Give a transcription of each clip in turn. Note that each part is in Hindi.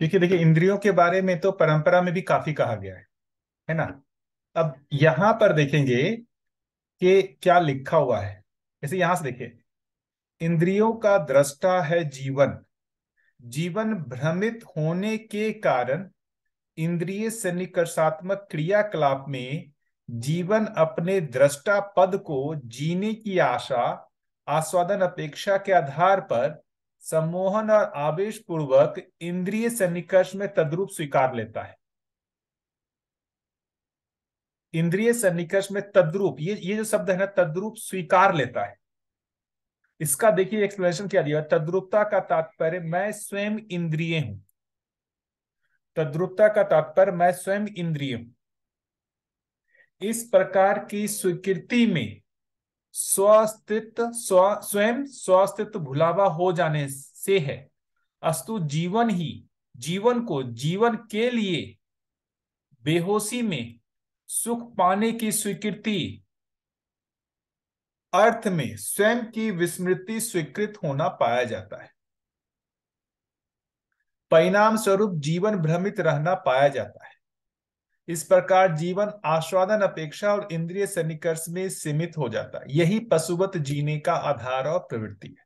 क्योंकि देखिए इंद्रियों के बारे में तो परंपरा में भी काफी कहा गया है ना। अब यहां पर देखेंगे कि क्या लिखा हुआ है। जैसे यहां से देखिए, इंद्रियों का दृष्टा है जीवन। जीवन भ्रमित होने के कारण इंद्रिय सन्निकर्षात्मक क्रियाकलाप में जीवन अपने दृष्टा पद को जीने की आशा, आस्वादन अपेक्षा के आधार पर सम्मोहन और आवेश पूर्वक इंद्रिय सन्निकर्ष में तद्रूप स्वीकार लेता है। इंद्रिय सन्निकर्ष में तद्रूप, ये जो शब्द है ना, तद्रूप स्वीकार लेता है। इसका देखिए एक्सप्लेनेशन क्या दिया, तद्रूपता का तात्पर्य मैं स्वयं इंद्रिय हूं। तद्रूपता का तात्पर्य मैं स्वयं इंद्रिय हूं। इस प्रकार की स्वीकृति में स्वास्तित्व स्वयं स्वास्तित्व भुलावा हो जाने से है। अस्तु जीवन ही जीवन को जीवन के लिए बेहोशी में सुख पाने की स्वीकृति अर्थ में स्वयं की विस्मृति स्वीकृत होना पाया जाता है। परिणाम स्वरूप जीवन भ्रमित रहना पाया जाता है। इस प्रकार जीवन आस्वादन अपेक्षा और इंद्रिय सन्निकर्ष में सीमित हो जाता है। यही पशुवत जीने का आधार और प्रवृत्ति है।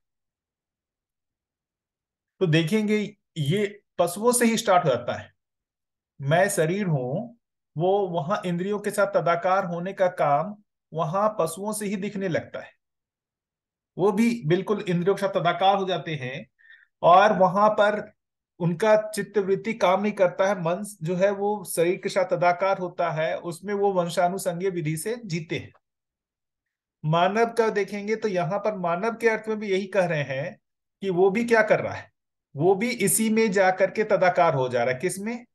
तो देखेंगे, ये पशुओं से ही स्टार्ट हो जाता है। मैं शरीर हूं, वो वहां इंद्रियों के साथ तदाकार होने का काम वहां पशुओं से ही दिखने लगता है। वो भी बिल्कुल इंद्रियों के साथ तदाकार हो जाते हैं, और वहां पर उनका चित्तवृत्ति काम नहीं करता है। मन जो है वो शरीर के साथ तदाकार होता है, उसमें वो वंशानुसंगीय विधि से जीते हैं। मानव का देखेंगे तो यहां पर मानव के अर्थ में भी यही कह रहे हैं कि वो भी क्या कर रहा है, वो भी इसी में जाकर के तदाकार हो जा रहा है। किसमें?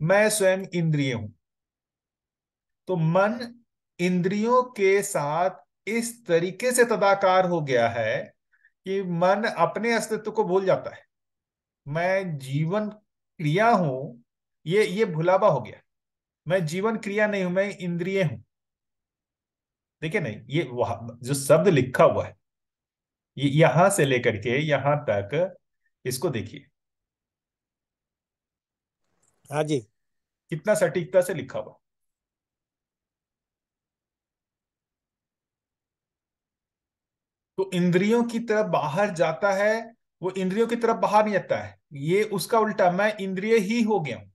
मैं स्वयं इंद्रिय हूं। तो मन इंद्रियों के साथ इस तरीके से तदाकार हो गया है कि मन अपने अस्तित्व को भूल जाता है। मैं जीवन क्रिया हूं, ये भुलावा हो गया। मैं जीवन क्रिया नहीं हूं, मैं इंद्रिय हूं। देखिए नहीं, ये जो शब्द लिखा हुआ है, ये यहां से लेकर के यहां तक, इसको देखिए हाँ जी। कितना सटीकता से लिखा हुआ। तो इंद्रियों की तरफ बाहर जाता है, वो इंद्रियों की तरफ बाहर नहीं जाता है। ये उसका उल्टा, मैं इंद्रिय ही हो गया हूं।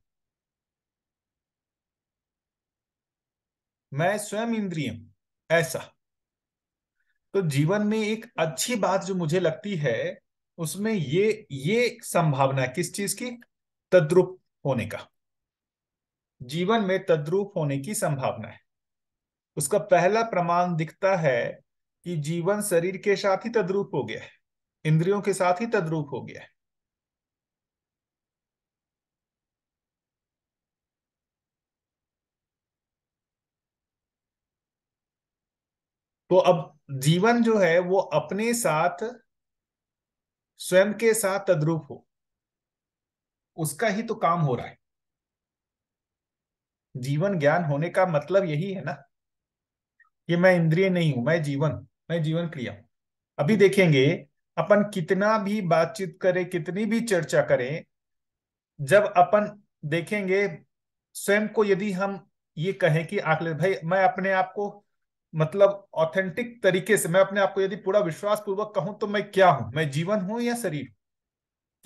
मैं स्वयं इंद्रिय हूं, ऐसा। तो जीवन में एक अच्छी बात जो मुझे लगती है, उसमें ये संभावना है किस चीज की? तद्रुप होने का। जीवन में तद्रुप होने की संभावना है। उसका पहला प्रमाण दिखता है कि जीवन शरीर के साथ ही तद्रूप हो गया है, इंद्रियों के साथ ही तद्रूप हो गया है। तो अब जीवन जो है वो अपने साथ, स्वयं के साथ तद्रूप हो, उसका ही तो काम हो रहा है। जीवन ज्ञान होने का मतलब यही है ना, कि मैं इंद्रिय नहीं हूं, मैं जीवन क्रिया हूं। अभी देखेंगे, अपन कितना भी बातचीत करें, कितनी भी चर्चा करें, जब अपन देखेंगे स्वयं को, यदि हम ये कहें कि आकलन भाई, मैं अपने आप को मतलब ऑथेंटिक तरीके से, मैं अपने आप को यदि पूरा विश्वास पूर्वक कहूं, तो मैं क्या हूं? मैं जीवन हूं या शरीर?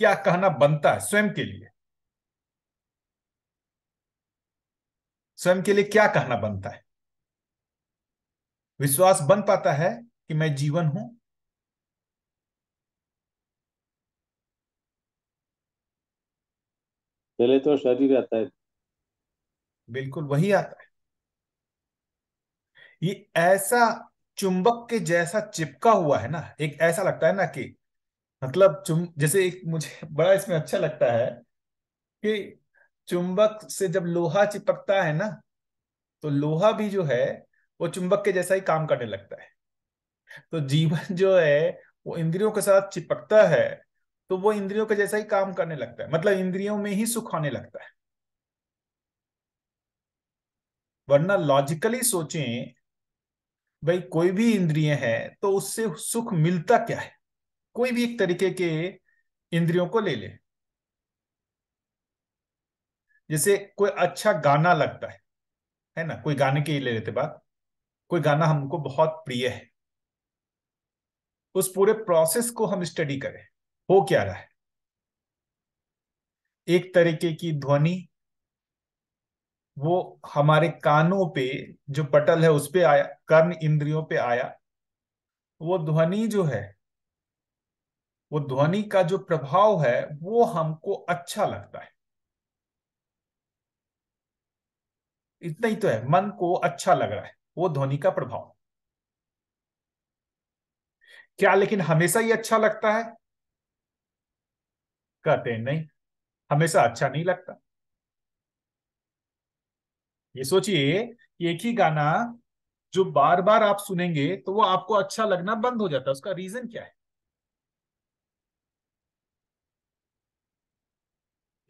क्या कहना बनता है स्वयं के लिए? स्वयं के लिए क्या कहना बनता है? विश्वास बन पाता है कि मैं जीवन हूं? पहले तो शरीर आता है। बिल्कुल वही आता है। ये ऐसा चुंबक के जैसा चिपका हुआ है ना, एक ऐसा लगता है ना कि मतलब जैसे एक मुझे बड़ा इसमें अच्छा लगता है कि चुंबक से जब लोहा चिपकता है ना, तो लोहा भी जो है वो चुंबक के जैसा ही काम करने लगता है। तो जीवन जो है वो इंद्रियों के साथ चिपकता है, तो वो इंद्रियों के जैसा ही काम करने लगता है, मतलब इंद्रियों में ही सुख आने लगता है। वरना लॉजिकली सोचें, भाई कोई भी इंद्रिय है तो उससे सुख मिलता क्या है? कोई भी एक तरीके के इंद्रियों को ले ले, जैसे कोई अच्छा गाना लगता है ना, कोई गाने की ले लेते बात, कोई गाना हमको बहुत प्रिय है, उस पूरे प्रोसेस को हम स्टडी करें, हो क्या रहा है। एक तरीके की ध्वनि, वो हमारे कानों पे जो पटल है उस पे आया, कर्ण इंद्रियों पे आया, वो ध्वनि जो है, वो ध्वनि का जो प्रभाव है वो हमको अच्छा लगता है। इतना ही तो है, मन को अच्छा लग रहा है, वो ध्वनि का प्रभाव। क्या लेकिन हमेशा ही अच्छा लगता है? कहते हैं नहीं, हमेशा अच्छा नहीं लगता। ये सोचिए कि एक ही गाना जो बार बार आप सुनेंगे तो वो आपको अच्छा लगना बंद हो जाता है, उसका रीजन क्या है?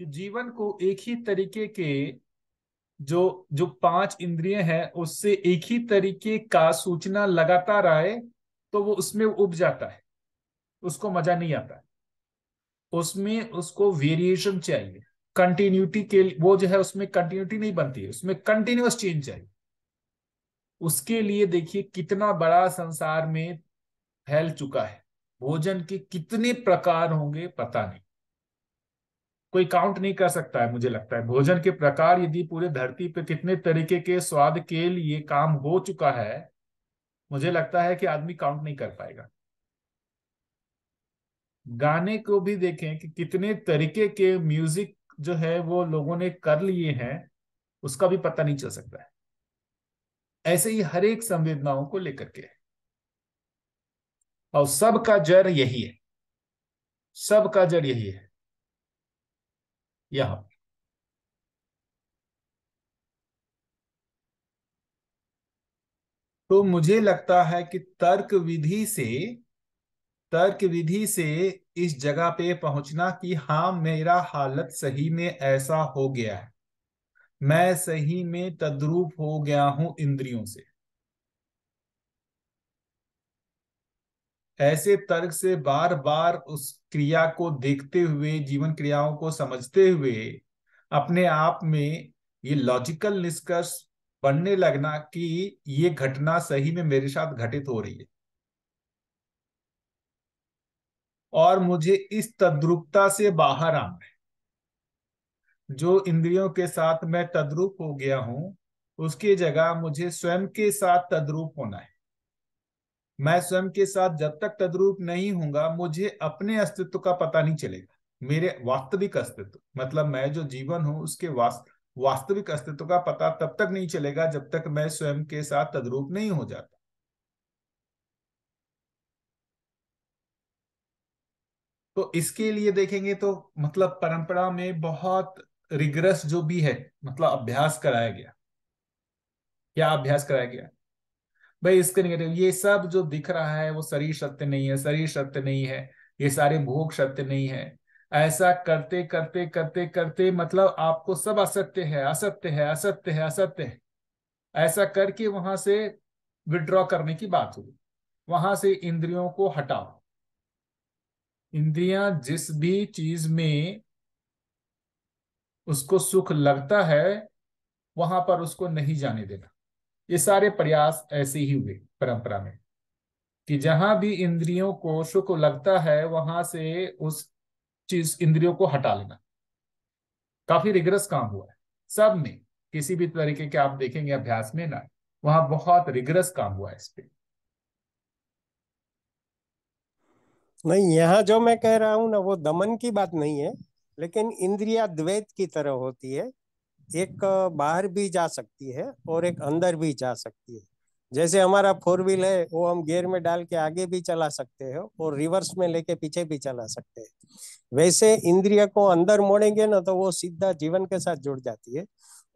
कि जीवन को एक ही तरीके के, जो जो पांच इंद्रिय हैं उससे एक ही तरीके का सूचना लगातार आए तो वो उसमें उब जाता है, उसको मजा नहीं आता है। उसमें उसको वेरिएशन चाहिए, कंटिन्यूटी के वो जो है उसमें कंटिन्यूटी नहीं बनती है, उसमें कंटिन्यूअस चेंज चाहिए। उसके लिए देखिए कितना बड़ा संसार में फैल चुका है, भोजन के कितने प्रकार होंगे पता नहीं, कोई काउंट नहीं कर सकता है। मुझे लगता है भोजन के प्रकार यदि पूरे धरती पे कितने तरीके के स्वाद के लिए काम हो चुका है, मुझे लगता है कि आदमी काउंट नहीं कर पाएगा। गाने को भी देखें कि कितने तरीके के म्यूजिक जो है वो लोगों ने कर लिए हैं, उसका भी पता नहीं चल सकता है। ऐसे ही हर एक संवेदनाओं को लेकर के, और सबका जड़ यही है, सबका जड़ यही है यहां। तो मुझे लगता है कि तर्क विधि से इस जगह पे पहुंचना कि हाँ मेरा हालत सही में ऐसा हो गया है, मैं सही में तद्रूप हो गया हूं इंद्रियों से, ऐसे तर्क से बार बार उस क्रिया को देखते हुए, जीवन क्रियाओं को समझते हुए, अपने आप में ये लॉजिकल निष्कर्ष बनने लगना कि ये घटना सही में मेरे साथ घटित हो रही है। और मुझे इस तद्रुपता से बाहर आना है। जो इंद्रियों के साथ मैं तद्रुप हो गया हूं, उसकी जगह मुझे स्वयं के साथ तद्रुप होना है। मैं स्वयं के साथ जब तक तद्रूप नहीं होऊंगा, मुझे अपने अस्तित्व का पता नहीं चलेगा, मेरे वास्तविक अस्तित्व मतलब मैं जो जीवन हूं उसके वास्तविक अस्तित्व का पता तब तक नहीं चलेगा जब तक मैं स्वयं के साथ तद्रूप नहीं हो जाता। तो इसके लिए देखेंगे तो मतलब परंपरा में बहुत रिगरस जो भी है, मतलब अभ्यास कराया गया। क्या अभ्यास कराया गया? भाई इसके निगेटिव, ये सब जो दिख रहा है वो शरीर सत्य नहीं है, शरीर सत्य नहीं है, ये सारे भोग सत्य नहीं है। ऐसा करते करते करते करते मतलब आपको सब असत्य है, असत्य है, असत्य है, असत्य है, ऐसा करके वहां से विड्रॉ करने की बात हुई। वहां से इंद्रियों को हटाओ। इंद्रियां जिस भी चीज में उसको सुख लगता है वहां पर उसको नहीं जाने देना। ये सारे प्रयास ऐसे ही हुए परंपरा में, कि जहां भी इंद्रियों को सुख लगता है वहां से उस चीज इंद्रियों को हटा लेना। काफी रिगरस काम हुआ है सब में, किसी भी तरीके के आप देखेंगे अभ्यास में ना, वहां बहुत रिगरस काम हुआ है इस पे। नहीं, यहाँ जो मैं कह रहा हूँ ना वो दमन की बात नहीं है, लेकिन इंद्रिया द्वैत की तरह होती है। एक बाहर भी जा सकती है और एक अंदर भी जा सकती है। जैसे हमारा फोर व्हील है, वो हम गियर में डाल के आगे भी चला सकते हैं और रिवर्स में लेके पीछे भी चला सकते हैं। वैसे इंद्रिया को अंदर मोड़ेंगे ना तो वो सीधा जीवन के साथ जुड़ जाती है,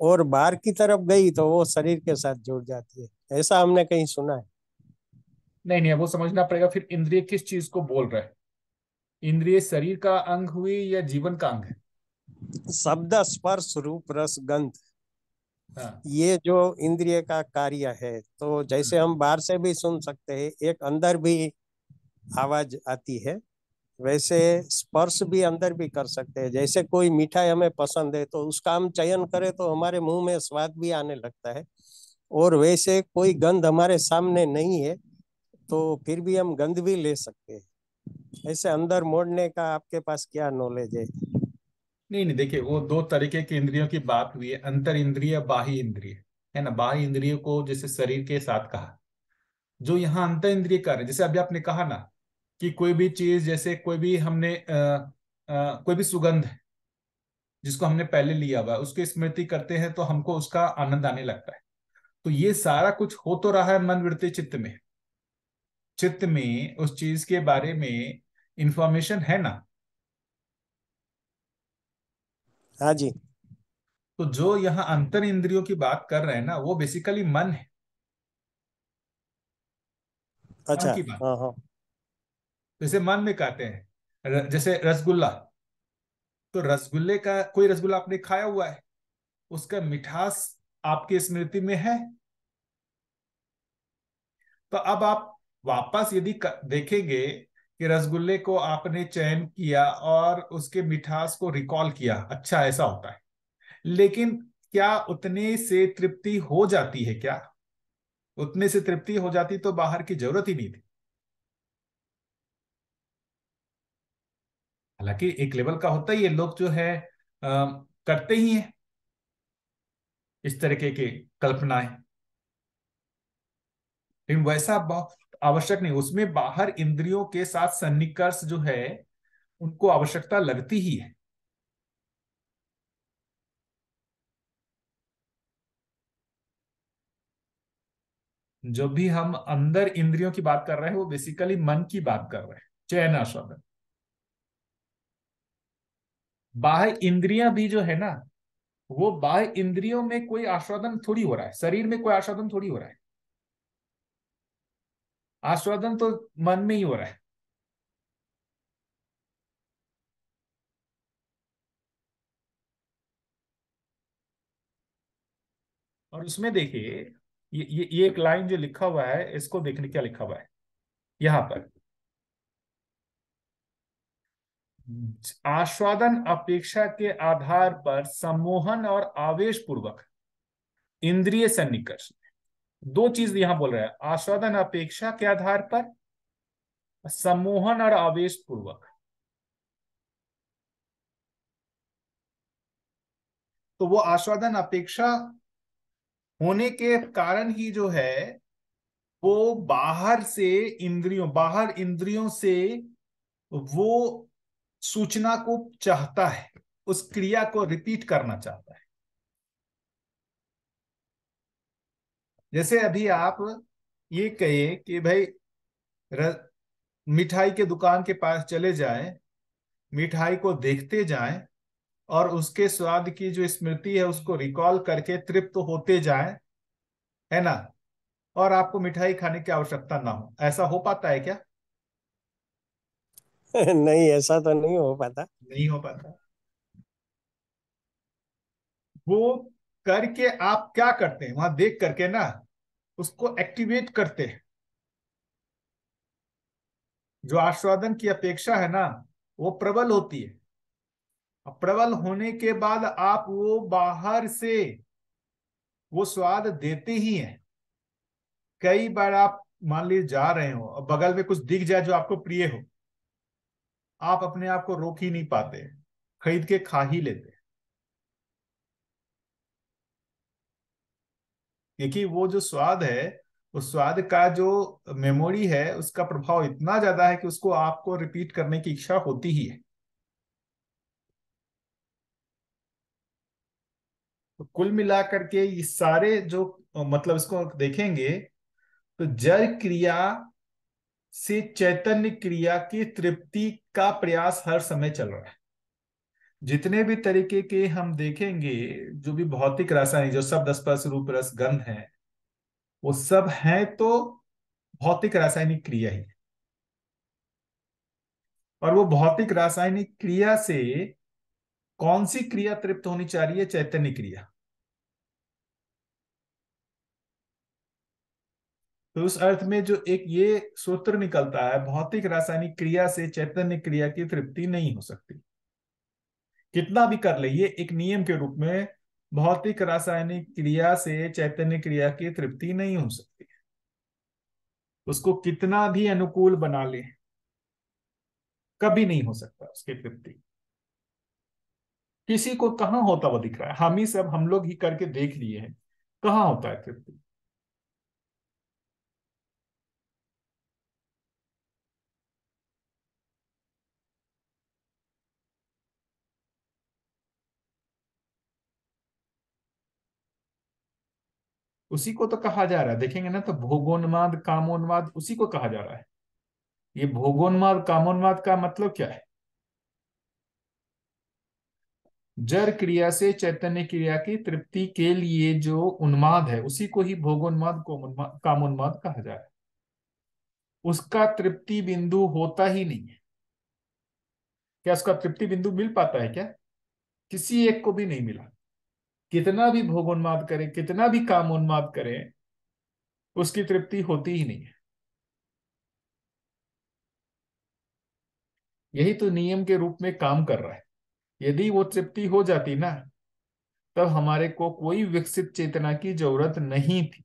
और बाहर की तरफ गई तो वो शरीर के साथ जुड़ जाती है। ऐसा हमने कहीं सुना है। नहीं नहीं, वो समझना पड़ेगा फिर इंद्रिय किस चीज को बोल रहा है। इंद्रिय शरीर का अंग हुई या जीवन का अंग है? शब्द, स्पर्श, रूप, रस, गंध, हाँ। ये जो इंद्रिय का कार्य है, तो जैसे हम बाहर से भी सुन सकते हैं, एक अंदर भी आवाज आती है। वैसे स्पर्श भी अंदर भी कर सकते हैं। जैसे कोई मिठाई हमें पसंद है तो उसका हम चयन करें तो हमारे मुंह में स्वाद भी आने लगता है। और वैसे कोई गंध हमारे सामने नहीं है तो फिर भी हम गंध भी ले सकते हैं। ऐसे अंदर मोड़ने का आपके पास क्या नॉलेज है? नहीं नहीं, देखिए वो दो तरीके की इंद्रियों की बात हुई है, अंतर इंद्रिय बाह्य इंद्रिय, है ना। बाह्य इंद्रियों को जैसे शरीर के साथ कहा, जो यहाँ अंतर इंद्रिय कार्य, जैसे अभी आपने कहा ना कि कोई भी चीज, जैसे कोई भी हमने कोई भी सुगंध है जिसको हमने पहले लिया हुआ है, उसकी स्मृति करते हैं तो हमको उसका आनंद आने लगता है। तो ये सारा कुछ हो तो रहा है मन वृत्ति चित्त में। चित्त में उस चीज के बारे में इंफॉर्मेशन है ना। हाँ जी। तो जो यहाँ अंतर इंद्रियों की बात कर रहे हैं ना, वो बेसिकली मन है। मन अच्छा। की बात। हाँ हाँ। जैसे मन में कहते हैं जैसे रसगुल्ला, तो रसगुल्ले का, कोई रसगुल्ला आपने खाया हुआ है, उसका मिठास आपकी स्मृति में है। तो अब आप वापस यदि देखेंगे कि रसगुल्ले को आपने चयन किया और उसके मिठास को रिकॉल किया, अच्छा ऐसा होता है। लेकिन क्या उतने से तृप्ति हो जाती है क्या? उतने से तृप्ति हो जाती तो बाहर की जरूरत ही नहीं थी। हालांकि एक लेवल का होता ही है, लोग जो है करते ही हैं इस तरीके की कल्पनाएं। लेकिन वैसा बहुत आवश्यक नहीं, उसमें बाहर इंद्रियों के साथ सन्निकर्ष जो है उनको आवश्यकता लगती ही है। जो भी हम अंदर इंद्रियों की बात कर रहे हैं वो बेसिकली मन की बात कर रहे हैं, चयन आस्वादन। बाह्य इंद्रियां भी जो है ना, वो बाह्य इंद्रियों में कोई आस्वादन थोड़ी हो रहा है, शरीर में कोई आस्वादन थोड़ी हो रहा है। आस्वादन तो मन में ही हो रहा है। और उसमें देखिए, ये एक लाइन जो लिखा हुआ है, इसको देखने क्या लिखा हुआ है यहां पर। आस्वादन अपेक्षा के आधार पर सम्मोहन और आवेश पूर्वक इंद्रिय सन्निकर्ष। दो चीज यहां बोल रहा है, आस्वादन अपेक्षा के आधार पर, सम्मोहन और आवेश पूर्वक। तो वो आस्वादन अपेक्षा होने के कारण ही जो है वो बाहर इंद्रियों से वो सूचना को चाहता है, उस क्रिया को रिपीट करना चाहता है। जैसे अभी आप ये कहिए कि भाई मिठाई के दुकान के पास चले जाएं, मिठाई को देखते जाएं और उसके स्वाद की जो स्मृति है उसको रिकॉल करके तृप्त होते जाएं, है ना। और आपको मिठाई खाने की आवश्यकता ना हो, ऐसा हो पाता है क्या? नहीं, ऐसा तो नहीं हो पाता। नहीं हो पाता। वो करके आप क्या करते हैं वहां देख करके ना, उसको एक्टिवेट करते हैं। जो आस्वादन की अपेक्षा है ना, वो प्रबल होती है। अब प्रबल होने के बाद आप वो बाहर से वो स्वाद देते ही हैं। कई बार आप मान लीजिए जा रहे हो और बगल में कुछ दिख जाए जो आपको प्रिय हो, आप अपने आप को रोक ही नहीं पाते, खरीद के खा ही लेते। क्योंकि वो जो स्वाद है, उस स्वाद का जो मेमोरी है, उसका प्रभाव इतना ज्यादा है कि उसको आपको रिपीट करने की इच्छा होती ही है। तो कुल मिलाकर के ये सारे जो मतलब इसको देखेंगे तो जड़ क्रिया से चैतन्य क्रिया की तृप्ति का प्रयास हर समय चल रहा है। जितने भी तरीके के हम देखेंगे, जो भी भौतिक रासायनिक, जो शब्द स्पर्श रूप रस गंध है, वो सब है तो भौतिक रासायनिक क्रिया ही। और वो भौतिक रासायनिक क्रिया से कौन सी क्रिया तृप्त होनी चाहिए? चैतन्य क्रिया। तो उस अर्थ में जो एक ये सूत्र निकलता है, भौतिक रासायनिक क्रिया से चैतन्य क्रिया की तृप्ति नहीं हो सकती। कितना भी कर ले, ये एक नियम के रूप में भौतिक रासायनिक क्रिया से चैतन्य क्रिया की तृप्ति नहीं हो सकती। उसको कितना भी अनुकूल बना ले, कभी नहीं हो सकता उसकी तृप्ति। किसी को कहाँ होता वो दिख रहा है, हम ही सब, हम लोग ही करके देख लिए हैं, कहाँ होता है तृप्ति। उसी को तो कहा जा रहा है, देखेंगे ना तो भोगोन्माद कामोन्माद उसी को कहा जा रहा है। ये भोगोन्माद कामोन्माद का मतलब क्या है? जड़ क्रिया से चैतन्य क्रिया की तृप्ति के लिए जो उन्माद है, उसी को ही भोगोन्माद कामोन्माद कहा जा रहा है। उसका तृप्ति बिंदु होता ही नहीं है। क्या उसका तृप्ति बिंदु मिल पाता है क्या? किसी एक को भी नहीं मिला। कितना भी भोगोन्माद करे, कितना भी कामोन्माद करे, उसकी तृप्ति होती ही नहीं है। यही तो नियम के रूप में काम कर रहा है। यदि वो तृप्ति हो जाती ना, तब हमारे को कोई विकसित चेतना की जरूरत नहीं थी।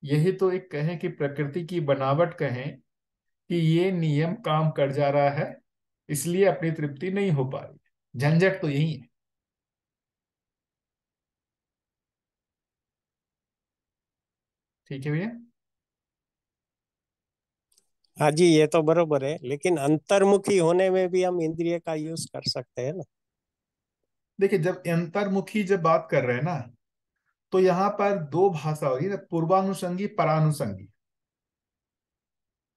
यही तो एक कहें कि प्रकृति की बनावट कहें कि ये नियम काम कर जा रहा है, इसलिए अपनी तृप्ति नहीं हो पा रही। झंझट तो यही है। ठीक है भैया। हाँ जी, ये तो बरोबर है, लेकिन अंतर्मुखी होने में भी हम इंद्रिय का यूज कर सकते हैं ना। देखिए, जब अंतर्मुखी जब बात कर रहे हैं ना, तो यहाँ पर दो भाषा हो रही है, पूर्वानुषंगी परानुषंगी।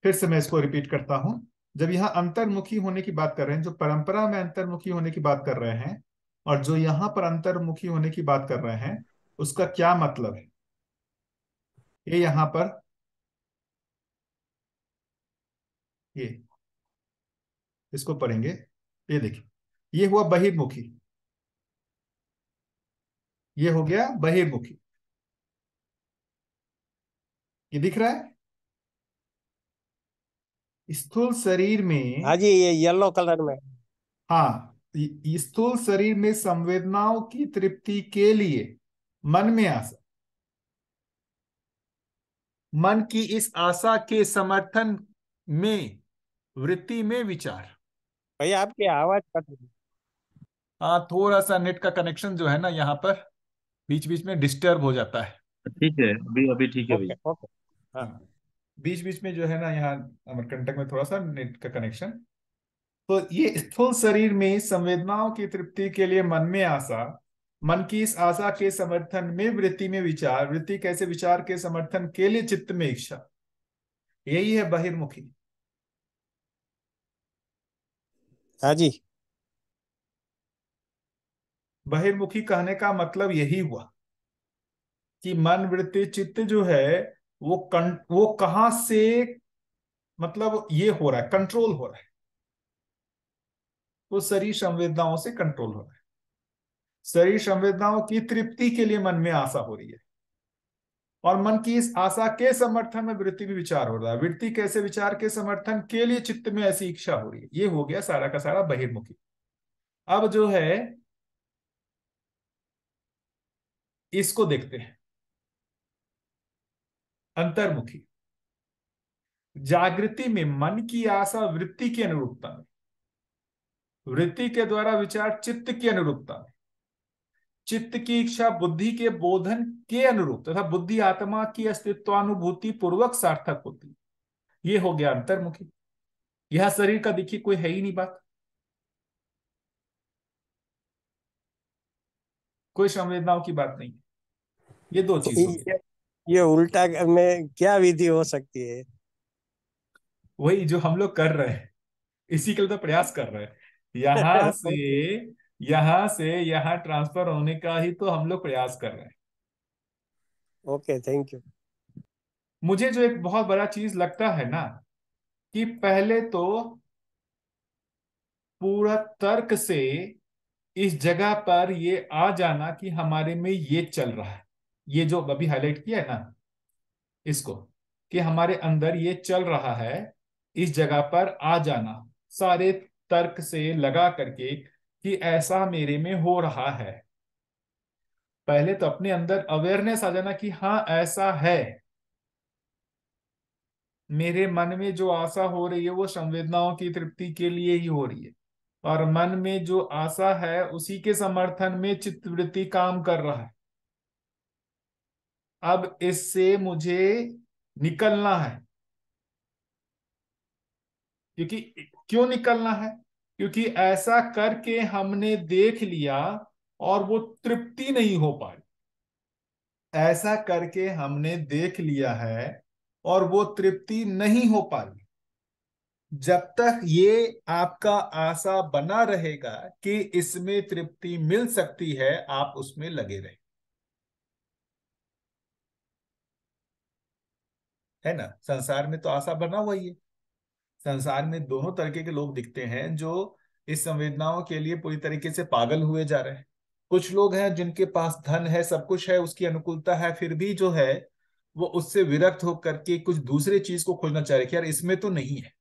फिर से मैं इसको रिपीट करता हूं। जब यहाँ अंतर्मुखी होने की बात कर रहे हैं, जो परंपरा में अंतर्मुखी होने की बात कर रहे हैं, और जो यहाँ पर अंतर्मुखी होने की बात कर रहे हैं, उसका क्या मतलब है? ये यहाँ पर, ये इसको पढ़ेंगे। ये देखिए, ये हुआ बहिर्मुखी, ये हो गया बहिर्मुखी। ये दिख रहा है? स्थूल शरीर में, हाँ जी, ये येलो कलर में। हाँ, स्थूल शरीर में संवेदनाओं की तृप्ति के लिए मन में आशा, मन की इस आशा के समर्थन में वृत्ति में विचार। भैया आपकी आवाज कट रही हाँ, थोड़ा सा नेट का कनेक्शन जो है ना यहाँ पर बीच बीच में डिस्टर्ब हो जाता है। ठीक है, अभी अभी ठीक है। है ओके भैया। ओके। हाँ। हाँ, बीच बीच में जो है ना यहाँ अमरकंटक में थोड़ा सा नेट का कनेक्शन। तो ये स्थूल शरीर में संवेदनाओं की तृप्ति के लिए मन में आशा, मन की इस आशा के समर्थन में वृत्ति में विचार, वृत्ति कैसे विचार के समर्थन के लिए चित्त में इच्छा, यही है बहिर्मुखी। हाँ जी। बहिर्मुखी कहने का मतलब यही हुआ कि मन वृत्ति चित्त जो है, वो कहां से, मतलब ये हो रहा है, कंट्रोल हो रहा है। वो शरीर संवेदनाओं से कंट्रोल हो रहा है। शरीर संवेदनाओं की तृप्ति के लिए मन में आशा हो रही है, और मन की इस आशा के समर्थन में वृत्ति भी विचार हो रहा है। वृत्ति कैसे विचार के समर्थन के लिए चित्त में ऐसी इच्छा हो रही है। ये हो गया सारा का सारा बहिर्मुखी। अब जो है, इसको देखते हैं अंतर्मुखी। जागृति में मन की आशा वृत्ति की अनुरूपता में, वृत्ति के द्वारा विचार चित्त की अनुरूपता में, चित्त की इच्छा बुद्धि के बोधन के अनुरूप तथा बुद्धि आत्मा की अस्तित्वानुभूति पूर्वक सार्थक होती। ये हो गया अंतर्मुखी। यह शरीर का देखिए कोई है ही नहीं बात, कोई संवेदनाओं की बात नहीं। ये दो चीज हो गई। ये उल्टा में क्या विधि हो सकती है? वही जो हम लोग कर रहे हैं, इसी के लिए तो प्रयास कर रहे हैं। यहां से, यहां से यहां ट्रांसफर होने का ही तो हम लोग प्रयास कर रहे हैं। Okay, thank you. मुझे जो एक बहुत बड़ा चीज लगता है ना, कि पहले तो पूरा तर्क से इस जगह पर ये आ जाना कि हमारे में ये चल रहा है। ये जो अभी हाईलाइट किया है ना इसको, कि हमारे अंदर ये चल रहा है, इस जगह पर आ जाना, सारे तर्क से लगा करके कि ऐसा मेरे में हो रहा है। पहले तो अपने अंदर अवेयरनेस आ जाना कि हाँ ऐसा है, मेरे मन में जो आशा हो रही है वो संवेदनाओं की तृप्ति के लिए ही हो रही है, और मन में जो आशा है उसी के समर्थन में चित्तवृत्ति काम कर रहा है। अब इससे मुझे निकलना है, क्योंकि क्यों निकलना है? क्योंकि ऐसा करके हमने देख लिया और वो तृप्ति नहीं हो पाई। ऐसा करके हमने देख लिया है और वो तृप्ति नहीं हो पाई। जब तक ये आपका आशा बना रहेगा कि इसमें तृप्ति मिल सकती है, आप उसमें लगे रहे, है ना। संसार में तो आशा बना हुआ ही है। संसार में दोनों तरीके के लोग दिखते हैं, जो इस संवेदनाओं के लिए पूरी तरीके से पागल हुए जा रहे हैं। कुछ लोग हैं जिनके पास धन है, सब कुछ है, उसकी अनुकूलता है, फिर भी जो है वो उससे विरक्त होकर के कुछ दूसरे चीज को खोजना चाह रहे कि यार इसमें तो नहीं है।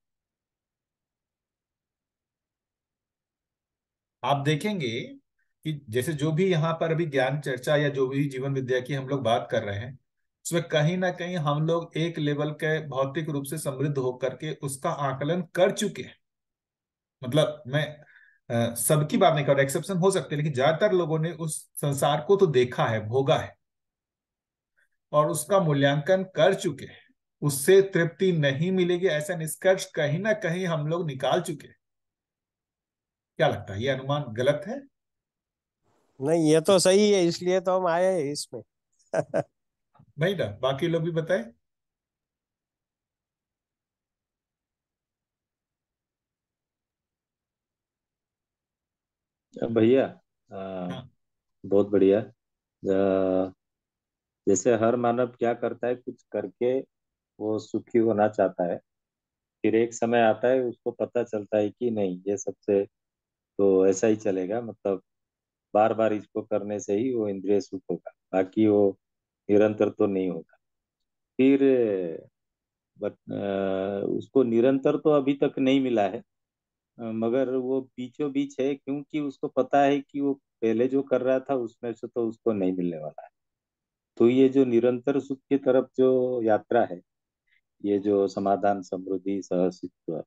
आप देखेंगे कि जैसे जो भी यहाँ पर अभी ज्ञान चर्चा या जो भी जीवन विद्या की हम लोग बात कर रहे हैं, उसमें कहीं ना कहीं हम लोग एक लेवल के भौतिक रूप से समृद्ध होकर के उसका आकलन कर चुके हैं। मतलब मैं सबकी बात नहीं कर रहा, एक्सेप्शन हो सकते हैं, लेकिन ज्यादातर लोगों ने उस संसार को तो देखा है, भोगा है, और उसका मूल्यांकन कर चुके हैं। उससे तृप्ति नहीं मिलेगी ऐसा निष्कर्ष कहीं ना कहीं हम लोग निकाल चुके हैं। क्या लगता है, ये अनुमान गलत है? नहीं, ये तो सही है, इसलिए तो हम आए हैं इसमें। नहीं ना, बाकी लोग भी बताए। भैया, हाँ। बहुत बढ़िया। जैसे हर मानव क्या करता है, कुछ करके वो सुखी होना चाहता है। फिर एक समय आता है, उसको पता चलता है कि नहीं, ये सबसे तो ऐसा ही चलेगा, मतलब बार बार इसको करने से ही वो इंद्रिय सुख होगा, बाकी वो निरंतर तो नहीं होगा। फिर बट उसको निरंतर तो अभी तक नहीं मिला है। मगर वो बीचों बीच है, क्योंकि उसको पता है कि वो पहले जो कर रहा था उसमें से तो उसको नहीं मिलने वाला है। तो ये जो निरंतर सुख की तरफ जो यात्रा है, ये जो समाधान, समृद्धि, सहअस्तित्व,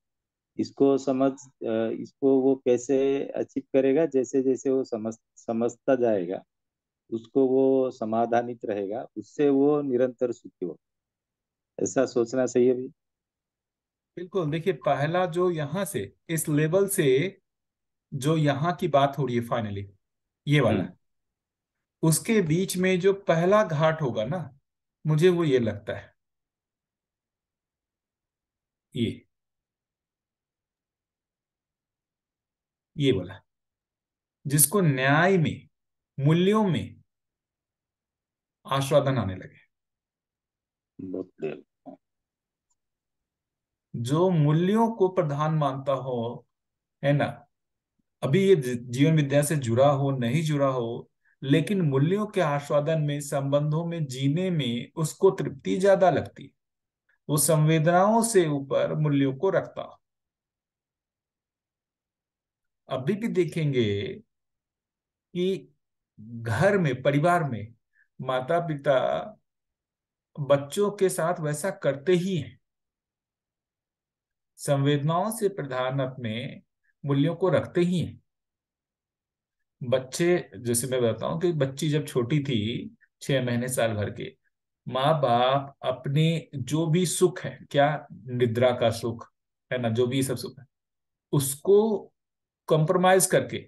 इसको इसको वो कैसे अचीव करेगा? जैसे जैसे वो समझता जाएगा, उसको वो समाधानित रहेगा, उससे वो निरंतर सुखी हो। ऐसा सोचना सही है भी। बिल्कुल, देखिए पहला जो यहाँ से इस लेवल से जो यहाँ की बात हो रही है फाइनली, ये वाला, हम्म। उसके बीच में जो पहला घाट होगा ना, मुझे वो ये लगता है, ये ये वाला, जिसको न्याय में, मूल्यों में आस्वादन आने लगे। बहुत बढ़िया। जो मूल्यों को प्रधान मानता हो, है ना, अभी ये जीवन विद्या से जुड़ा हो नहीं जुड़ा हो, लेकिन मूल्यों के आस्वादन में, संबंधों में जीने में उसको तृप्ति ज्यादा लगती है, वो संवेदनाओं से ऊपर मूल्यों को रखता हो। अभी भी देखेंगे कि घर में, परिवार में माता पिता बच्चों के साथ वैसा करते ही हैं, संवेदनाओं से प्रधान अपने मूल्यों को रखते ही हैं। बच्चे, जैसे मैं बताऊं कि बच्ची जब छोटी थी, 6 महीने साल भर के, माँ बाप अपने जो भी सुख है, क्या निद्रा का सुख है ना, जो भी सब सुख है, उसको कॉम्प्रोमाइज करके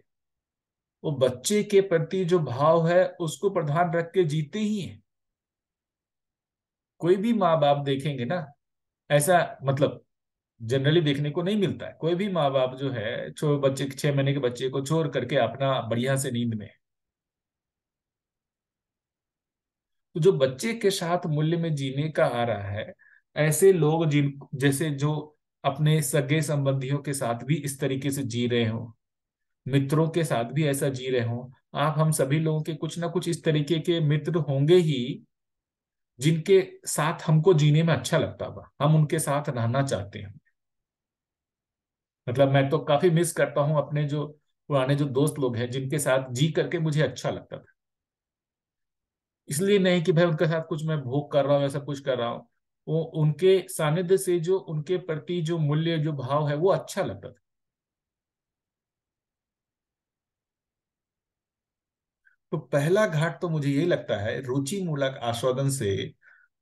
वो बच्चे के प्रति जो भाव है उसको प्रधान रख के जीते ही हैं। कोई भी माँ बाप देखेंगे ना, ऐसा मतलब जनरली देखने को नहीं मिलता है। कोई भी माँ बाप जो है, 6 महीने के बच्चे को छोड़ करके अपना बढ़िया से नींद में है। तो जो बच्चे के साथ मूल्य में जीने का आ रहा है, ऐसे लोग जिन जैसे जो अपने सगे संबंधियों के साथ भी इस तरीके से जी रहे हो, मित्रों के साथ भी ऐसा जी रहे हो, आप हम सभी लोगों के कुछ ना कुछ इस तरीके के मित्र होंगे ही जिनके साथ हमको जीने में अच्छा लगता था, हम उनके साथ रहना चाहते हैं। मतलब मैं तो काफी मिस करता हूँ अपने जो पुराने जो दोस्त लोग हैं जिनके साथ जी करके मुझे अच्छा लगता था। इसलिए नहीं कि भाई उनके साथ कुछ मैं भोग कर रहा हूँ, ऐसा कुछ कर रहा हूँ। वो उनके सानिध्य से जो उनके प्रति जो मूल्य जो भाव है वो अच्छा लगता था। तो पहला घाट तो मुझे यही लगता है, रुचि मूलक आस्वादन से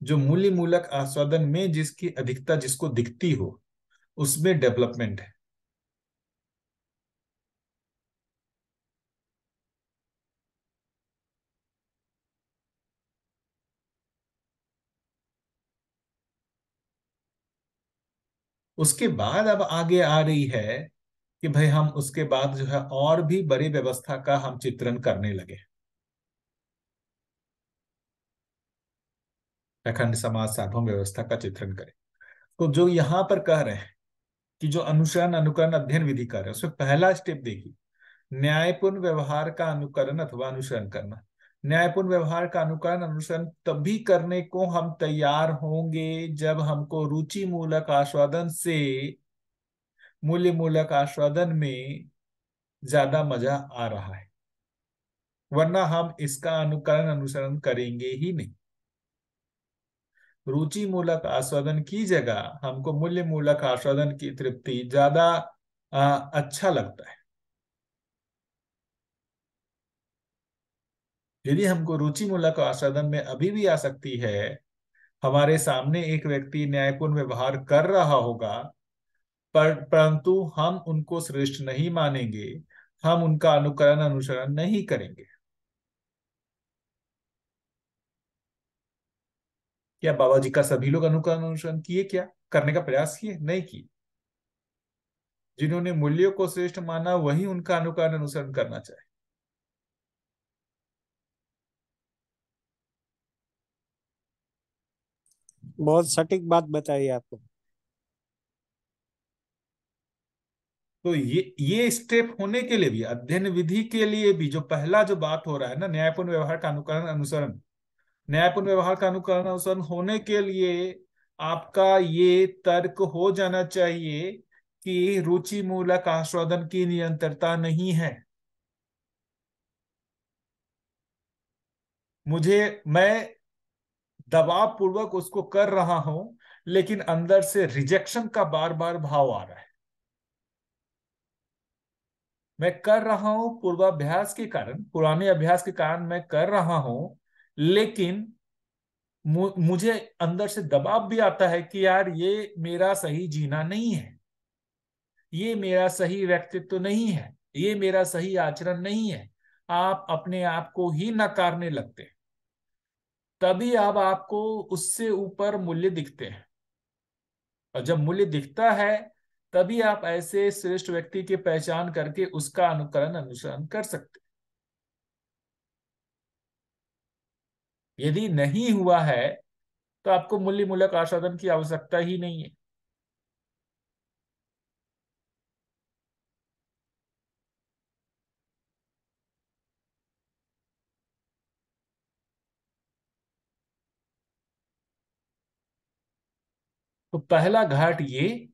जो मूल्य मूलक आस्वादन में जिसकी अधिकता जिसको दिखती हो उसमें डेवलपमेंट है। उसके बाद अब आगे आ रही है कि भाई हम उसके बाद जो है और भी बड़ी व्यवस्था का हम चित्रण करने लगे, अखंड समाज साधन व्यवस्था का चित्रण करें। तो जो यहां पर कह रहे हैं कि जो अनुसरण अनुकरण अध्ययन विधि कर रहे हैं उसमें पहला स्टेप देखिए, न्यायपूर्ण व्यवहार का अनुकरण अथवा अनुसरण करना। न्यायपूर्ण व्यवहार का अनुकरण अनुसरण तभी करने को हम तैयार होंगे जब हमको रुचि मूलक आस्वादन से मूल्य मूलक आस्वादन में ज्यादा मजा आ रहा है, वरना हम इसका अनुकरण अनुसरण करेंगे ही नहीं। रुचि मूलक आस्वादन की जगह हमको मूल्य मूलक आस्वादन की तृप्ति ज्यादा अच्छा लगता है। यदि हमको रुचि मूलक आस्वादन में अभी भी आसक्ति है, हमारे सामने एक व्यक्ति न्यायपूर्ण व्यवहार कर रहा होगा परंतु हम उनको श्रेष्ठ नहीं मानेंगे, हम उनका अनुकरण अनुसरण नहीं करेंगे। क्या बाबा जी का सभी लोग अनुकरण अनुसरण किए? क्या करने का प्रयास किए? नहीं किए। जिन्होंने मूल्यों को श्रेष्ठ माना वही उनका अनुकरण अनुसरण करना चाहे। बहुत सटीक बात बताई आपको। तो ये स्टेप होने के लिए भी, अध्ययन विधि के लिए भी, जो पहला जो बात हो रहा है ना, न्यायपूर्ण व्यवहार का अनुकरण अनुसरण, न्यायपूर्ण व्यवहार का अनुकरण अनुसरण होने के लिए आपका ये तर्क हो जाना चाहिए कि रुचि मूलक आस्वादन की निरंतरता नहीं है। मैं दबाव पूर्वक उसको कर रहा हूं लेकिन अंदर से रिजेक्शन का बार बार भाव आ रहा है। मैं कर रहा हूं पूर्वाभ्यास के कारण, पुराने अभ्यास के कारण मैं कर रहा हूं, लेकिन मुझे अंदर से दबाव भी आता है कि यार ये मेरा सही जीना नहीं है, ये मेरा सही व्यक्तित्व नहीं है, ये मेरा सही आचरण नहीं है। आप अपने आप को ही नकारने लगते हैं। तभी अब आपको उससे ऊपर मूल्य दिखते हैं, और जब मूल्य दिखता है तभी आप ऐसे श्रेष्ठ व्यक्ति की पहचान करके उसका अनुकरण अनुसरण कर सकते हैं। यदि नहीं हुआ है तो आपको मूल्य मूलक आस्वादन की आवश्यकता ही नहीं है। तो पहला घाट ये,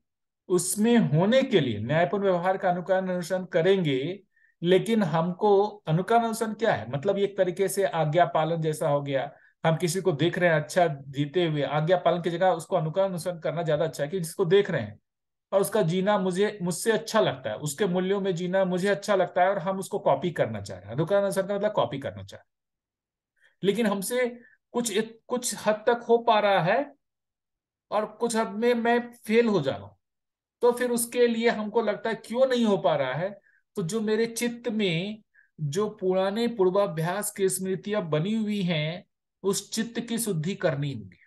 उसमें होने के लिए न्यायपूर्ण व्यवहार का अनुकरण अनुसरण करेंगे, लेकिन हमको अनुकरण अनुसरण क्या है, मतलब ये एक तरीके से आज्ञा पालन जैसा हो गया। हम किसी को देख रहे हैं अच्छा जीते हुए, आज्ञा पालन की जगह उसको अनुकरण अनुसरण करना ज्यादा अच्छा है कि जिसको देख रहे हैं और उसका जीना मुझे मुझसे अच्छा लगता है, उसके मूल्यों में जीना मुझे अच्छा लगता है और हम उसको कॉपी करना चाह रहे हैं। अनुकरण अनुसरण का मतलब कॉपी करना चाह रहे हैं, लेकिन हमसे कुछ हद तक हो पा रहा है और कुछ हद में मैं फेल हो जा रहा हूं। तो फिर उसके लिए हमको लगता है क्यों नहीं हो पा रहा है, तो जो मेरे चित्त में जो पुराने पूर्वाभ्यास की स्मृतियां बनी हुई हैं उस चित्त की शुद्धि करनी होगी।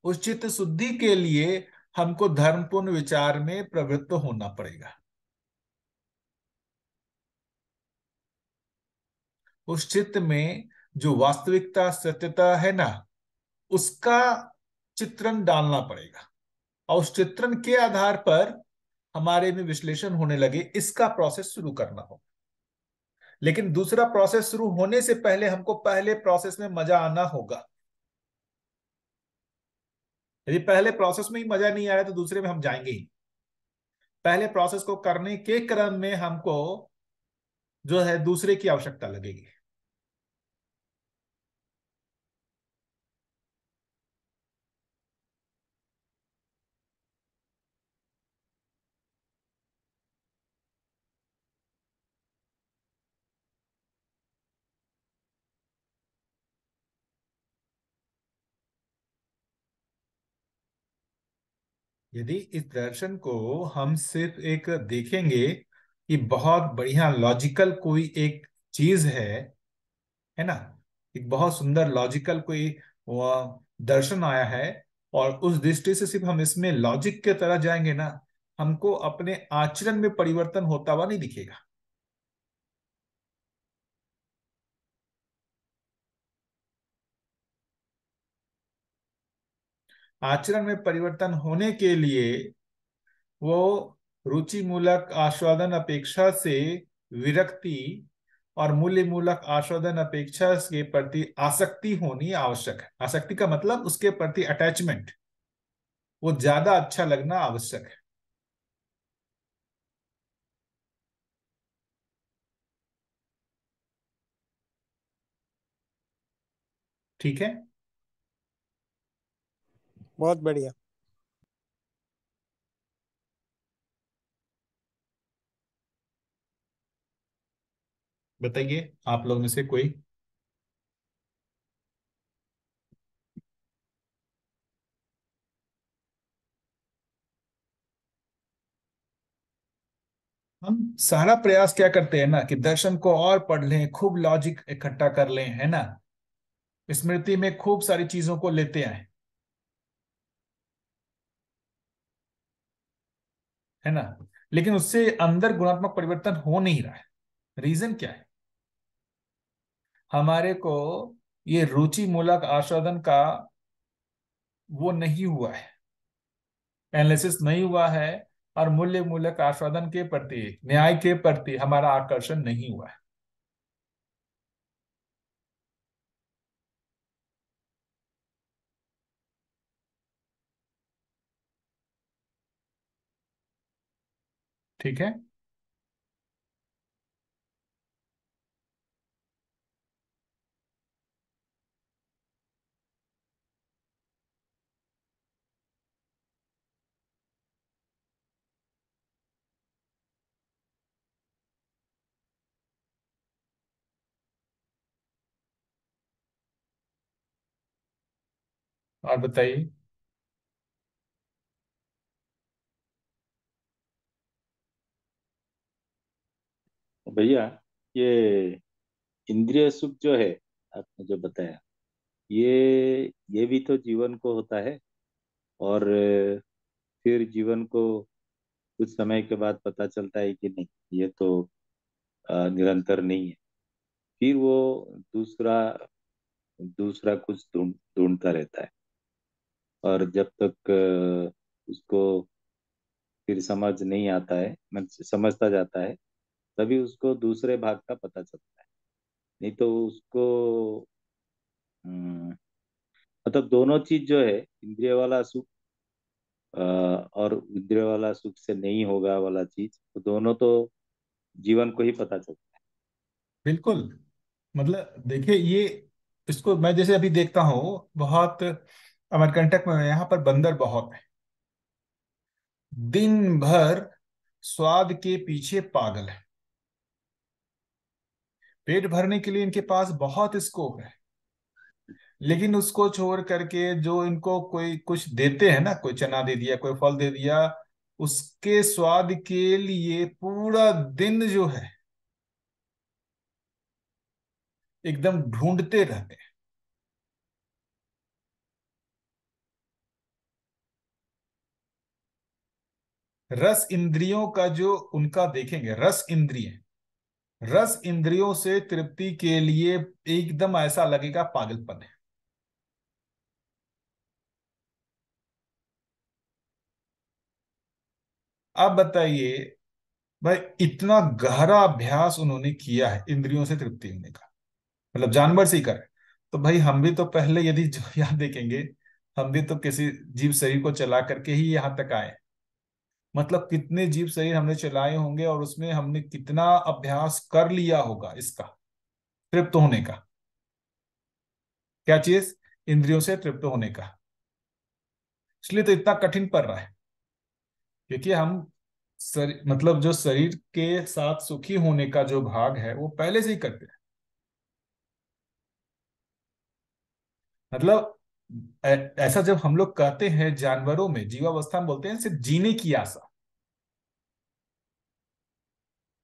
उस चित्त शुद्धि के लिए हमको धर्मपूर्ण विचार में प्रवृत्त होना पड़ेगा। उस चित्त में जो वास्तविकता सत्यता है ना, उसका चित्रण डालना पड़ेगा, और उस चित्रण के आधार पर हमारे में विश्लेषण होने लगे, इसका प्रोसेस शुरू करना होगा। लेकिन दूसरा प्रोसेस शुरू होने से पहले हमको पहले प्रोसेस में मजा आना होगा। यदि पहले प्रोसेस में ही मजा नहीं आ रहा है तो दूसरे में हम जाएंगे ही। पहले प्रोसेस को करने के क्रम में हमको जो है दूसरे की आवश्यकता लगेगी। यदि इस दर्शन को हम सिर्फ एक देखेंगे कि बहुत बढ़िया लॉजिकल कोई एक चीज है ना, एक बहुत सुंदर लॉजिकल कोई वो दर्शन आया है, और उस दृष्टि से सिर्फ हम इसमें लॉजिक के तरह जाएंगे ना, हमको अपने आचरण में परिवर्तन होता हुआ नहीं दिखेगा। आचरण में परिवर्तन होने के लिए वो रुचि मूलक आस्वादन अपेक्षा से विरक्ति और मूल्य मूलक आस्वादन अपेक्षा के प्रति आसक्ति होनी आवश्यक है। आसक्ति का मतलब उसके प्रति अटैचमेंट, वो ज्यादा अच्छा लगना आवश्यक है। ठीक है। बहुत बढ़िया। बताइए आप लोग में से कोई। हम सारा प्रयास क्या करते हैं ना कि दर्शन को और पढ़ लें, खूब लॉजिक इकट्ठा कर लें, है ना, स्मृति में खूब सारी चीजों को लेते आए, है ना, लेकिन उससे अंदर गुणात्मक परिवर्तन हो नहीं रहा है। रीजन क्या है? हमारे को ये रुचि मूलक आस्वादन का वो नहीं हुआ है, एनालिसिस नहीं हुआ है, और मूल्य मूलक आस्वादन के प्रति, न्याय के प्रति हमारा आकर्षण नहीं हुआ है। ठीक है। और बताइए। भैया, ये इंद्रिय सुख जो है, आपने जो बताया, ये भी तो जीवन को होता है। और फिर जीवन को कुछ समय के बाद पता चलता है कि नहीं, ये तो निरंतर नहीं है। फिर वो दूसरा दूसरा कुछ ढूंढता रहता है। और जब तक उसको फिर समझ नहीं आता है, मतलब समझता जाता है, तभी उसको दूसरे भाग का पता चलता है। नहीं तो उसको हम्म, मतलब दोनों चीज जो है, इंद्रिय वाला सुख और इंद्रिय वाला सुख से नहीं होगा वाला चीज, तो दोनों तो जीवन को ही पता चलता बिल्कुल। मतलब देखिए ये, इसको मैं जैसे अभी देखता हूँ बहुत, अमरकंटक में यहाँ पर बंदर बहुत है, दिन भर स्वाद के पीछे पागल है। पेट भरने के लिए इनके पास बहुत स्कोप है, लेकिन उसको छोड़ करके जो इनको कोई कुछ देते हैं ना, कोई चना दे दिया, कोई फल दे दिया, उसके स्वाद के लिए पूरा दिन जो है एकदम ढूंढते रहते हैं। रस इंद्रियों का जो उनका देखेंगे, रस इंद्रिय, रस इंद्रियों से तृप्ति के लिए एकदम ऐसा लगेगा पागलपन है। अब बताइए, भाई इतना गहरा अभ्यास उन्होंने किया है इंद्रियों से तृप्ति होने का, मतलब जानवर से ही कर। तो भाई हम भी तो पहले यदि जो यहाँ देखेंगे, हम भी तो किसी जीव शरीर को चला करके ही यहाँ तक आए। मतलब कितने जीव शरीर हमने चलाए होंगे और उसमें हमने कितना अभ्यास कर लिया होगा इसका, तृप्त होने का। क्या चीज? इंद्रियों से तृप्त होने का। इसलिए तो इतना कठिन पड़ रहा है, क्योंकि हम मतलब जो शरीर के साथ सुखी होने का जो भाग है वो पहले से ही करते हैं। मतलब ऐसा जब हम लोग कहते हैं जानवरों में जीवावस्था में बोलते हैं सिर्फ जीने की आशा,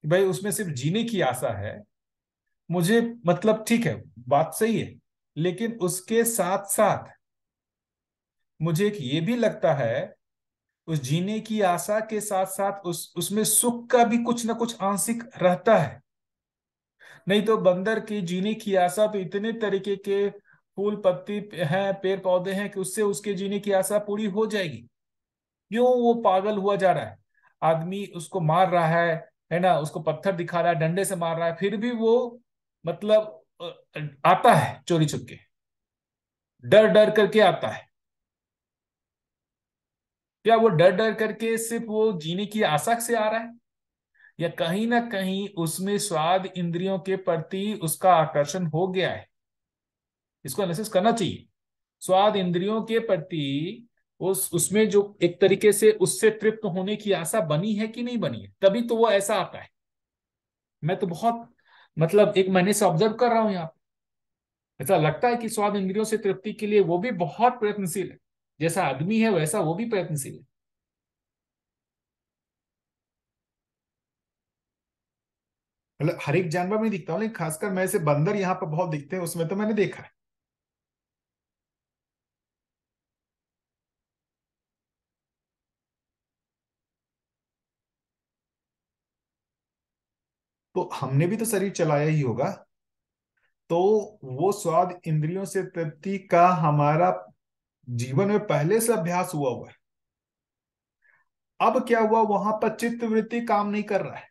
कि भाई उसमें सिर्फ जीने की आशा है। मुझे मतलब ठीक है, बात सही है, लेकिन उसके साथ साथ मुझे एक ये भी लगता है, उस जीने की आशा के साथ साथ उसमें सुख का भी कुछ ना कुछ आंशिक रहता है। नहीं तो बंदर की जीने की आशा तो इतने तरीके के फूल पत्ती हैं, पेड़ पौधे हैं कि उससे उसके जीने की आशा पूरी हो जाएगी। क्यों वो पागल हुआ जा रहा है? आदमी उसको मार रहा है ना, उसको पत्थर दिखा रहा है, डंडे से मार रहा है, फिर भी वो मतलब आता है चोरी छुपके, डर डर करके आता है। क्या वो डर डर करके सिर्फ वो जीने की आशा से आ रहा है, या कहीं ना कहीं उसमें स्वाद इंद्रियों के प्रति उसका आकर्षण हो गया है? इसको एनालिसिस करना चाहिए। स्वाद इंद्रियों के प्रति उस उसमें जो एक तरीके से उससे तृप्त होने की आशा बनी है कि नहीं बनी है, तभी तो वो ऐसा आता है। मैं तो बहुत मतलब एक महीने से ऑब्जर्व कर रहा हूं यहाँ पे। ऐसा लगता है कि स्वाद इंद्रियों से तृप्ति के लिए वो भी बहुत प्रयत्नशील है। जैसा आदमी है वैसा वो भी प्रयत्नशील है। मतलब हर एक जानवर में दिखता हूँ, लेकिन खासकर मैं से बंदर यहाँ पर बहुत दिखते हैं, उसमें तो मैंने देखा है। तो हमने भी तो शरीर चलाया ही होगा। तो वो स्वाद इंद्रियों से तृप्ति का हमारा जीवन में पहले से अभ्यास हुआ हुआ है। अब क्या हुआ, वहां पर चित्त वृत्ति काम नहीं कर रहा है।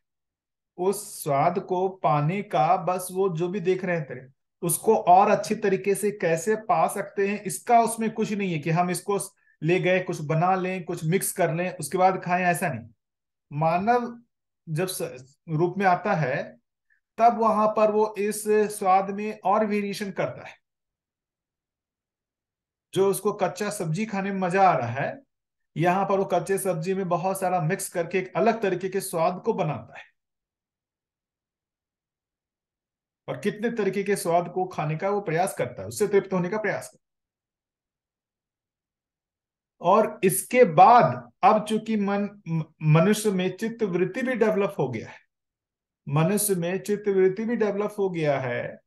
उस स्वाद को पाने का बस वो जो भी देख रहे थे, उसको और अच्छी तरीके से कैसे पा सकते हैं, इसका उसमें कुछ नहीं है कि हम इसको ले गए कुछ बना लें, कुछ मिक्स कर लें उसके बाद खाएं, ऐसा नहीं। मानव जब रूप में आता है, तब वहां पर वो इस स्वाद में और वेरिएशन करता है। जो उसको कच्चा सब्जी खाने में मजा आ रहा है, यहाँ पर वो कच्चे सब्जी में बहुत सारा मिक्स करके एक अलग तरीके के स्वाद को बनाता है। और कितने तरीके के स्वाद को खाने का वो प्रयास करता है, उससे तृप्त होने का प्रयास करता है। और इसके बाद अब चूंकि मनुष्य में चित्त वृत्ति भी डेवलप हो गया है, मनुष्य में चित्त वृत्ति भी डेवलप हो गया है,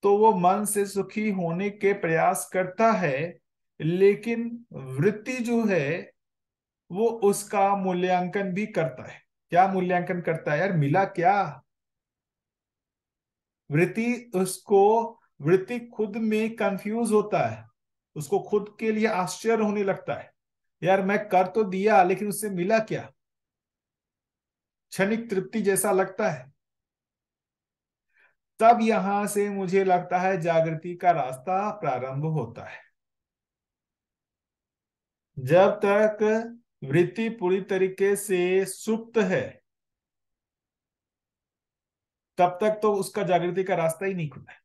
तो वो मन से सुखी होने के प्रयास करता है। लेकिन वृत्ति जो है वो उसका मूल्यांकन भी करता है। क्या मूल्यांकन करता है यार, मिला क्या? वृत्ति उसको वृत्ति खुद में कंफ्यूज होता है, उसको खुद के लिए आश्चर्य होने लगता है। यार मैं कर तो दिया, लेकिन उससे मिला क्या? क्षणिक तृप्ति जैसा लगता है। तब यहां से मुझे लगता है जागृति का रास्ता प्रारंभ होता है। जब तक वृत्ति पूरी तरीके से सुप्त है, तब तक तो उसका जागृति का रास्ता ही नहीं खुला है।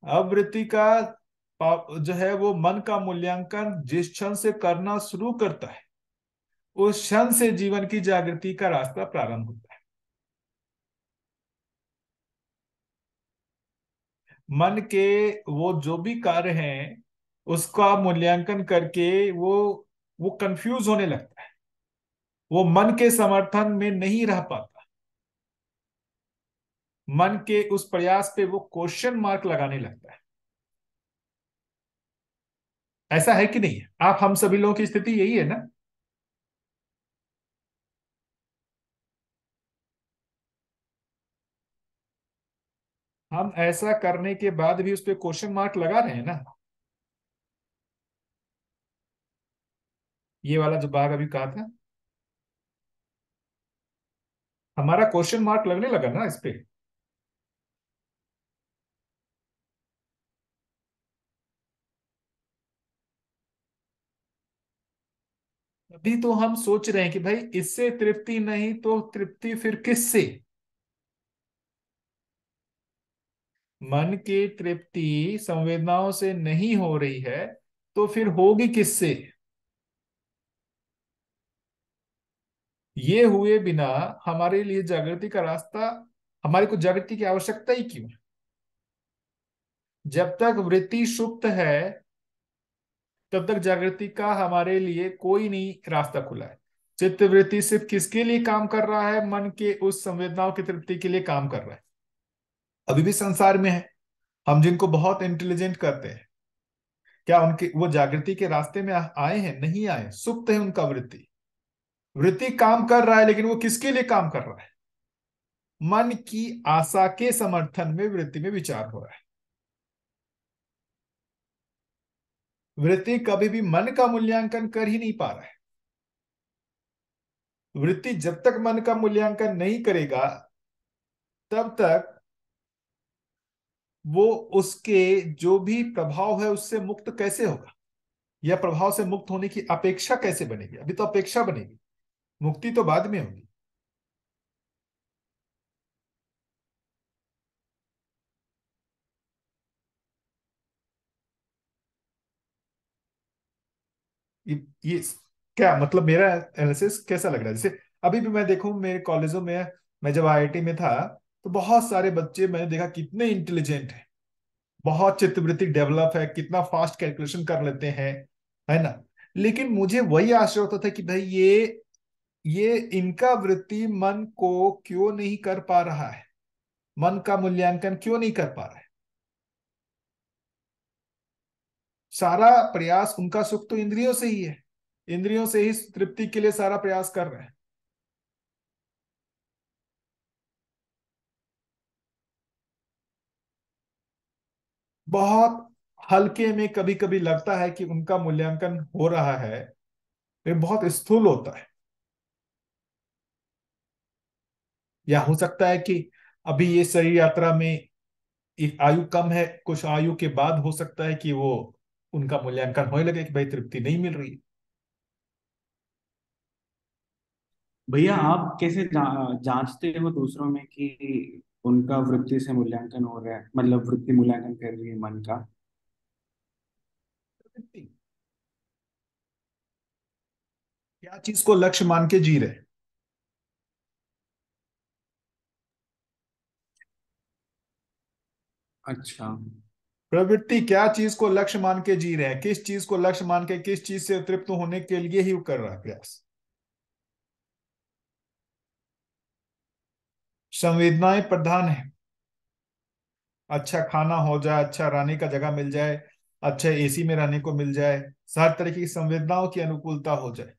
अब वृत्ति का जो है वो मन का मूल्यांकन जिस क्षण से करना शुरू करता है, उस क्षण से जीवन की जागृति का रास्ता प्रारंभ होता है। मन के वो जो भी कार्य हैं, उसका मूल्यांकन करके वो कंफ्यूज होने लगता है। वो मन के समर्थन में नहीं रह पाता। मन के उस प्रयास पे वो क्वेश्चन मार्क लगाने लगता है। ऐसा है कि नहीं है? आप हम सभी लोगों की स्थिति यही है ना? हम ऐसा करने के बाद भी उस पर क्वेश्चन मार्क लगा रहे हैं ना। ये वाला जो बाग अभी कहा था, हमारा क्वेश्चन मार्क लगने लगा ना इस पे। अभी तो हम सोच रहे हैं कि भाई इससे तृप्ति नहीं तो तृप्ति फिर किससे। मन की तृप्ति संवेदनाओं से नहीं हो रही है तो फिर होगी किससे। ये हुए बिना हमारे लिए जागृति का रास्ता, हमारे को जागृति की आवश्यकता ही क्यों है। जब तक वृत्ति सुप्त है तब तक जागृति का हमारे लिए कोई नहीं रास्ता खुला है। चित्त वृत्ति सिर्फ किसके लिए काम कर रहा है, मन के उस संवेदनाओं की तृप्ति के लिए काम कर रहा है। अभी भी संसार में है, हम जिनको बहुत इंटेलिजेंट करते हैं, क्या उनके वो जागृति के रास्ते में आए हैं? नहीं आए, सुप्त है उनका वृत्ति। वृत्ति काम कर रहा है लेकिन वो किसके लिए काम कर रहा है? मन की आशा के समर्थन में वृत्ति में विचार हो रहा है। वृत्ति कभी भी मन का मूल्यांकन कर ही नहीं पा रहा है। वृत्ति जब तक मन का मूल्यांकन नहीं करेगा तब तक वो उसके जो भी प्रभाव है उससे मुक्त कैसे होगा, या प्रभाव से मुक्त होने की अपेक्षा कैसे बनेगी? अभी तो अपेक्षा बनेगी, मुक्ति तो बाद में होगी। ये क्या मतलब, मेरा एनालिसिस कैसा लग रहा है? जैसे अभी भी मैं देखूं मेरे कॉलेजों में, मैं जब आईआईटी में था तो बहुत सारे बच्चे मैंने देखा कितने इंटेलिजेंट हैं, बहुत चित्तवृत्ति डेवलप है, कितना फास्ट कैलकुलेशन कर लेते हैं, है ना। लेकिन मुझे वही आश्चर्य होता था कि भाई ये इनका वृत्ति मन को क्यों नहीं कर पा रहा है, मन का मूल्यांकन क्यों नहीं कर पा रहा है। सारा प्रयास उनका सुख तो इंद्रियों से ही है, इंद्रियों से ही तृप्ति के लिए सारा प्रयास कर रहे हैं। बहुत हल्के में कभी कभी लगता है कि उनका मूल्यांकन हो रहा है, ये बहुत स्थूल होता है। या हो सकता है कि अभी ये शरीर यात्रा में एक आयु कम है, कुछ आयु के बाद हो सकता है कि वो उनका मूल्यांकन होने लगे कि भाई तृप्ति नहीं मिल रही। भैया आप कैसे जांचते हो दूसरों में कि उनका वृत्ति से मूल्यांकन हो रहा है, मतलब वृत्ति मूल्यांकन कर रही है मन का? क्या चीज को लक्ष्य मान के जी रहे? अच्छा। प्रवृत्ति क्या चीज को लक्ष्य मान के जी रहे हैं, किस चीज को लक्ष्य मान के, किस चीज से तृप्त होने के लिए ही वो कर रहा है प्रयास। संवेदनाएं प्रधान है, अच्छा खाना हो जाए, अच्छा रहने का जगह मिल जाए, अच्छे एसी में रहने को मिल जाए, हर तरह की संवेदनाओं की अनुकूलता हो जाए।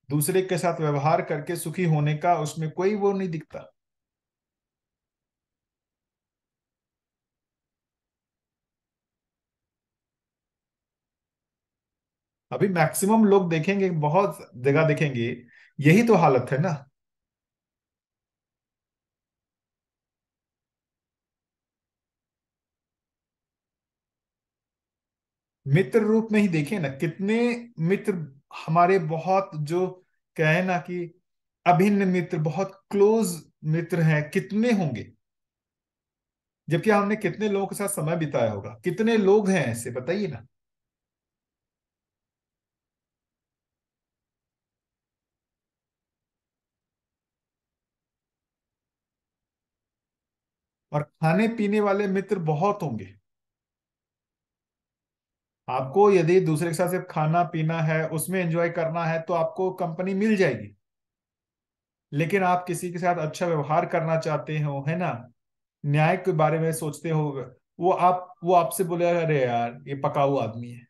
दूसरे के साथ व्यवहार करके सुखी होने का उसमें कोई वो नहीं दिखता। अभी मैक्सिमम लोग देखेंगे, बहुत जगह देखेंगे, यही तो हालत है ना। मित्र रूप में ही देखें ना, कितने मित्र हमारे, बहुत जो कहे ना कि अभिन्न मित्र, बहुत क्लोज मित्र हैं, कितने होंगे। जबकि हमने कितने लोगों के साथ समय बिताया होगा, कितने लोग हैं ऐसे, बताइए ना। और खाने पीने वाले मित्र बहुत होंगे। आपको यदि दूसरे के साथ सिर्फ खाना पीना है, उसमें एंजॉय करना है, तो आपको कंपनी मिल जाएगी। लेकिन आप किसी के साथ अच्छा व्यवहार करना चाहते हो, है ना, न्याय के बारे में सोचते हो, वो आपसे बोले अरे यार ये पकाऊ आदमी है।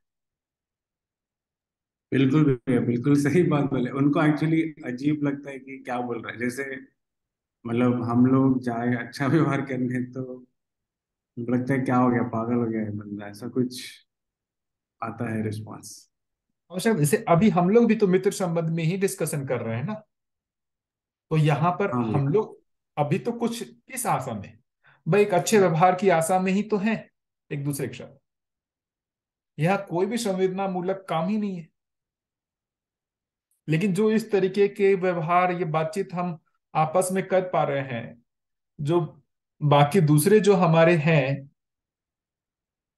बिल्कुल भैया, बिल्कुल सही बात बोले। उनको एक्चुअली अजीब लगता है कि क्या बोल रहा है, जैसे मतलब हम लोग जाए अच्छा व्यवहार करने तो लगता है क्या हो गया, पागल हो गया है बंदा, ऐसा कुछ आता है रिस्पॉन्स। आवश्यक, जैसे अभी हम लोग भी तो मित्र संबंध में ही डिस्कशन कर रहे हैं ना, तो यहाँ पर हाँ भैया। हम लोग अभी तो कुछ किस आशा में, भाई एक अच्छे व्यवहार की आशा में ही तो हैं एक दूसरे के साथ। यहाँ कोई भी संवेदना मूलक काम ही नहीं है। लेकिन जो इस तरीके के व्यवहार, ये बातचीत हम आपस में कर पा रहे हैं, जो बाकी दूसरे जो हमारे हैं,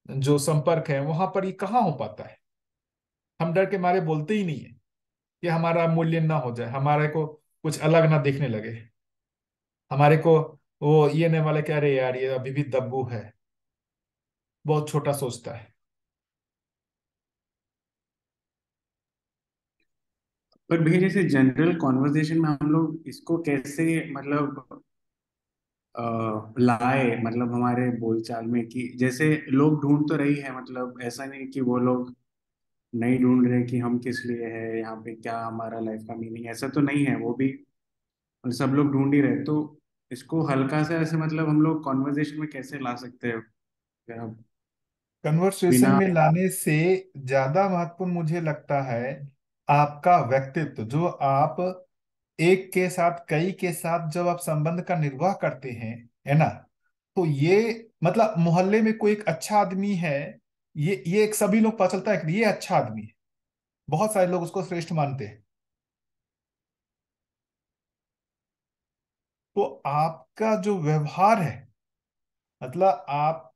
जो संपर्क है, वहां पर ये कहाँ हो पाता है। हम डर के मारे बोलते ही नहीं है कि हमारा मूल्य ना हो जाए, हमारे को कुछ अलग ना दिखने लगे, हमारे को वो ये नहीं वाले कह रहे यार ये अभी भी दब्बू है, बहुत छोटा सोचता है। पर भैया जैसे जनरल कॉन्वर्जेशन में हम लोग इसको कैसे मतलब लाए, मतलब हमारे बोलचाल में, कि जैसे लोग ढूंढ तो रही है, मतलब ऐसा नहीं कि वो लोग नहीं ढूंढ रहे कि हम किस लिए है यहाँ पे, क्या हमारा लाइफ का मीनिंग, ऐसा तो नहीं है, वो भी और सब लोग ढूंढ ही रहे। तो इसको हल्का सा ऐसे मतलब हम लोग कॉन्वर्जेशन में कैसे ला सकते हैं अगर कन्वर्सेशन बिना। में लाने से ज्यादा महत्वपूर्ण मुझे लगता है आपका व्यक्तित्व, जो आप एक के साथ, कई के साथ जब आप संबंध का निर्वाह करते हैं, है ना, तो ये मतलब मोहल्ले में कोई एक अच्छा आदमी है, ये एक सभी लोग पता चलता है कि ये अच्छा आदमी है, बहुत सारे लोग उसको श्रेष्ठ मानते हैं। तो आपका जो व्यवहार है, मतलब आप,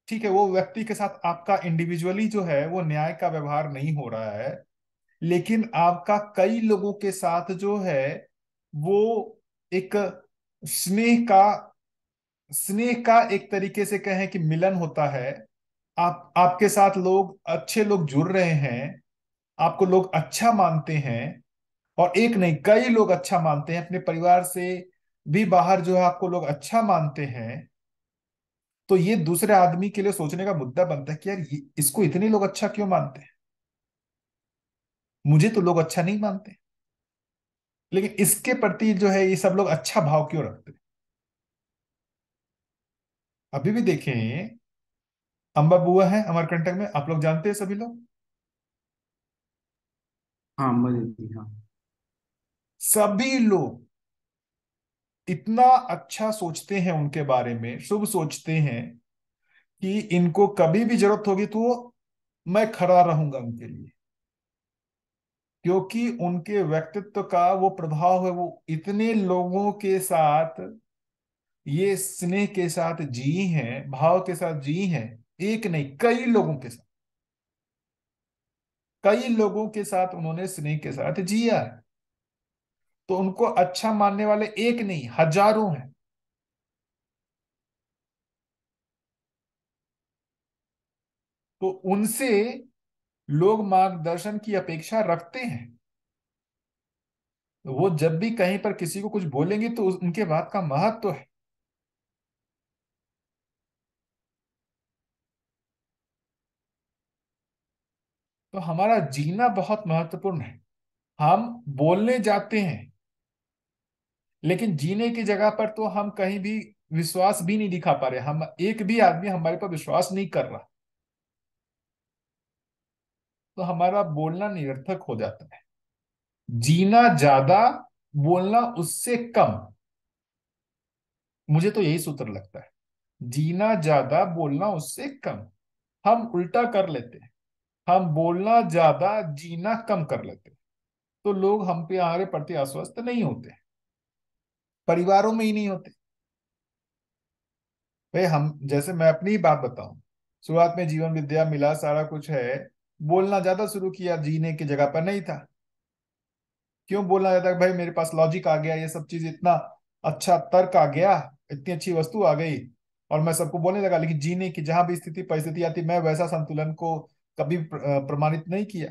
ठीक है, वो व्यक्ति के साथ आपका इंडिविजुअली जो है वो न्याय का व्यवहार नहीं हो रहा है, लेकिन आपका कई लोगों के साथ जो है वो एक स्नेह का स्नेह का एक तरीके से कहें कि मिलन होता है। आपके साथ लोग, अच्छे लोग जुड़ रहे हैं, आपको लोग अच्छा मानते हैं, और एक नहीं कई लोग अच्छा मानते हैं, अपने परिवार से भी बाहर जो है आपको लोग अच्छा मानते हैं। तो ये दूसरे आदमी के लिए सोचने का मुद्दा बनता है कि यार इसको इतने लोग अच्छा क्यों मानते हैं, मुझे तो लोग अच्छा नहीं मानते, लेकिन इसके प्रति जो है ये सब लोग अच्छा भाव क्यों रखते हैं। अभी भी देखें, अम्बा बुआ है अमरकंटक में, आप लोग जानते हैं सभी लोग, हाँ मजे, हाँ। सभी लोग इतना अच्छा सोचते हैं उनके बारे में, शुभ सोचते हैं कि इनको कभी भी जरूरत होगी तो मैं खड़ा रहूंगा उनके लिए, क्योंकि उनके व्यक्तित्व का वो प्रभाव है, वो इतने लोगों के साथ ये स्नेह के साथ जी हैं, भाव के साथ जी हैं, एक नहीं कई लोगों के साथ, कई लोगों के साथ उन्होंने स्नेह के साथ जिया है। तो उनको अच्छा मानने वाले एक नहीं हजारों हैं। तो उनसे लोग मार्गदर्शन की अपेक्षा रखते हैं। वो जब भी कहीं पर किसी को कुछ बोलेंगे तो उनके बात का महत्व है। तो हमारा जीना बहुत महत्वपूर्ण है। हम बोलने जाते हैं, लेकिन जीने की जगह पर तो हम कहीं भी विश्वास भी नहीं दिखा पा रहे, हम एक भी आदमी हमारे पर विश्वास नहीं कर रहा, तो हमारा बोलना निरर्थक हो जाता है। जीना ज्यादा, बोलना उससे कम, मुझे तो यही सूत्र लगता है। जीना ज्यादा, बोलना उससे कम। हम उल्टा कर लेते हैं, हम बोलना ज्यादा, जीना कम कर लेते हैं। तो लोग हम पे, हमारे प्रति आश्वस्त नहीं होते, परिवारों में ही नहीं होते। भाई हम, जैसे मैं अपनी ही बात बताऊं, शुरुआत में जीवन विद्या मिला, सारा कुछ है, बोलना ज्यादा शुरू किया, जीने की जगह पर नहीं था। क्यों बोलना जाता है, भाई मेरे पास लॉजिक आ गया, ये सब चीज इतना अच्छा तर्क आ गया, इतनी अच्छी वस्तु आ गई, और मैं सबको बोलने लगा। लेकिन जीने की जहां भी स्थिति परिस्थिति आती, मैं वैसा संतुलन को कभी प्रमाणित नहीं किया,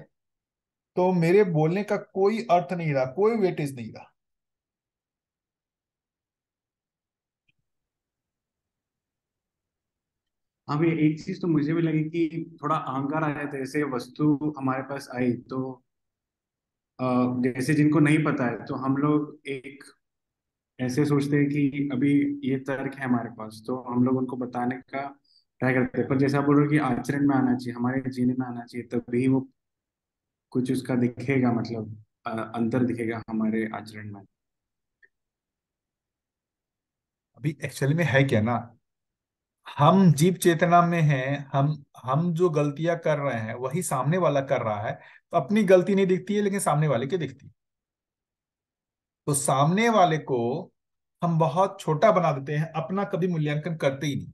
तो मेरे बोलने का कोई अर्थ नहीं रहा, कोई वेटेज नहीं रहा। हाँ भैया, एक चीज तो मुझे भी लगी कि थोड़ा अहंकार आ जाता है, जैसे वस्तु हमारे पास आई तो अ, जैसे जिनको नहीं पता है तो हम लोग एक ऐसे सोचते हैं कि अभी ये तर्क है हमारे पास, तो हम लोग उनको बताने का ट्राई करते हैं। पर जैसा आप बोल रहे हो कि आचरण में आना चाहिए, हमारे जीने में आना चाहिए, तभी वो कुछ उसका दिखेगा, मतलब अंतर दिखेगा हमारे आचरण में। अभी एक्चुअली में है क्या ना, हम जीव चेतना में हैं, हम जो गलतियां कर रहे हैं वही सामने वाला कर रहा है, तो अपनी गलती नहीं दिखती है लेकिन सामने वाले की दिखती है। तो सामने वाले को हम बहुत छोटा बना देते हैं, अपना कभी मूल्यांकन करते ही नहीं।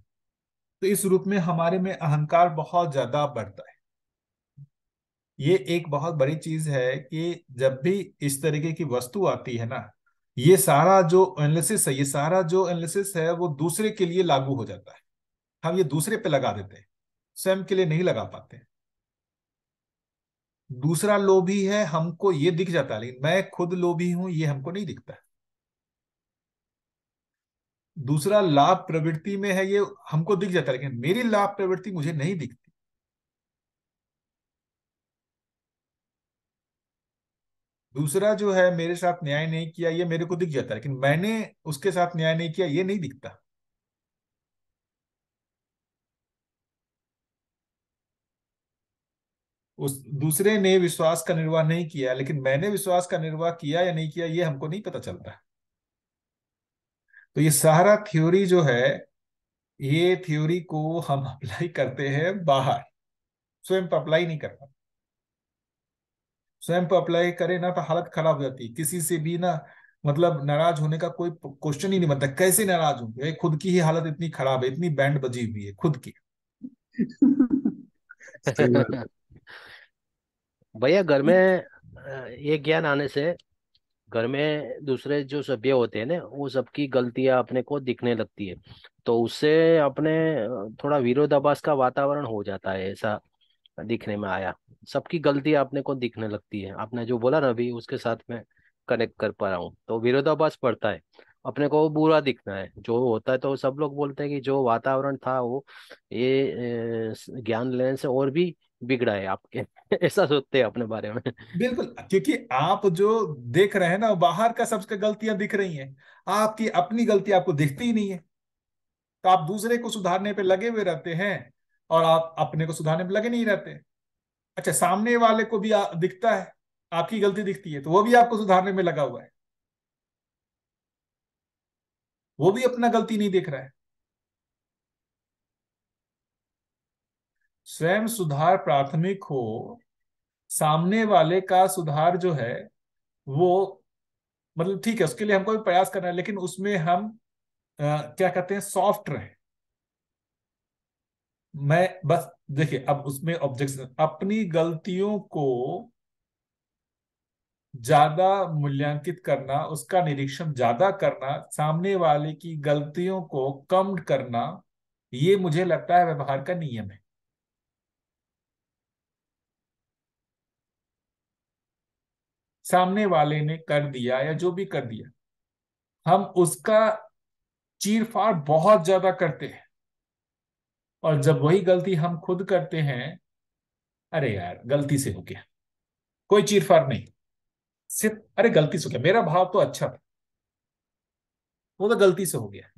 तो इस रूप में हमारे में अहंकार बहुत ज्यादा बढ़ता है। ये एक बहुत बड़ी चीज है कि जब भी इस तरीके की वस्तु आती है ना, ये सारा जो एनालिसिस है, ये सारा जो एनालिसिस है वो दूसरे के लिए लागू हो जाता है। हम ये दूसरे पे लगा देते हैं, स्वयं के लिए नहीं लगा पाते। दूसरा लोभी है, हमको ये दिख जाता है, लेकिन मैं खुद लोभी हूं ये हमको नहीं दिखता। दूसरा लाभ प्रवृत्ति में है, ये हमको दिख जाता है, लेकिन मेरी लाभ प्रवृत्ति मुझे नहीं दिखती। दूसरा जो है मेरे साथ न्याय नहीं किया, ये मेरे को दिख जाता है, लेकिन मैंने उसके साथ न्याय नहीं किया ये नहीं दिखता। उस दूसरे ने विश्वास का निर्वाह नहीं किया, लेकिन मैंने विश्वास का निर्वाह किया या नहीं किया ये हमको नहीं पता चलता। तो ये सारा थ्योरी जो है, ये थ्योरी को हम अप्लाई करते हैं बाहर, स्वयं पर अप्लाई नहीं करता। स्वयं पर अप्लाई करे ना तो हालत खराब हो जाती है, किसी से भी ना मतलब नाराज होने का कोई क्वेश्चन ही नहीं बनता। कैसे नाराज हूं, ये खुद की ही हालत इतनी खराब है, इतनी बैंड बजी हुई है खुद की। सही बात। भैया घर में ये ज्ञान आने से घर में दूसरे जो सभ्य होते हैं ना, वो सबकी गलतियां अपने को दिखने लगती है। तो उससे अपने थोड़ा विरोधाभास का वातावरण हो जाता है, ऐसा दिखने में आया। सबकी गलतियां अपने को दिखने लगती है, आपने जो बोला ना अभी उसके साथ में कनेक्ट कर पा रहा हूँ। तो विरोधाभास पड़ता है, अपने को बुरा दिखना है जो होता है। तो सब लोग बोलते हैं कि जो वातावरण था वो ये ज्ञान लेने से और भी बिगड़ा है आपके ऐसा सोचते हैं अपने बारे में। बिल्कुल, क्योंकि आप जो देख रहे हैं ना, बाहर का सबसे गलतियां दिख रही हैं, आपकी अपनी गलती आपको दिखती ही नहीं है। तो आप दूसरे को सुधारने पे लगे हुए रहते हैं और आप अपने को सुधारने पे लगे नहीं रहते। अच्छा, सामने वाले को भी दिखता है, आपकी गलती दिखती है, तो वो भी आपको सुधारने में लगा हुआ है, वो भी अपना गलती नहीं देख रहा है। स्वयं सुधार प्राथमिक हो, सामने वाले का सुधार जो है वो मतलब ठीक है, उसके लिए हमको भी प्रयास करना है, लेकिन उसमें हम क्या कहते हैं, सॉफ्ट रहे। मैं बस देखिए, अब उसमें ऑब्जेक्शन, अपनी गलतियों को ज्यादा मूल्यांकित करना, उसका निरीक्षण ज्यादा करना, सामने वाले की गलतियों को कम करना, ये मुझे लगता है व्यवहार का नियम है। सामने वाले ने कर दिया या जो भी कर दिया, हम उसका चीरफाड़ बहुत ज्यादा करते हैं, और जब वही गलती हम खुद करते हैं, अरे यार गलती से हो गया, कोई चीरफाड़ नहीं, सिर्फ अरे गलती से हो गया, मेरा भाव तो अच्छा था, वो तो गलती से हो गया।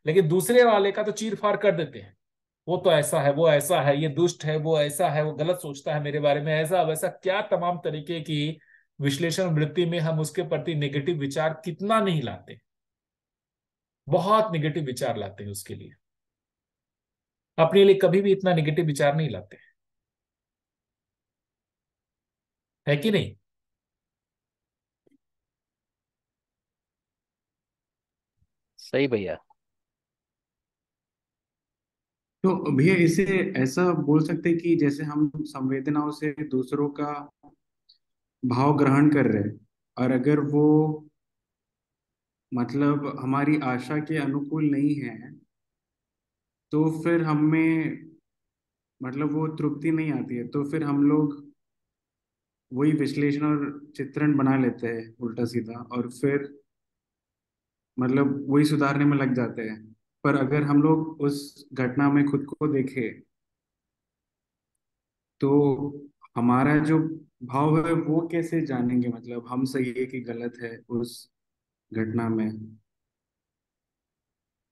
लेकिन दूसरे वाले का तो चीर फाड़ कर देते हैं, वो तो ऐसा है, वो ऐसा है, ये दुष्ट है, वो ऐसा है, वो गलत सोचता है मेरे बारे में, ऐसा वैसा, क्या तमाम तरीके की विश्लेषण वृत्ति में हम उसके प्रति नेगेटिव विचार कितना नहीं लाते, बहुत नेगेटिव विचार लाते हैं उसके लिए। अपने लिए कभी भी इतना नेगेटिव विचार नहीं लाते, है कि नहीं? सही भैया। तो भैया इसे ऐसा बोल सकते हैं कि जैसे हम संवेदनाओं से दूसरों का भाव ग्रहण कर रहे हैं, और अगर वो मतलब हमारी आशा के अनुकूल नहीं है, तो फिर हमें मतलब वो तृप्ति नहीं आती है, तो फिर हम लोग वही विश्लेषण और चित्रण बना लेते हैं उल्टा सीधा, और फिर मतलब वही सुधारने में लग जाते हैं। पर अगर हम लोग उस घटना में खुद को देखें, तो हमारा जो भाव है वो कैसे जानेंगे, मतलब हम सही है कि गलत है उस घटना में।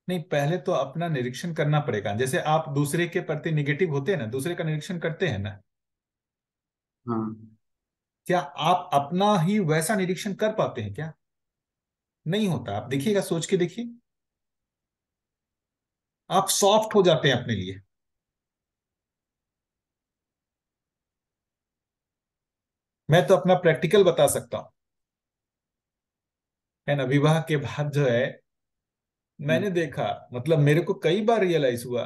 नहीं, पहले तो अपना निरीक्षण करना पड़ेगा। जैसे आप दूसरे के प्रति निगेटिव होते हैं ना, दूसरे का निरीक्षण करते हैं ना, हाँ। क्या आप अपना ही वैसा निरीक्षण कर पाते हैं क्या? नहीं होता। आप देखिएगा, सोच के देखिए, आप सॉफ्ट हो जाते हैं अपने लिए। मैं तो अपना प्रैक्टिकल बता सकता हूं, है ना। विवाह के बाद जो है, मैंने देखा, मतलब मेरे को कई बार रियलाइज हुआ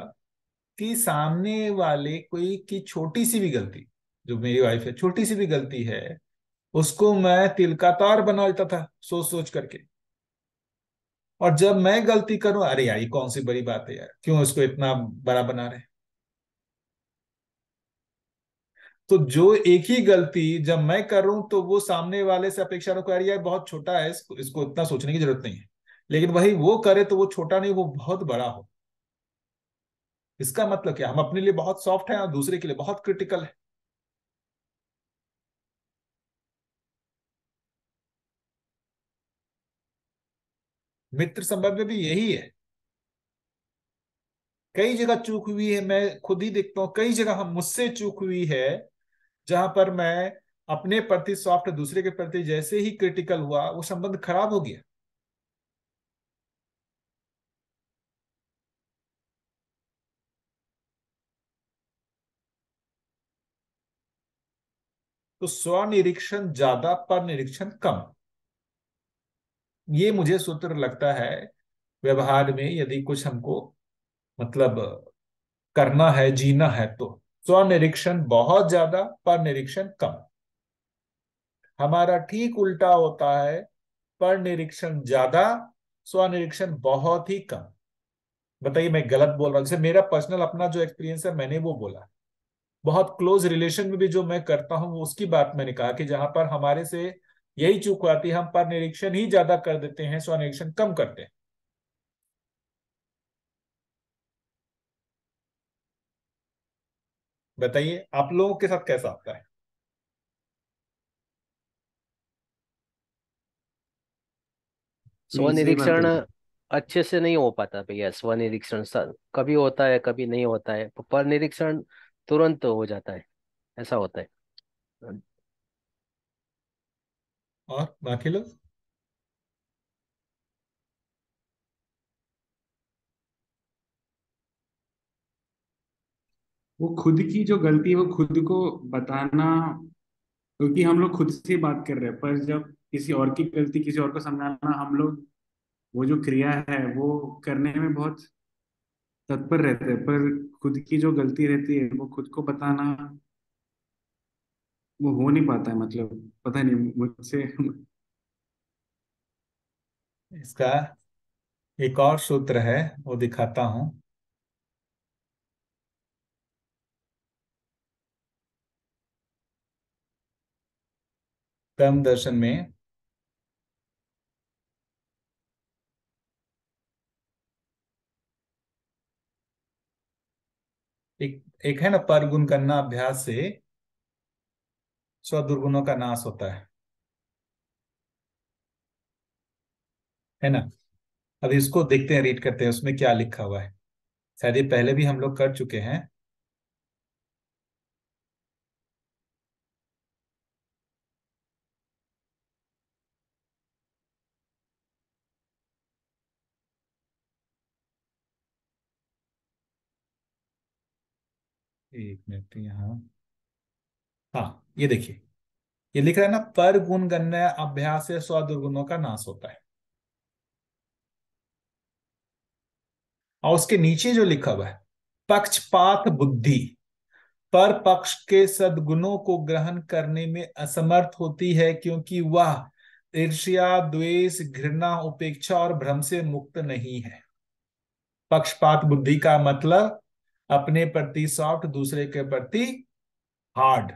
कि सामने वाले कोई की छोटी सी भी गलती, जो मेरी वाइफ है, छोटी सी भी गलती है, उसको मैं तिल का तार बना देता था सोच सोच करके। और जब मैं गलती करूं, अरे यार ये कौन सी बड़ी बात है यार, क्यों इसको इतना बड़ा बना रहे। तो जो एक ही गलती जब मैं करूं तो वो सामने वाले से अपेक्षा रखो, यार ये बहुत छोटा है, इसको इतना सोचने की जरूरत नहीं है। लेकिन वही वो करे तो वो छोटा नहीं, वो बहुत बड़ा हो। इसका मतलब क्या, हम अपने लिए बहुत सॉफ्ट हैं और दूसरे के लिए बहुत क्रिटिकल है। मित्र संबंध में भी यही है। कई जगह चूक हुई है, मैं खुद ही देखता हूँ, कई जगह हम मुझसे चूक हुई है, जहां पर मैं अपने प्रति सॉफ्ट, दूसरे के प्रति जैसे ही क्रिटिकल हुआ, वो संबंध खराब हो गया। तो स्वनिरीक्षण ज्यादा, पर निरीक्षण कम, ये मुझे सूत्र लगता है। व्यवहार में यदि कुछ हमको, मतलब करना है, जीना है, तो स्वनिरीक्षण बहुत ज्यादा, पर निरीक्षण कम। हमारा ठीक उल्टा होता है, पर निरीक्षण ज्यादा, स्वनिरीक्षण बहुत ही कम। बताइए मैं गलत बोल रहा हूं? जैसे मेरा पर्सनल अपना जो एक्सपीरियंस है, मैंने वो बोला। बहुत क्लोज रिलेशन में भी जो मैं करता हूं, उसकी बात मैंने कहा कि जहां पर हमारे से यही चूक आती है, हम पर निरीक्षण ही ज्यादा कर देते हैं, स्वनिरीक्षण कम करते हैं। बताइए आप लोगों के साथ कैसा आता है? नहीं, सही बात स्वनिरीक्षण है। अच्छे से नहीं हो पाता भैया। स्वनिरीक्षण कभी होता है, कभी नहीं होता है। पर निरीक्षण तुरंत हो जाता है, ऐसा होता है। और बाकी लोग? वो खुद की जो गलती है वो खुद को बताना, क्योंकि हम लोग खुद से बात कर रहे हैं, पर जब किसी और की गलती किसी और को समझाना, हम लोग वो जो क्रिया है वो करने में बहुत तत्पर रहते हैं, पर खुद की जो गलती रहती है वो खुद को बताना वो हो नहीं पाता है, मतलब पता नहीं मुझसे। इसका एक और सूत्र है, वो दिखाता हूं। कर्म दर्शन में एक एक है ना, पर गुण गणना अभ्यास से सौ दुर्गुणों का नाश होता है ना। अब इसको देखते हैं, रीड करते हैं उसमें क्या लिखा हुआ है। शायद ये पहले भी हम लोग कर चुके हैं। एक मिनट यहाँ। हाँ, ये देखिए, ये लिख रहा है ना, पर गुण गणना अभ्यास से सौ दुर्गुणों का नाश होता है। और उसके नीचे जो लिखा हुआ है, पक्षपात बुद्धि पर पक्ष के सद्गुणों को ग्रहण करने में असमर्थ होती है, क्योंकि वह ईर्ष्या, द्वेष, घृणा, उपेक्षा और भ्रम से मुक्त नहीं है। पक्षपात बुद्धि का मतलब अपने प्रति सॉफ्ट, दूसरे के प्रति हार्ड।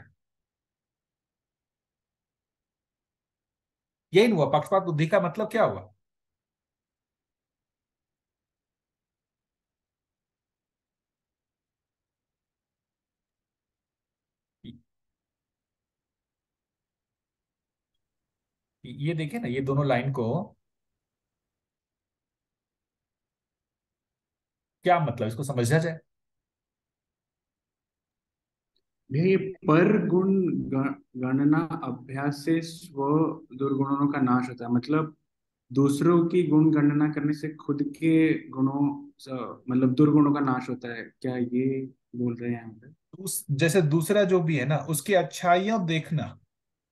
यही नहीं हुआ? पक्षपात बुद्धि का मतलब क्या हुआ? ये देखिए ना, ये दोनों लाइन को क्या मतलब, इसको समझा जाए। ये पर गुण गणना अभ्यास से स्व दुर्गुणों का नाश होता है, मतलब दूसरों की गुण गणना करने से खुद के गुणों मतलब दुर्गुणों का नाश होता है, क्या ये बोल रहे हैं यहाँ पे? जैसे दूसरा जो भी है ना, उसकी अच्छाइयां देखना,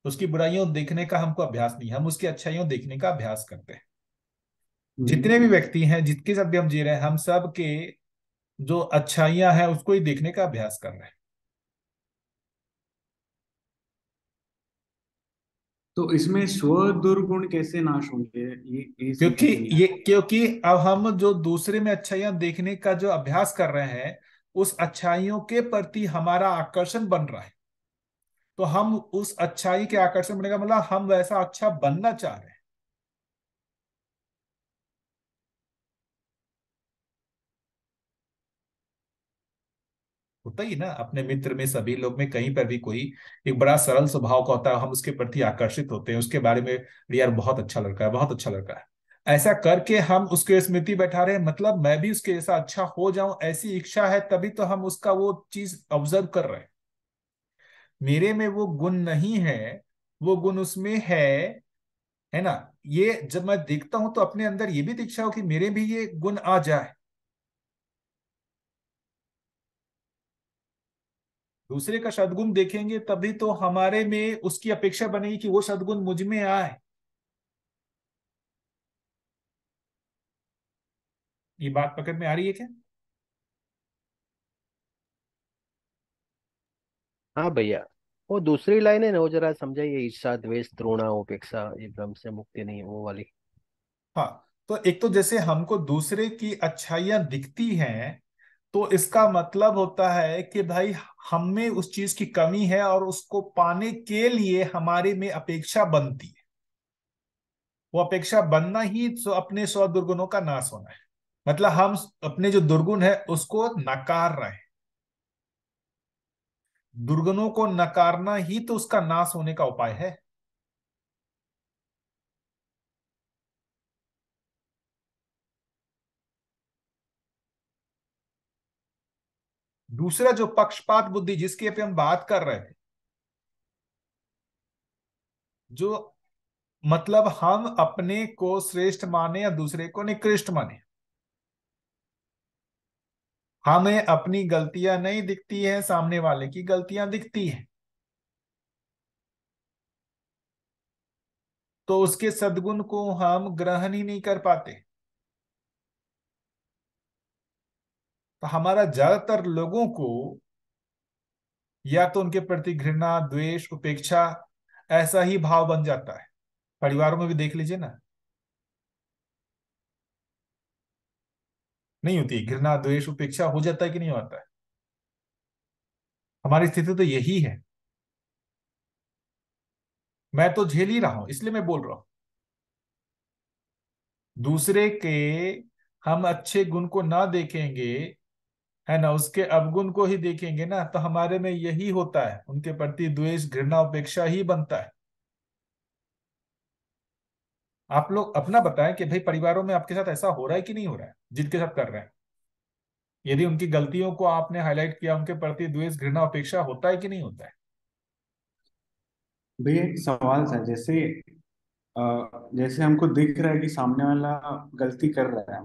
उसकी बुराइयों देखने का हमको अभ्यास नहीं, हम उसकी अच्छाइयों देखने का अभ्यास करते हैं। जितने भी हम्म। व्यक्ति हैं, जितके साथ भी हम जी रहे हैं, हम सब के जो अच्छाइयां हैं उसको ही देखने का अभ्यास कर रहे हैं। तो इसमें स्व दुर्गुण कैसे नाश होंगे, ये समझ क्योंकि में नहीं आ रहा। क्योंकि अब हम जो दूसरे में अच्छाइयां देखने का जो अभ्यास कर रहे हैं, उस अच्छाइयों के प्रति हमारा आकर्षण बन रहा है। तो हम उस अच्छाई के आकर्षण बनने का मतलब हम वैसा अच्छा बनना चाह रहे हैं। होता ही ना, अपने मित्र में, सभी लोग में, कहीं पर भी कोई एक बड़ा सरल स्वभाव का होता है, हम उसके प्रति आकर्षित होते हैं, उसके बारे में, यार बहुत अच्छा लड़का है, बहुत अच्छा लड़का है, ऐसा करके हम उसके स्मृति बैठा रहे हैं, मतलब मैं भी उसके जैसा अच्छा हो जाऊं, ऐसी इच्छा है, तभी तो हम उसका वो चीज ऑब्जर्व कर रहे हैं। मेरे में वो गुण नहीं है, वो गुण उसमें है ना। ये जब मैं देखता हूं तो अपने अंदर ये भी तो इच्छा हो कि मेरे भी ये गुण आ जाए। दूसरे का सद्गुण देखेंगे तभी तो हमारे में उसकी अपेक्षा बनेगी कि वो सद्गुण मुझ में आए। ये बात पकड़ में आ रही है क्या? हाँ भैया, वो दूसरी लाइन है ना, वो जरा समझाइए। ईर्ष्या द्वेष तृष्णा उपेक्षा, ये भ्रम से मुक्ति नहीं है, वो वाली। हाँ, तो एक तो जैसे हमको दूसरे की अच्छाइयां दिखती हैं, तो इसका मतलब होता है कि भाई हम में उस चीज की कमी है, और उसको पाने के लिए हमारे में अपेक्षा बनती है। वो अपेक्षा बनना ही तो अपने सौ दुर्गुणों का नाश होना है। मतलब हम अपने जो दुर्गुण है उसको नकार रहे हैं। दुर्गुणों को नकारना ही तो उसका नाश होने का उपाय है। दूसरा जो पक्षपात बुद्धि जिसकी पे हम बात कर रहे थे, जो मतलब हम अपने को श्रेष्ठ माने या दूसरे को निकृष्ट माने, हमें अपनी गलतियां नहीं दिखती हैं, सामने वाले की गलतियां दिखती हैं, तो उसके सद्गुण को हम ग्रहण ही नहीं कर पाते। तो हमारा ज्यादातर लोगों को या तो उनके प्रति घृणा, द्वेष, उपेक्षा, ऐसा ही भाव बन जाता है। परिवारों में भी देख लीजिए ना, नहीं होती घृणा, द्वेष, उपेक्षा, हो जाता है कि नहीं होता है? हमारी स्थिति तो यही है। मैं तो झेल ही रहा हूं, इसलिए मैं बोल रहा हूं। दूसरे के हम अच्छे गुण को ना देखेंगे, है ना, उसके अवगुण को ही देखेंगे ना, तो हमारे में यही होता है, उनके प्रति द्वेष, घृणा, उपेक्षा ही बनता है। आप लोग अपना बताएं कि भाई परिवारों में आपके साथ ऐसा हो रहा है कि नहीं हो रहा है, जिनके साथ कर रहे हैं। यदि उनकी गलतियों को आपने हाईलाइट किया, उनके प्रति द्वेष, घृणा, उपेक्षा होता है कि नहीं होता है? भैया एक सवाल था, जैसे हमको दिख रहा है कि सामने वाला गलती कर रहा है,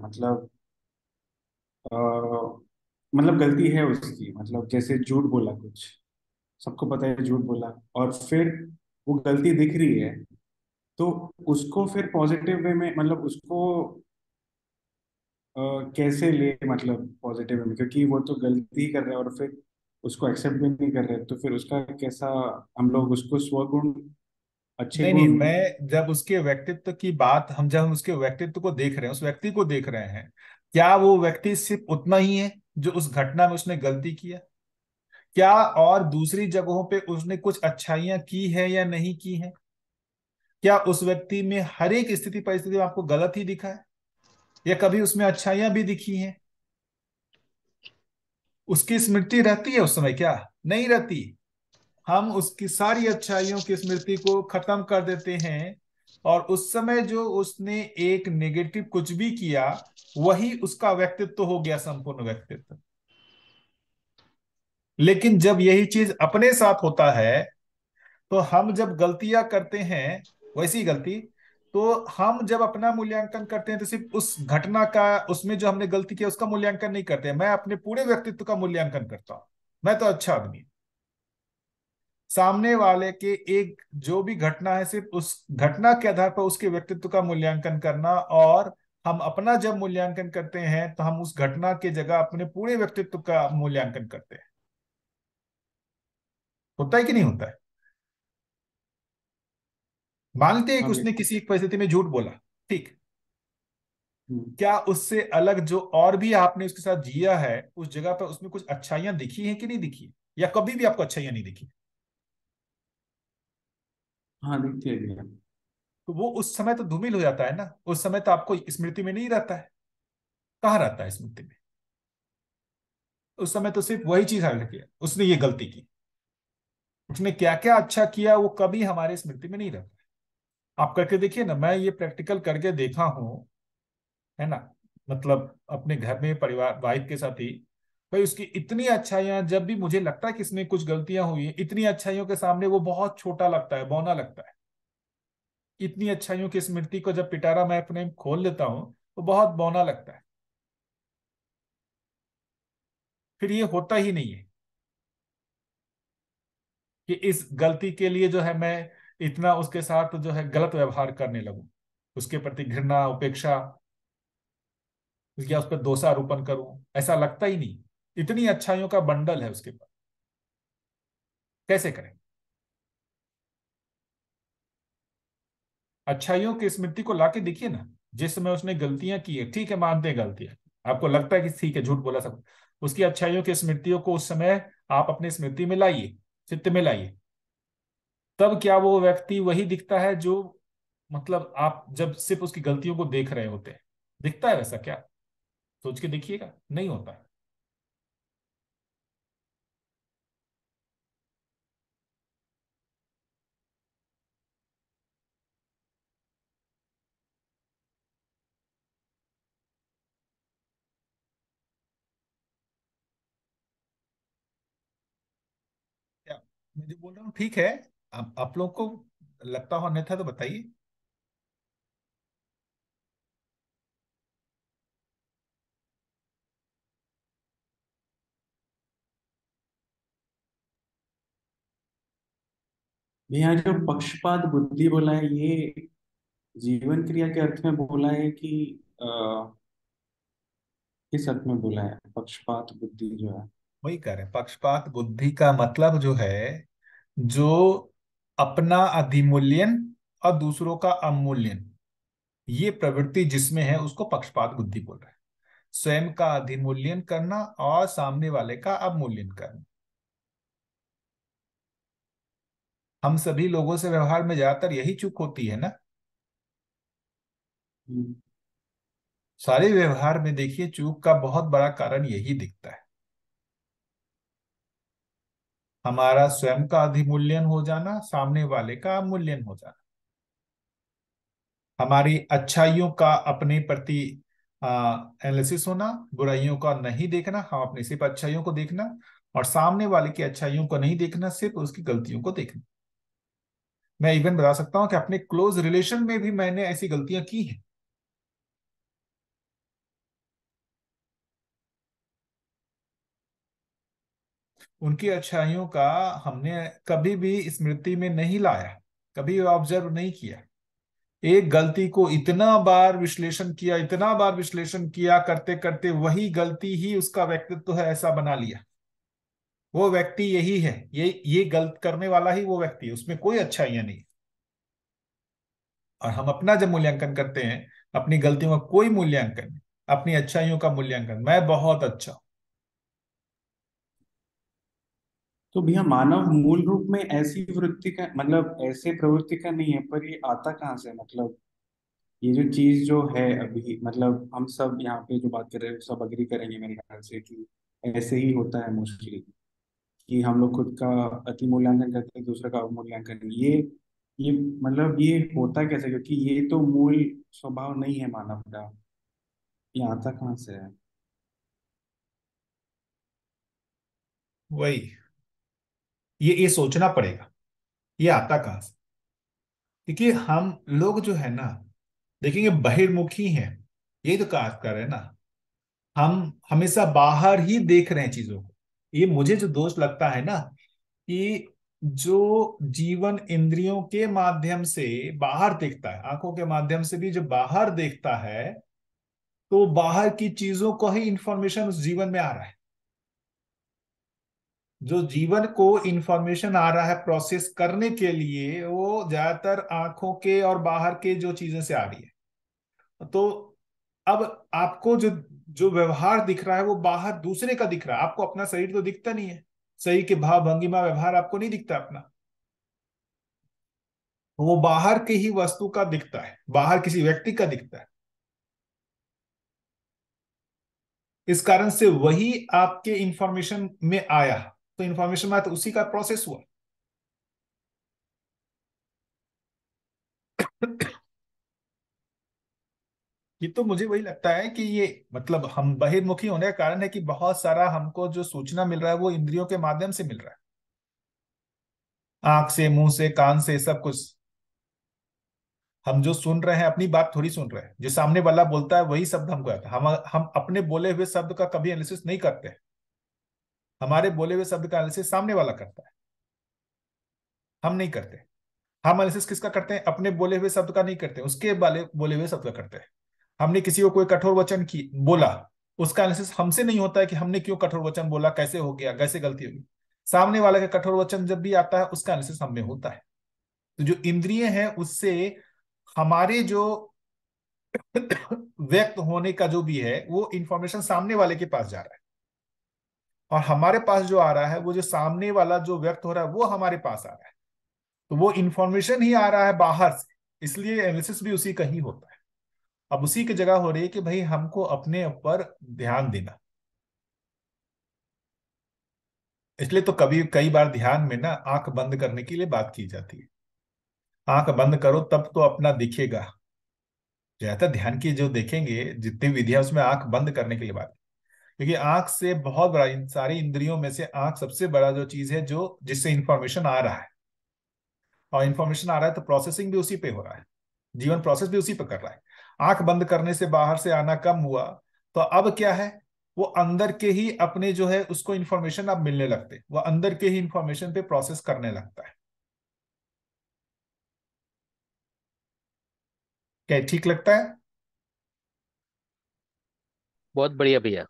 मतलब गलती है उसकी, मतलब जैसे झूठ बोला कुछ, सबको पता है झूठ बोला, और फिर वो गलती दिख रही है, तो उसको फिर पॉजिटिव वे में, मतलब उसको कैसे ले, मतलब पॉजिटिव वे में, क्योंकि वो तो गलती ही कर रहा है और फिर उसको एक्सेप्ट भी नहीं कर रहे, तो फिर उसका कैसा, हम लोग उसको स्वगुण, अच्छे नहीं नहीं, गुण। मैं जब उसके व्यक्तित्व की बात, हम जब हम उसके व्यक्तित्व को देख रहे हैं, उस व्यक्ति को देख रहे हैं, क्या वो व्यक्ति सिर्फ उतना ही है जो उस घटना में उसने गलती किया? क्या और दूसरी जगहों पे उसने कुछ अच्छाइयां की है या नहीं की है? क्या उस व्यक्ति में हर एक स्थिति परिस्थिति में आपको गलत ही दिखा है, या कभी उसमें अच्छाइयां भी दिखी हैं? उसकी स्मृति रहती है उस समय? क्या नहीं रहती? हम उसकी सारी अच्छाइयों की स्मृति को खत्म कर देते हैं, और उस समय जो उसने एक नेगेटिव कुछ भी किया, वही उसका व्यक्तित्व हो गया, संपूर्ण व्यक्तित्व। लेकिन जब यही चीज अपने साथ होता है, तो हम जब गलतियां करते हैं, वैसी गलती, तो हम जब अपना मूल्यांकन करते हैं तो सिर्फ उस घटना का, उसमें जो हमने गलती किया उसका मूल्यांकन नहीं करते, मैं अपने पूरे व्यक्तित्व का मूल्यांकन करता हूं। मैं तो अच्छा आदमी हूं। सामने वाले के एक जो भी घटना है, सिर्फ उस घटना के आधार पर उसके व्यक्तित्व का मूल्यांकन करना, और हम अपना जब मूल्यांकन करते हैं तो हम उस घटना की जगह अपने पूरे व्यक्तित्व का मूल्यांकन करते हैं। होता है कि नहीं होता है? मानते हैं कि हाँ उसने बिल्कुल। किसी एक परिस्थिति में झूठ बोला, ठीक। हम्म। क्या उससे अलग जो और भी आपने उसके साथ जिया है, उस जगह पर उसमें कुछ अच्छाइयां दिखी हैं कि नहीं दिखी, या कभी भी आपको अच्छाइयां नहीं दिखी? हाँ दिखती है भैया। तो वो उस समय तो धूमिल हो जाता है ना, उस समय तो आपको स्मृति में नहीं रहता है। कहाँ रहता है स्मृति में? उस समय तो सिर्फ वही चीज हासिल किया, उसने ये गलती की, उसने क्या क्या अच्छा किया, वो कभी हमारे स्मृति में नहीं रहता। आप करके देखिए ना, मैं ये प्रैक्टिकल करके देखा हूँ, है ना। मतलब अपने घर में परिवार वाइफ के साथ ही, भाई उसकी इतनी अच्छाइयां, जब भी मुझे लगता है कि इसमें कुछ गलतियां हुई हैं, इतनी अच्छाइयों के सामने वो बहुत छोटा लगता है, बौना लगता है। इतनी अच्छाइयों की स्मृति को जब पिटारा मैं अपने खोल लेता हूँ तो बहुत बौना लगता है। फिर ये होता ही नहीं है कि इस गलती के लिए जो है मैं इतना उसके साथ जो है गलत व्यवहार करने लगूं, उसके प्रति घृणा, उपेक्षा, या उस पर दोषारोपण करूं। ऐसा लगता ही नहीं। इतनी अच्छाइयों का बंडल है उसके पास, कैसे करें? अच्छाइयों की स्मृति को लाके देखिए ना। जिस समय उसने गलतियां की है, ठीक है, मानते हैं गलतियां, आपको लगता है कि ठीक है झूठ बोला सब, उसकी अच्छाइयों की स्मृतियों को उस समय आप अपनी स्मृति में लाइए, चित्त में लाइए। तब क्या वो व्यक्ति वही दिखता है जो, मतलब आप जब सिर्फ उसकी गलतियों को देख रहे होते हैं, दिखता है वैसा क्या? सोच के देखिएगा, नहीं होता है। क्या मैं जो बोल रहा हूँ ठीक है? आप लोग को लगता हो अन्यथा तो बताइए। भैया जो पक्षपात बुद्धि बोला है, ये जीवन क्रिया के अर्थ में बोला है कि अ, किस अर्थ में बोला है पक्षपात बुद्धि जो है? वही कह रहे हैं, पक्षपात बुद्धि का मतलब जो है, जो अपना अधिमूल्यन और दूसरों का अवमूल्यन, ये प्रवृत्ति जिसमें है उसको पक्षपात बुद्धि बोल रहे हैं। स्वयं का अधिमूल्यन करना और सामने वाले का अवमूल्यन करना। हम सभी लोगों से व्यवहार में ज्यादातर यही चूक होती है ना। हम्म। सारे व्यवहार में देखिए चूक का बहुत बड़ा कारण यही दिखता है, हमारा स्वयं का अधिमूल्यन हो जाना, सामने वाले का अवमूल्यन हो जाना। हमारी अच्छाइयों का अपने प्रति एनालिसिस होना, बुराइयों का नहीं देखना, हम अपनी सिर्फ अच्छाइयों को देखना, और सामने वाले की अच्छाइयों को नहीं देखना, सिर्फ उसकी गलतियों को देखना। मैं इवन बता सकता हूं कि अपने क्लोज रिलेशन में भी मैंने ऐसी गलतियां की हैं। उनकी अच्छाइयों का हमने कभी भी स्मृति में नहीं लाया, कभी ऑब्जर्व नहीं किया। एक गलती को इतना बार विश्लेषण किया, इतना बार विश्लेषण किया, करते करते वही गलती ही उसका व्यक्तित्व है ऐसा बना लिया। वो व्यक्ति यही है, ये गलत करने वाला ही वो व्यक्ति है, उसमें कोई अच्छाइयां नहीं। और हम अपना जब मूल्यांकन करते हैं, अपनी गलतियों का कोई मूल्यांकन नहीं, अपनी अच्छाइयों का मूल्यांकन, मैं बहुत अच्छा हूं। तो भैया मानव मूल रूप में ऐसी वृत्ति का मतलब ऐसे प्रवृत्ति का नहीं है, पर ये आता कहाँ से मतलब ये जो चीज जो है अभी, मतलब हम सब यहाँ पे जो बात कर रहे हैं सब अग्री करेंगे मेरे ख्याल से कि ऐसे ही होता है मोस्टली, कि हम लोग खुद का अति मूल्यांकन करते हैं, दूसरे का अवमूल्यांकन। ये मतलब ये होता कैसे, क्योंकि ये तो मूल स्वभाव नहीं है मानव का, ये आता कहाँ से है? वही, ये सोचना पड़ेगा, ये आता कहां से? क्योंकि हम लोग जो है ना, देखेंगे बहिर्मुखी हैं, यही तो काज कर रहे हैं ना। हम हमेशा बाहर ही देख रहे हैं चीजों को। ये मुझे जो दोष लगता है ना, कि जो जीवन इंद्रियों के माध्यम से बाहर देखता है, आंखों के माध्यम से भी जो बाहर देखता है, तो बाहर की चीजों को ही इंफॉर्मेशन उस जीवन में आ रहा है। जो जीवन को इंफॉर्मेशन आ रहा है प्रोसेस करने के लिए, वो ज्यादातर आंखों के और बाहर के जो चीजें से आ रही है। तो अब आपको जो जो व्यवहार दिख रहा है वो बाहर दूसरे का दिख रहा है, आपको अपना शरीर तो दिखता नहीं है। शरीर के भाव भंगिमा व्यवहार आपको नहीं दिखता अपना, वो बाहर के ही वस्तु का दिखता है, बाहर किसी व्यक्ति का दिखता है। इस कारण से वही आपके इंफॉर्मेशन में आया, तो इंफॉर्मेशन में आया तो उसी का प्रोसेस हुआ। ये तो मुझे वही लगता है कि ये मतलब हम बहिर्मुखी होने का कारण है कि बहुत सारा हमको जो सूचना मिल रहा है वो इंद्रियों के माध्यम से मिल रहा है, आंख से, मुंह से, कान से, सब कुछ। हम जो सुन रहे हैं अपनी बात थोड़ी सुन रहे हैं, जो सामने वाला बोलता है वही शब्द हमको आता है। हम अपने बोले हुए शब्द का कभी एनालिसिस नहीं करते। हमारे बोले हुए शब्द का एनालिसिस सामने वाला करता है, हम नहीं करते। हम एनालिसिस किसका करते हैं? अपने बोले हुए शब्द का नहीं करते, उसके बोले हुए शब्द का करते हैं। हमने किसी को कोई कठोर वचन की बोला, उसका एनालिसिस हमसे नहीं होता है कि हमने क्यों कठोर वचन बोला, कैसे हो गया, कैसे गलती होगी। सामने वाले का कठोर वचन जब भी आता है उसका एनालिसिस हम में होता है। तो जो इंद्रिय है उससे हमारे जो व्यक्त होने का जो भी है वो इंफॉर्मेशन सामने वाले के पास जा रहा है, और हमारे पास जो आ रहा है वो जो सामने वाला जो व्यक्त हो रहा है वो हमारे पास आ रहा है। तो वो इंफॉर्मेशन ही आ रहा है बाहर से, इसलिए एनालिसिस भी उसी का ही होता है। अब उसी की जगह हो रही है कि भाई हमको अपने ऊपर ध्यान देना। इसलिए तो कभी कई बार ध्यान में ना आंख बंद करने के लिए बात की जाती है। आंख बंद करो तब तो अपना दिखेगा। ज्यादा ध्यान की जो देखेंगे जितनी विधियां उसमें आंख बंद करने के लिए बात। क्योंकि आंख से बहुत बड़ा, इन सारी इंद्रियों में से आंख सबसे बड़ा जो चीज है जो जिससे इंफॉर्मेशन आ रहा है, और इंफॉर्मेशन आ रहा है तो प्रोसेसिंग भी उसी पे हो रहा है, जीवन प्रोसेस भी उसी पे कर रहा है। आंख बंद करने से बाहर से आना कम हुआ, तो अब क्या है, वो अंदर के ही अपने जो है उसको इंफॉर्मेशन अब मिलने लगते, वो अंदर के ही इंफॉर्मेशन पे प्रोसेस करने लगता है। क्या ये ठीक लगता है? बहुत बढ़िया भैया।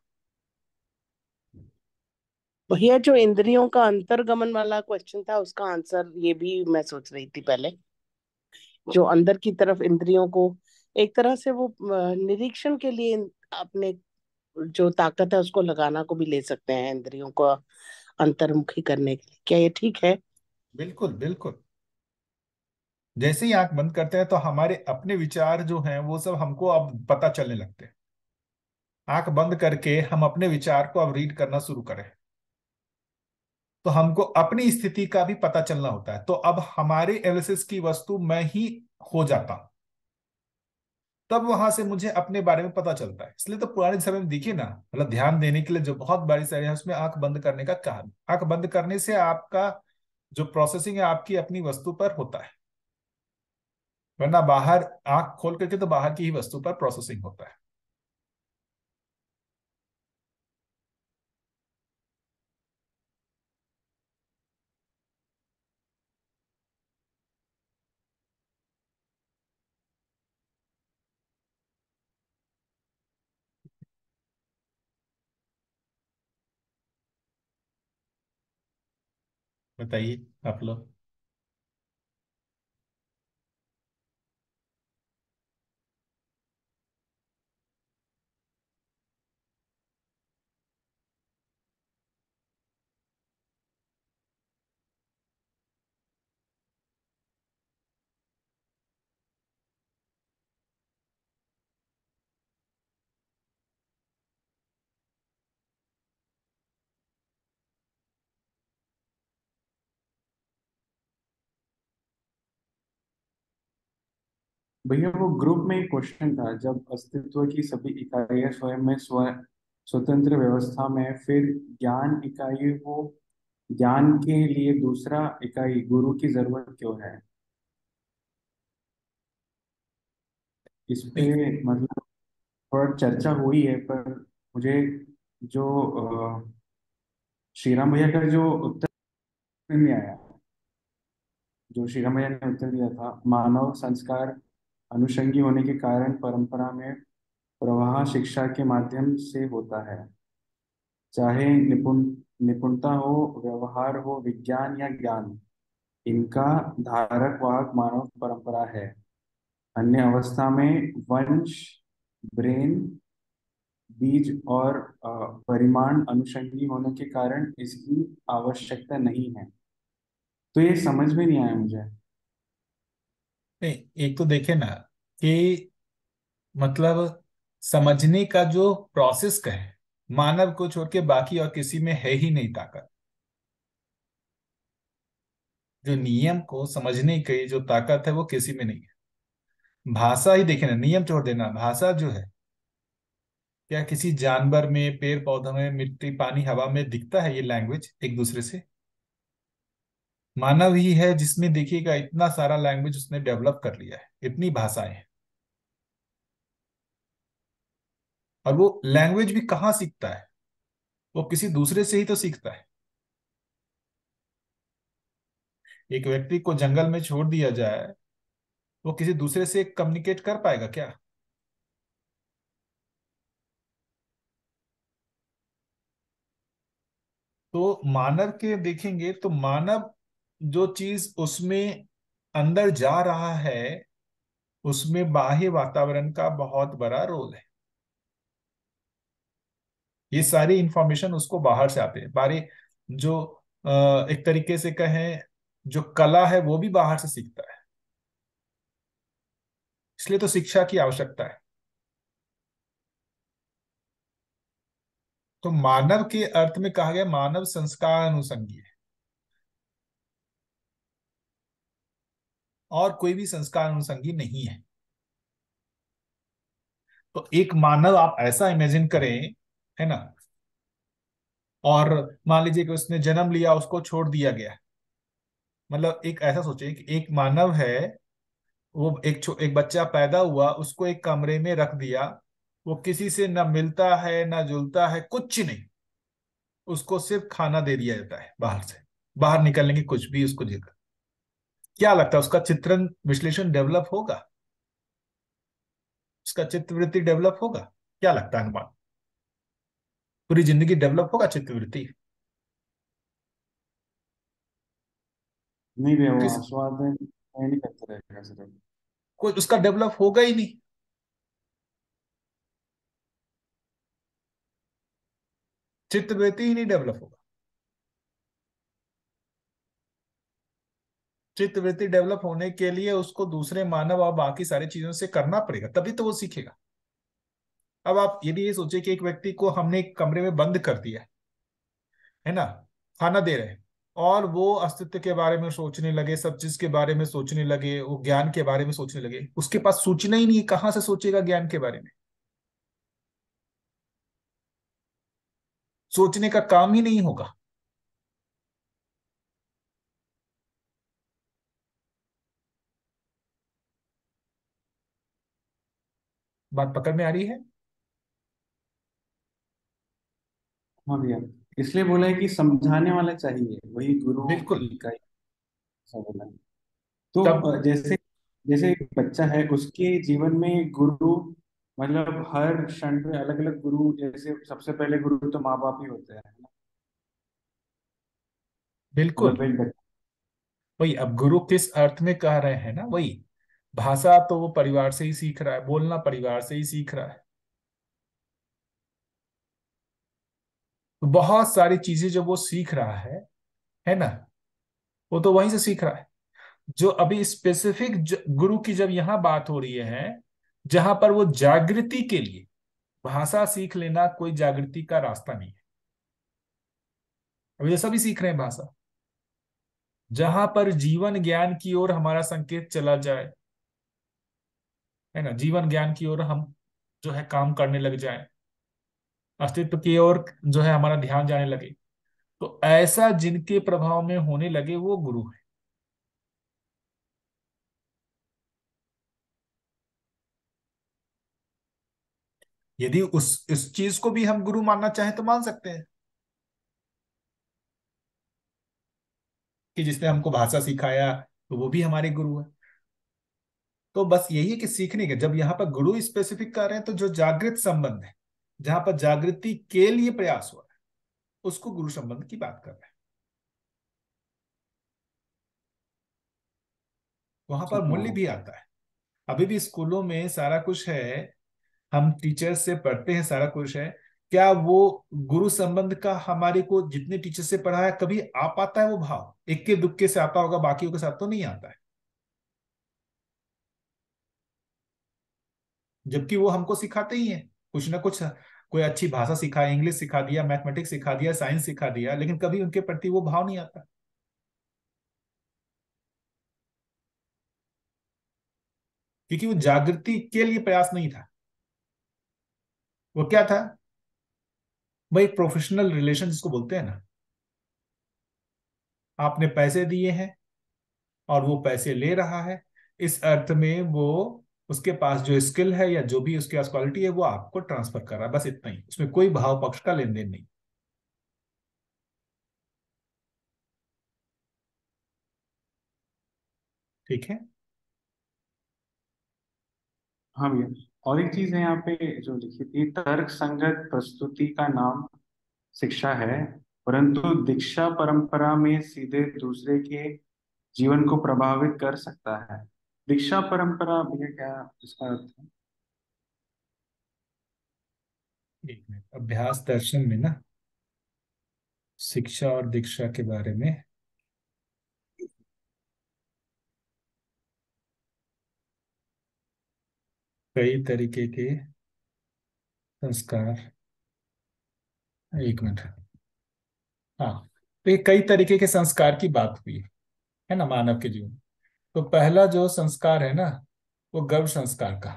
भैया जो इंद्रियों का अंतर्गमन वाला क्वेश्चन था उसका आंसर ये भी मैं सोच रही थी पहले। जो अंदर की तरफ इंद्रियों को एक तरह से वो निरीक्षण के लिए अपने जो ताकत है उसको लगाना को भी ले सकते हैं इंद्रियों को अंतर्मुखी करने के लिए। क्या ये ठीक है? बिल्कुल बिल्कुल। जैसे ही आंख बंद करते हैं तो हमारे अपने विचार जो हैं वो सब हमको अब पता चलने लगते हैं। आंख बंद करके हम अपने विचार को अब रीड करना शुरू करें, तो हमको अपनी स्थिति का भी पता चलना होता है। तो अब हमारे एनालिसिस की वस्तु मैं ही हो जाता हूं, तब वहां से मुझे अपने बारे में पता चलता है। इसलिए तो पुराने समय में देखिए ना, मतलब ध्यान देने के लिए जो बहुत बड़ी सारी है उसमें आंख बंद करने का कहा। आंख बंद करने से आपका जो प्रोसेसिंग है आपकी अपनी वस्तु पर होता है, वरना बाहर आंख खोल करके तो बाहर की ही वस्तु पर प्रोसेसिंग होता है। बताइए आप लोग। भैया वो ग्रुप में एक क्वेश्चन था, जब अस्तित्व की सभी इकाइयां स्वयं में स्वतंत्र व्यवस्था में, फिर ज्ञान इकाई वो ज्ञान के लिए दूसरा इकाई गुरु की जरूरत क्यों है? इस पे नहीं मतलब थोड़ा चर्चा हुई है, पर मुझे जो श्रीराम भैया का जो उत्तर नहीं आया। जो श्रीराम भैया ने उत्तर दिया था, मानव संस्कार अनुषंगी होने के कारण परंपरा में प्रवाह शिक्षा के माध्यम से होता है। चाहे निपुणता हो, व्यवहार हो, विज्ञान या ज्ञान, इनका धारक वाहक मानव परंपरा है। अन्य अवस्था में वंश, ब्रेन, बीज और परिमाण अनुषंगी होने के कारण इसकी आवश्यकता नहीं है। तो ये समझ में नहीं आया मुझे। नहीं, एक तो देखे ना कि मतलब समझने का जो प्रोसेस का है, मानव को छोड़ के बाकी और किसी में है ही नहीं ताकत। जो नियम को समझने की जो ताकत है वो किसी में नहीं है। भाषा ही देखे ना, नियम छोड़ देना, भाषा जो है, क्या किसी जानवर में, पेड़ पौधों में, मिट्टी, पानी, हवा में दिखता है ये लैंग्वेज एक दूसरे से? मानव ही है जिसमें देखिएगा इतना सारा लैंग्वेज उसने डेवलप कर लिया है, इतनी भाषाएं हैं। और वो लैंग्वेज भी कहाँ सीखता है? वो किसी दूसरे से ही तो सीखता है। एक व्यक्ति को जंगल में छोड़ दिया जाए, वो किसी दूसरे से कम्युनिकेट कर पाएगा क्या? तो मानव के देखेंगे तो मानव जो चीज उसमें अंदर जा रहा है, उसमें बाह्य वातावरण का बहुत बड़ा रोल है। ये सारी इंफॉर्मेशन उसको बाहर से आते हैं, बारे जो एक तरीके से कहें, जो कला है वो भी बाहर से सीखता है। इसलिए तो शिक्षा की आवश्यकता है। तो मानव के अर्थ में कहा गया मानव संस्कार अनुसंगी है, और कोई भी संस्कार अनुसंगी नहीं है। तो एक मानव आप ऐसा इमेजिन करें, है ना, और मान लीजिए कि उसने जन्म लिया, उसको छोड़ दिया गया। मतलब एक ऐसा सोचिए कि एक मानव है, वो एक बच्चा पैदा हुआ, उसको एक कमरे में रख दिया, वो किसी से ना मिलता है ना जुलता है, कुछ नहीं। उसको सिर्फ खाना दे दिया जाता है बाहर से, बाहर निकलने की कुछ भी उसको जिक्र। क्या लगता है उसका चित्रण विश्लेषण डेवलप होगा? उसका चित्तवृत्ति डेवलप होगा? क्या लगता है अनुमान? पूरी जिंदगी डेवलप होगा चित्तवृत्ति? नहीं भैया, वो किस आस्वादन नहीं करते रहेगा सिर्फ। कोई उसका डेवलप होगा ही नहीं। चित्तवृत्ति ही नहीं डेवलप होगा। चित्तवृत्ति डेवलप होने के लिए उसको दूसरे मानव और बाकी सारी चीजों से करना पड़ेगा, तभी तो वो सीखेगा। अब आप यदि ये सोचे कि एक व्यक्ति को हमने एक कमरे में बंद कर दिया है ना, खाना दे रहे हैं, और वो अस्तित्व के बारे में सोचने लगे, सब चीज के बारे में सोचने लगे, वो ज्ञान के बारे में सोचने लगे, उसके पास सूचना ही नहीं है, कहाँ से सोचेगा ज्ञान के बारे में? सोचने का काम ही नहीं होगा। बात पकड़ में आ रही है? हाँ भैया, इसलिए बोला है कि समझाने वाला चाहिए, वही गुरु बिल्कुल। इकाई। ऐसा बोला है। तो तब जैसे जैसे एक बच्चा है, उसके जीवन में गुरु मतलब हर क्षण में अलग अलग गुरु, जैसे सबसे पहले गुरु तो माँ बाप ही होते हैं, है ना? बिल्कुल मतलब एक बच्चा। वही, अब गुरु किस अर्थ में कह रहे हैं ना, वही भाषा तो वो परिवार से ही सीख रहा है, बोलना परिवार से ही सीख रहा है। तो बहुत सारी चीजें जो वो सीख रहा है ना, वो तो वहीं से सीख रहा है। जो अभी स्पेसिफिक गुरु की जब यहाँ बात हो रही है, जहां पर वो जागृति के लिए भाषा सीख लेना कोई जागृति का रास्ता नहीं है। अभी ये सभी सीख रहे हैं भाषा, जहां पर जीवन ज्ञान की ओर हमारा संकेत चला जाए, है ना, जीवन ज्ञान की ओर हम जो है काम करने लग जाए, अस्तित्व की ओर जो है हमारा ध्यान जाने लगे, तो ऐसा जिनके प्रभाव में होने लगे वो गुरु है। यदि उस इस चीज को भी हम गुरु मानना चाहें तो मान सकते हैं कि जिसने हमको भाषा सिखाया तो वो भी हमारे गुरु है। तो बस यही है कि सीखने के, जब यहाँ पर गुरु स्पेसिफिक कर रहे हैं तो जो जागृत संबंध है, जहां पर जागृति के लिए प्रयास हो रहा है, उसको गुरु संबंध की बात कर रहे हैं। वहां पर ठीक है। मूल्य भी आता है। अभी भी स्कूलों में सारा कुछ है, हम टीचर से पढ़ते हैं, सारा कुछ है। क्या वो गुरु संबंध का हमारे को जितने टीचर से पढ़ा है कभी आ पाता है? वो भाव इक्के दुक्के से आता होगा, बाकियों के साथ तो नहीं आता है। जबकि वो हमको सिखाते ही हैं कुछ ना कुछ। कोई अच्छी भाषा सिखाया, इंग्लिश सिखा दिया, मैथमेटिक्स सिखा दिया, साइंस सिखा दिया, लेकिन कभी उनके प्रति वो भाव नहीं आता, क्योंकि वो जागृति के लिए प्रयास नहीं था। वो क्या था? वो एक प्रोफेशनल रिलेशन जिसको बोलते हैं ना, आपने पैसे दिए हैं और वो पैसे ले रहा है, इस अर्थ में वो उसके पास जो स्किल है या जो भी उसके पास क्वालिटी है वो आपको ट्रांसफर कर रहा है, बस इतना ही। उसमें कोई भाव पक्ष का लेन देन नहीं। ठीक है। हाँ भैया, और एक चीज है यहाँ पे जो लिखी थी, तर्क संगत प्रस्तुति का नाम शिक्षा है, परंतु दीक्षा परंपरा में सीधे दूसरे के जीवन को प्रभावित कर सकता है। दीक्षा परंपरा भैया क्या इसका अर्थ है? एक मिनट, अभ्यास दर्शन में ना शिक्षा और दीक्षा के बारे में कई तरीके के संस्कार। एक मिनट। हाँ, तो ये कई तरीके के संस्कार की बात हुई है ना मानव के जीवन। तो पहला जो संस्कार है ना, वो गर्भ संस्कार का।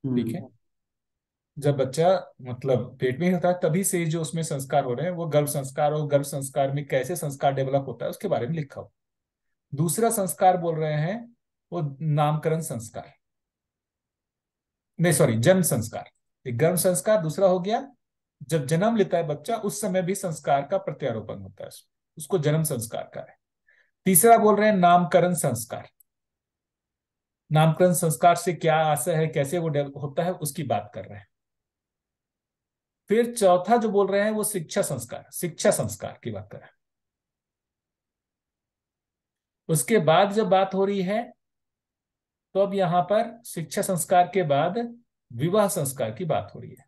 ठीक है। हम्म। जब बच्चा मतलब पेट में ही होता है तभी से जो उसमें संस्कार हो रहे हैं वो गर्भ संस्कार, और गर्भ संस्कार में कैसे संस्कार डेवलप होता है उसके बारे में लिखा हो। दूसरा संस्कार बोल रहे हैं वो नामकरण संस्कार, नहीं सॉरी, जन्म संस्कार। एक गर्भ संस्कार, दूसरा हो गया जब जन्म लेता है बच्चा उस समय भी संस्कार का प्रत्यारोपण होता है, उसको जन्म संस्कार का है। तीसरा बोल रहे हैं नामकरण संस्कार। नामकरण संस्कार से क्या आशय है, कैसे वो डेवलप होता है उसकी बात कर रहे हैं। फिर चौथा जो बोल रहे हैं वो शिक्षा संस्कार, शिक्षा संस्कार की बात कर रहे हैं। उसके बाद जब बात हो रही है तो अब यहां पर शिक्षा संस्कार के बाद विवाह संस्कार की बात हो रही है,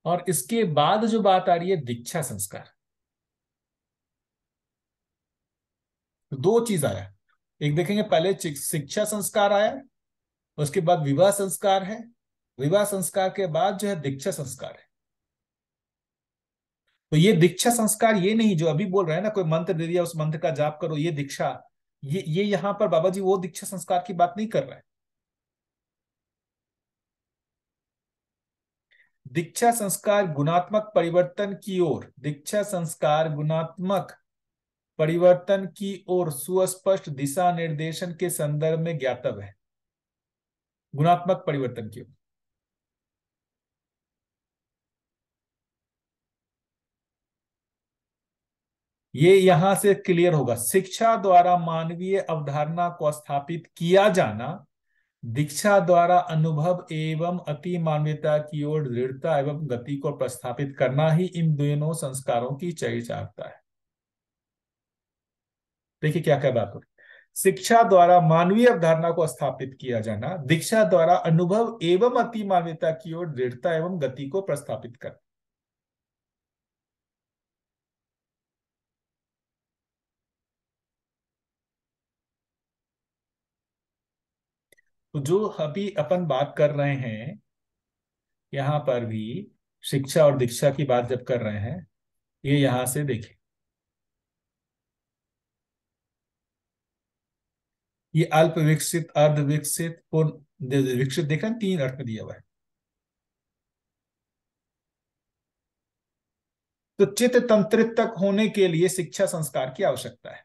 और इसके बाद जो बात आ रही है दीक्षा संस्कार। तो दो चीज आया, एक देखेंगे पहले शिक्षा संस्कार आया, उसके बाद विवाह संस्कार है, विवाह संस्कार के बाद जो है दीक्षा संस्कार है। तो ये दीक्षा संस्कार ये नहीं जो अभी बोल रहे हैं ना, कोई मंत्र दे दिया उस मंत्र का जाप करो ये दीक्षा, ये यहां पर बाबा जी वो दीक्षा संस्कार की बात नहीं कर रहे हैं। दीक्षा संस्कार गुणात्मक परिवर्तन की ओर, दीक्षा संस्कार गुणात्मक परिवर्तन की ओर सुस्पष्ट दिशा निर्देशन के संदर्भ में ज्ञातव्य है। गुणात्मक परिवर्तन की ओर, ये यहां से क्लियर होगा। शिक्षा द्वारा मानवीय अवधारणा को स्थापित किया जाना, दीक्षा द्वारा अनुभव एवं अति मानवीयता की ओर दृढ़ता एवं गति को प्रस्थापित करना ही इन दोनों संस्कारों की चरितार्थ है। देखिए क्या क्या बात हो रही। शिक्षा द्वारा मानवीय अवधारणा को स्थापित किया जाना, दीक्षा द्वारा अनुभव एवं अति मानवीयता की ओर दृढ़ता एवं गति को प्रस्थापित करना। तो जो अभी अपन बात कर रहे हैं यहां पर भी शिक्षा और दीक्षा की बात जब कर रहे हैं, ये यहां से देखें, ये अल्प विकसित, अर्ध विकसित, पूर्ण विकसित, देखा तीन अर्थ में दिया हुआ है। तो चित्त तंत्रित तक होने के लिए शिक्षा संस्कार की आवश्यकता है।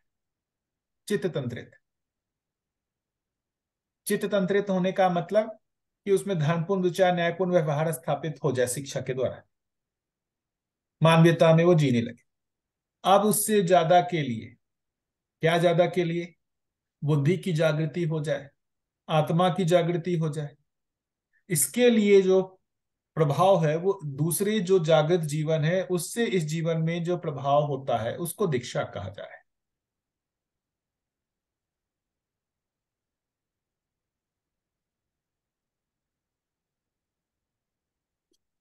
चित्त तंत्रित, चित्त तंत्रित होने का मतलब कि उसमें धर्मपूर्ण विचार, न्यायपूर्ण व्यवहार स्थापित हो जाए शिक्षा के द्वारा, मानवीयता में वो जीने लगे। अब उससे ज्यादा के लिए क्या, ज्यादा के लिए बुद्धि की जागृति हो जाए, आत्मा की जागृति हो जाए। इसके लिए जो प्रभाव है वो दूसरे जो जागृत जीवन है उससे इस जीवन में जो प्रभाव होता है उसको दीक्षा कहा जाए।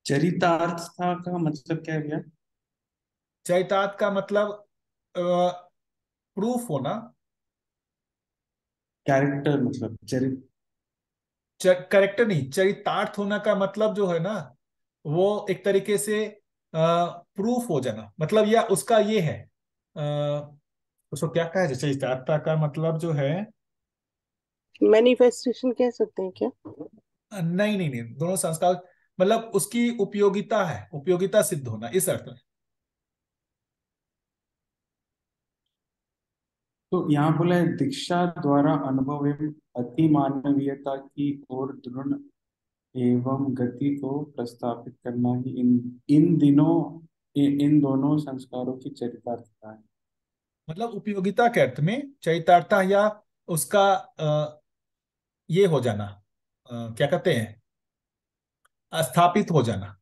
चरितार्थता का मतलब क्या है भैया? चरितार्थ का मतलब प्रूफ होना। कैरेक्टर मतलब चरित करेक्टर नहीं, चरितार्थ होना का मतलब जो है ना, वो एक तरीके से प्रूफ हो जाना, मतलब या उसका ये है, उसको क्या कहा जाए, चरितार्थता का मतलब जो है, मैनिफेस्टेशन कह सकते हैं क्या? नहीं नहीं नहीं, दोनों संस्कार, मतलब उसकी उपयोगिता है, उपयोगिता सिद्ध होना इस अर्थ में। तो यहाँ बोला है दीक्षा द्वारा अनुभव एवं अति मानवीयता की ओर दृढ़ एवं गति को प्रस्थापित करना ही इन दोनों संस्कारों की चरितार्थता है। मतलब उपयोगिता के अर्थ में चरितार्थता, या उसका ये हो जाना, क्या कहते हैं, स्थापित हो जाना,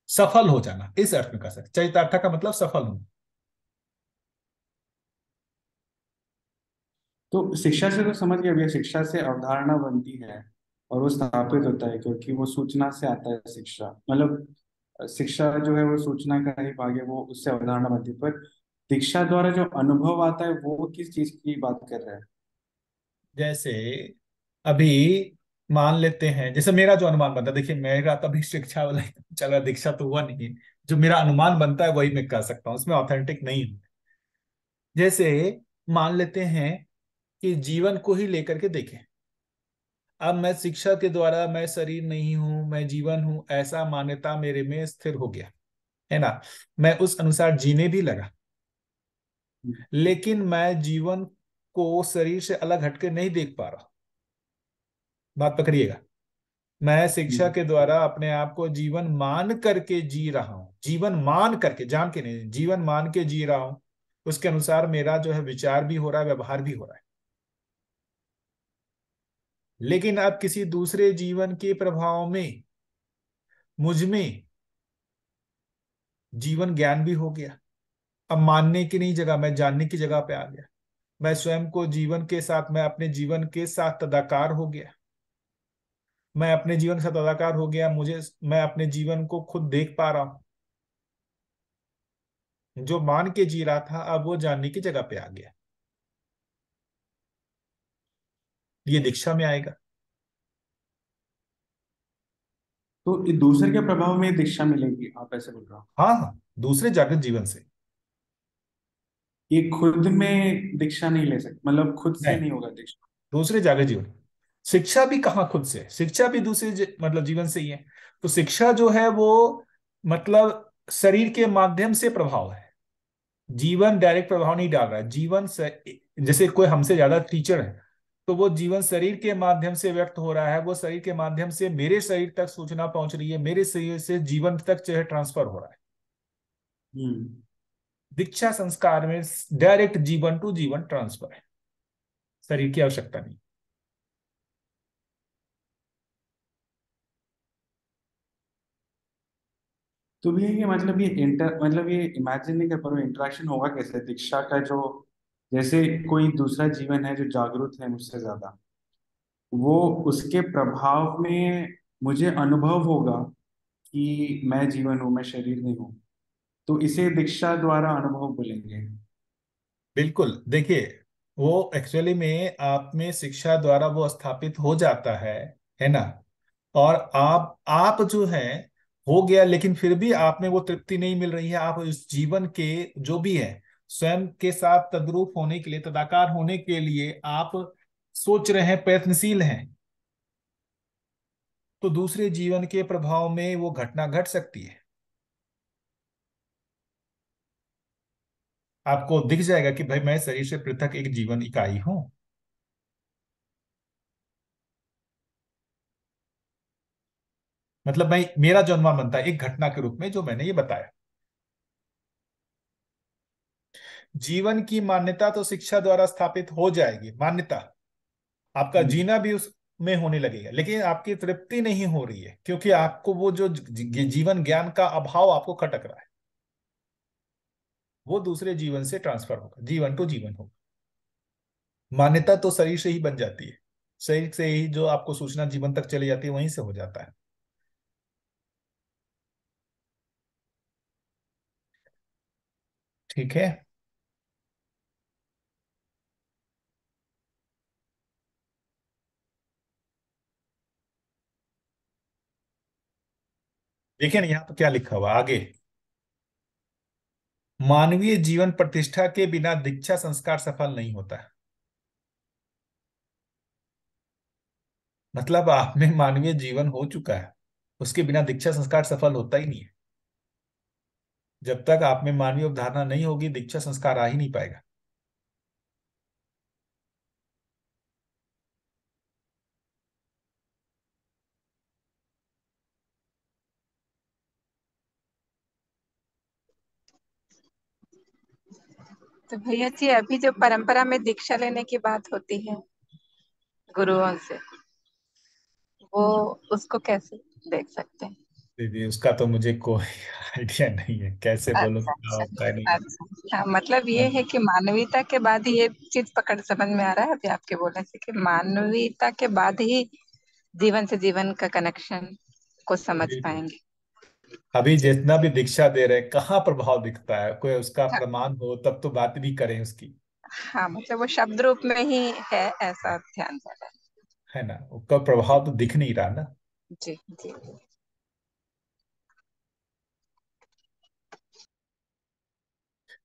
सफल हो जाना, इस अर्थ में कह सकते। चरितार्थ का मतलब सफल होना। तो शिक्षा से तो समझ गया भैया, शिक्षा से अवधारणा बनती है और वो स्थापित होता है, क्योंकि वो सूचना से आता है शिक्षा, मतलब शिक्षा जो है वो सूचना का ही भाग है, वो उससे अवधारणा बनती है। पर दीक्षा द्वारा जो अनुभव आता है वो किस चीज की बात कर रहे हैं? जैसे अभी मान लेते हैं, जैसे मेरा जो अनुमान बनता है, देखिए मेरा तो अभी शिक्षा वाला ही चल रहा है, दीक्षा तो हुआ नहीं है। जो मेरा अनुमान बनता है वही मैं कह सकता हूँ, उसमें ऑथेंटिक नहीं हूँ। जैसे मान लेते हैं कि जीवन को ही लेकर के देखें। अब मैं शिक्षा के द्वारा मैं शरीर नहीं हूं, मैं जीवन हूं, ऐसा मान्यता मेरे में स्थिर हो गया है ना। मैं उस अनुसार जीने भी लगा, लेकिन मैं जीवन को शरीर से अलग हटके नहीं देख पा रहा। बात पकड़िएगा। मैं शिक्षा के द्वारा अपने आप को जीवन मान करके जी रहा हूं, जीवन मान करके, जान के नहीं, जीवन मान के जी रहा हूं। उसके अनुसार मेरा जो है विचार भी हो रहा है, व्यवहार भी हो रहा है। लेकिन अब किसी दूसरे जीवन के प्रभाव में मुझ में जीवन ज्ञान भी हो गया। अब मानने की नहीं जगह मैं जानने की जगह पे आ गया। मैं स्वयं को जीवन के साथ, मैं अपने जीवन के साथ तदाकार हो गया। मैं अपने जीवन के साथ तदाकार हो गया, मुझे, मैं अपने जीवन को खुद देख पा रहा हूं। जो मान के जी रहा था अब वो जानने की जगह पे आ गया। ये दीक्षा में आएगा। तो ये दूसरे के प्रभाव में दीक्षा मिलेगी, आप ऐसे बोल रहे हो? हाँ हाँ, दूसरे जागृत जीवन से। ये खुद में दीक्षा नहीं ले सकते, मतलब खुद से नहीं, नहीं होगा दीक्षा? दूसरे जागृत जीवन। शिक्षा भी कहाँ खुद से, शिक्षा भी दूसरे मतलब जीवन से ही है। तो शिक्षा जो है वो मतलब शरीर के माध्यम से प्रभाव है। जीवन डायरेक्ट प्रभाव नहीं डाल रहा है। जैसे कोई हमसे ज्यादा टीचर है, तो वो जीवन शरीर के माध्यम से व्यक्त हो रहा है, वो शरीर के माध्यम से मेरे शरीर तक सूचना पहुंच रही है, मेरे शरीर से जीवन तक जो है ट्रांसफर हो रहा है। हम्म। दीक्षा संस्कार में डायरेक्ट जीवन टू जीवन ट्रांसफर है, शरीर की आवश्यकता नहीं। तो भी ये मतलब ये इंटर मतलब ये इमेजिन नहीं कर पा रहा हूँ, इंटरेक्शन होगा कैसे दीक्षा का? जो जैसे कोई दूसरा जीवन है जो जागरूक है मुझसे ज्यादा, वो उसके प्रभाव में मुझे अनुभव होगा कि मैं जीवन हूँ, मैं शरीर नहीं हूँ, तो इसे दीक्षा द्वारा अनुभव बोलेंगे। बिल्कुल, देखिए वो एक्चुअली में आप में शिक्षा द्वारा वो स्थापित हो जाता है ना। और आप जो है हो गया, लेकिन फिर भी आप में वो तृप्ति नहीं मिल रही है। आप इस जीवन के जो भी है स्वयं के साथ तद्रूप होने के लिए, तदाकार होने के लिए आप सोच रहे हैं, प्रयत्नशील हैं। तो दूसरे जीवन के प्रभाव में वो घटना घट सकती है। आपको दिख जाएगा कि भाई मैं शरीर से पृथक एक जीवन इकाई हूं। मतलब मैं, मेरा जन्म बनता है एक घटना के रूप में, जो मैंने ये बताया। जीवन की मान्यता तो शिक्षा द्वारा स्थापित हो जाएगी, मान्यता, आपका जीना भी उसमें होने लगेगा, लेकिन आपकी तृप्ति नहीं हो रही है, क्योंकि आपको वो जो जीवन ज्ञान का अभाव आपको खटक रहा है, वो दूसरे जीवन से ट्रांसफर होगा, जीवन टू जीवन होगा। मान्यता तो शरीर से ही बन जाती है, शरीर से ही जो आपको सूचना जीवन तक चली जाती है, वहीं से हो जाता है। ठीक है। देखिए ना यहाँ पर क्या लिखा हुआ आगे, मानवीय जीवन प्रतिष्ठा के बिना दीक्षा संस्कार सफल नहीं होता है। मतलब आप में मानवीय जीवन हो चुका है, उसके बिना दीक्षा संस्कार सफल होता ही नहीं है। जब तक आप में मानवीय अवधारणा नहीं होगी, दीक्षा संस्कार आ ही नहीं पाएगा। तो भैया जी, अभी जो परंपरा में दीक्षा लेने की बात होती है गुरुओं से, वो उसको कैसे देख सकते हैं? दीदी उसका तो मुझे कोई आइडिया नहीं है, कैसे बोलूं अच्छा क्या अच्छा होता है नहीं। अच्छा, हाँ, मतलब ये है कि मानवीयता के बाद ही ये चीज पकड़ समझ में आ रहा है अभी आपके बोलने से, कि मानवीयता के बाद ही जीवन से जीवन का कनेक्शन को समझ बिल्कुल। पाएंगे। अभी जी। जितना भी दीक्षा दे रहे हैं, कहाँ प्रभाव दिखता है, कोई उसका हाँ प्रमाण हो तब तो बात भी करें उसकी। हाँ, मतलब वो शब्द रूप में ही है, ऐसा ध्यान देना। है ना, उसका प्रभाव तो दिख नहीं रहा ना। जी जी।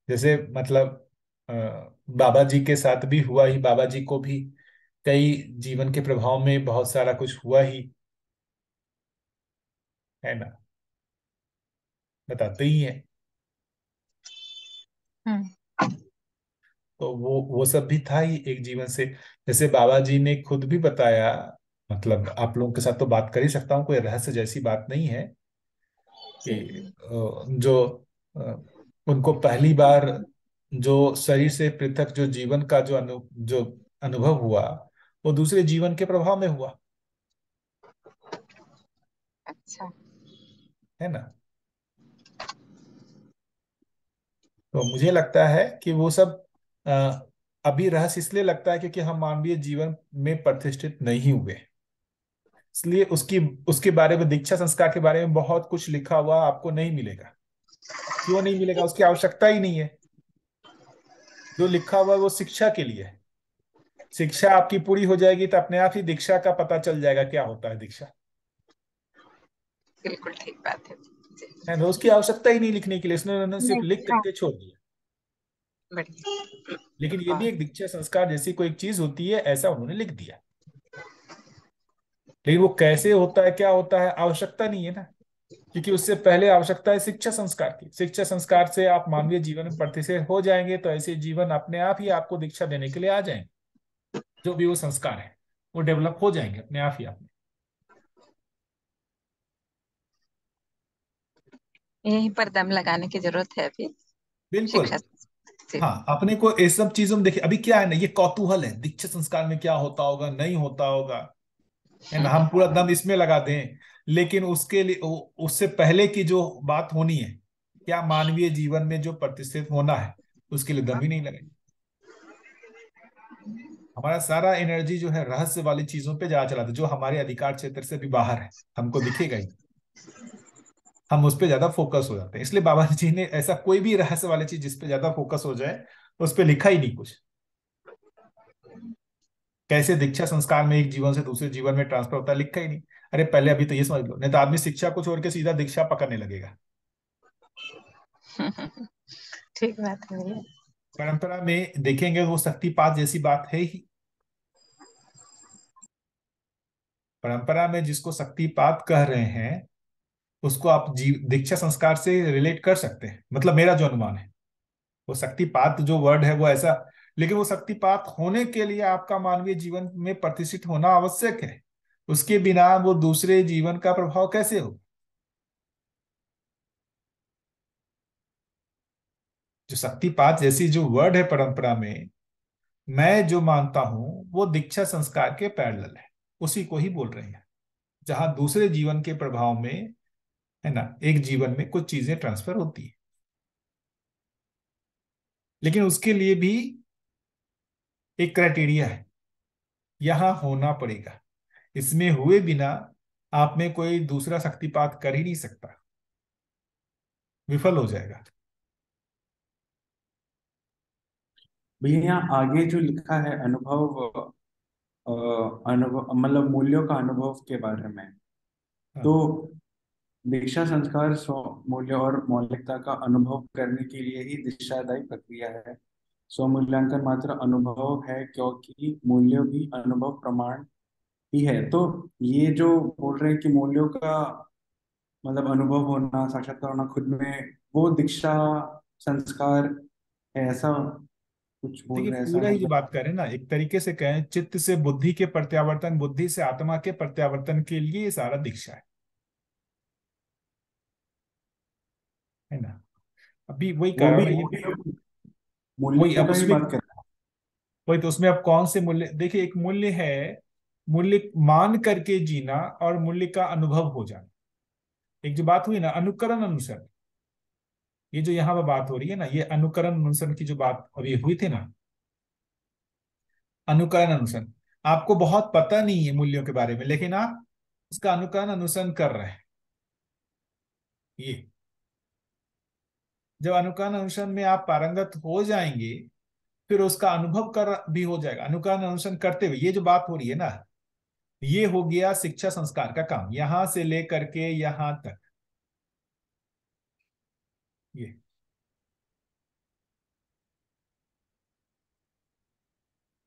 जैसे मतलब अ, बाबा जी के साथ भी हुआ ही, बाबा जी को भी कई जीवन के प्रभाव में बहुत सारा कुछ हुआ ही, है ना, बताते ही है। हम्म। तो वो सब भी था ही एक जीवन से। जैसे बाबा जी ने खुद भी बताया, मतलब आप लोगों के साथ तो बात कर ही सकता हूँ, कोई रहस्य जैसी बात नहीं है, कि जी। जो उनको पहली बार जो शरीर से पृथक जो जीवन का जो अनुभव हुआ, वो दूसरे जीवन के प्रभाव में हुआ, अच्छा। है ना। तो मुझे लगता है कि वो सब अ, अभी रहस्य इसलिए लगता है क्योंकि हम मानवीय जीवन में प्रतिष्ठित नहीं हुए, इसलिए उसकी उसके बारे में, दीक्षा संस्कार के बारे में बहुत कुछ लिखा हुआ आपको नहीं मिलेगा। क्यों नहीं मिलेगा? उसकी आवश्यकता ही नहीं है। जो लिखा हुआ है वो शिक्षा के लिए है। शिक्षा आपकी पूरी हो जाएगी तो अपने आप ही दीक्षा का पता चल जाएगा क्या होता है दीक्षा, बिल्कुल ठीक बात है जी। है ना। उसकी आवश्यकता ही नहीं लिखने के लिए, उसने उन्होंने सिर्फ नहीं। लिख हाँ। करके छोड़ दिया। बढ़िया। लेकिन ये भी बहुत। एक दीक्षा संस्कार जैसी कोई चीज होती है, ऐसा उन्होंने लिख दिया। लेकिन वो कैसे होता है, क्या होता है, आवश्यकता नहीं है ना, क्योंकि उससे पहले आवश्यकता है शिक्षा संस्कार की। शिक्षा संस्कार से आप मानवीय जीवन में प्रतिष्ठित हो जाएंगे, तो ऐसे जीवन अपने आप ही आपको दीक्षा देने के लिए आ जाएंगे। जो भी वो संस्कार है वो डेवलप हो जाएंगे अपने आप ही आप में। यहीं पर दम लगाने की जरूरत है अभी, बिल्कुल। शिक्षा से। हाँ, अपने को इस सब चीजों में देखिए, अभी क्या है ना, ये कौतूहल है दीक्षा संस्कार में क्या होता होगा, नहीं होता होगा, है ना, हम पूरा दम इसमें लगा दें। लेकिन उसके लिए उससे पहले की जो बात होनी है, क्या मानवीय जीवन में जो प्रतिष्ठित होना है, उसके लिए दम ही नहीं लगेगा। हमारा सारा एनर्जी जो है रहस्य वाली चीजों पे जा चला था, जो हमारे अधिकार क्षेत्र से भी बाहर है, हमको दिखेगा ही, हम उस पर ज्यादा फोकस हो जाते हैं। इसलिए बाबा जी ने ऐसा कोई भी रहस्य वाली चीज जिस पे ज्यादा फोकस हो जाए, उस पर लिखा ही नहीं कुछ। कैसे दीक्षा संस्कार में एक जीवन से दूसरे जीवन में ट्रांसफर होता है, लिखा ही नहीं। अरे पहले अभी तो ये समझ लो, नहीं तो आदमी शिक्षा को छोड़ के सीधा दीक्षा पकड़ने लगेगा। ठीक बात है भैया। परंपरा में देखेंगे वो शक्तिपात जैसी बात है ही। परंपरा में जिसको शक्तिपात कह रहे हैं, उसको आप दीक्षा संस्कार से रिलेट कर सकते हैं, मतलब मेरा जो अनुमान है। वो शक्तिपात जो वर्ड है वो ऐसा, लेकिन वो शक्तिपात होने के लिए आपका मानवीय जीवन में प्रतिष्ठित होना आवश्यक है। उसके बिना वो दूसरे जीवन का प्रभाव कैसे हो? जो शक्तिपात जैसी जो वर्ड है परंपरा में, मैं जो मानता हूं वो दीक्षा संस्कार के पैरेलल है, उसी को ही बोल रहे हैं, जहां दूसरे जीवन के प्रभाव में, है ना, एक जीवन में कुछ चीजें ट्रांसफर होती है, लेकिन उसके लिए भी एक क्राइटेरिया है, यहां होना पड़ेगा। इसमें हुए बिना आप में कोई दूसरा शक्तिपात कर ही नहीं सकता, विफल हो जाएगा। भैया यहाँ आगे जो लिखा है अनुभव, अनुभव मतलब मूल्यों का अनुभव के बारे में, तो हाँ। दीक्षा संस्कार स्व मूल्य और मौलिकता का अनुभव करने के लिए ही दिशादायी प्रक्रिया है। स्वमूल्यांकन मात्र अनुभव है क्योंकि मूल्यों भी अनुभव प्रमाण ही है। तो ये जो बोल रहे हैं कि मूल्यों का मतलब अनुभव होना, साक्षात्कार होना खुद में, वो दीक्षा संस्कार है, ऐसा कुछ बोल देखिए, रहे हैं, ऐसा पूरा ही जो मतलब। बात करें ना, एक तरीके से कहें, चित्त से बुद्धि के प्रत्यावर्तन, बुद्धि से आत्मा के प्रत्यावर्तन के लिए ये सारा दीक्षा है ना। अभी वही कह वो रहा हूं भी ना ये, वही मूल्यों अब का ही उसमें, बात कर रहा वही तो उसमें अब कौन से मूल्य, देखिए एक मूल्य है, मूल्य मान करके जीना, और मूल्य का अनुभव हो जाना। एक जो बात हुई ना अनुकरण अनुसरण, ये जो यहाँ पर बात हो रही है ना, ये अनुकरण अनुसरण की जो बात अभी हुई थी ना, अनुकरण अनुसरण, आपको बहुत पता नहीं है मूल्यों के बारे में, लेकिन आप उसका अनुकरण अनुसरण कर रहे हैं। ये जब अनुकरण अनुसरण में आप पारंगत हो जाएंगे, फिर उसका अनुभव कर भी हो जाएगा अनुकरण अनुसरण करते हुए। ये जो बात हो रही है ना, ये हो गया शिक्षा संस्कार का काम, यहां से लेकर के यहां तक। ये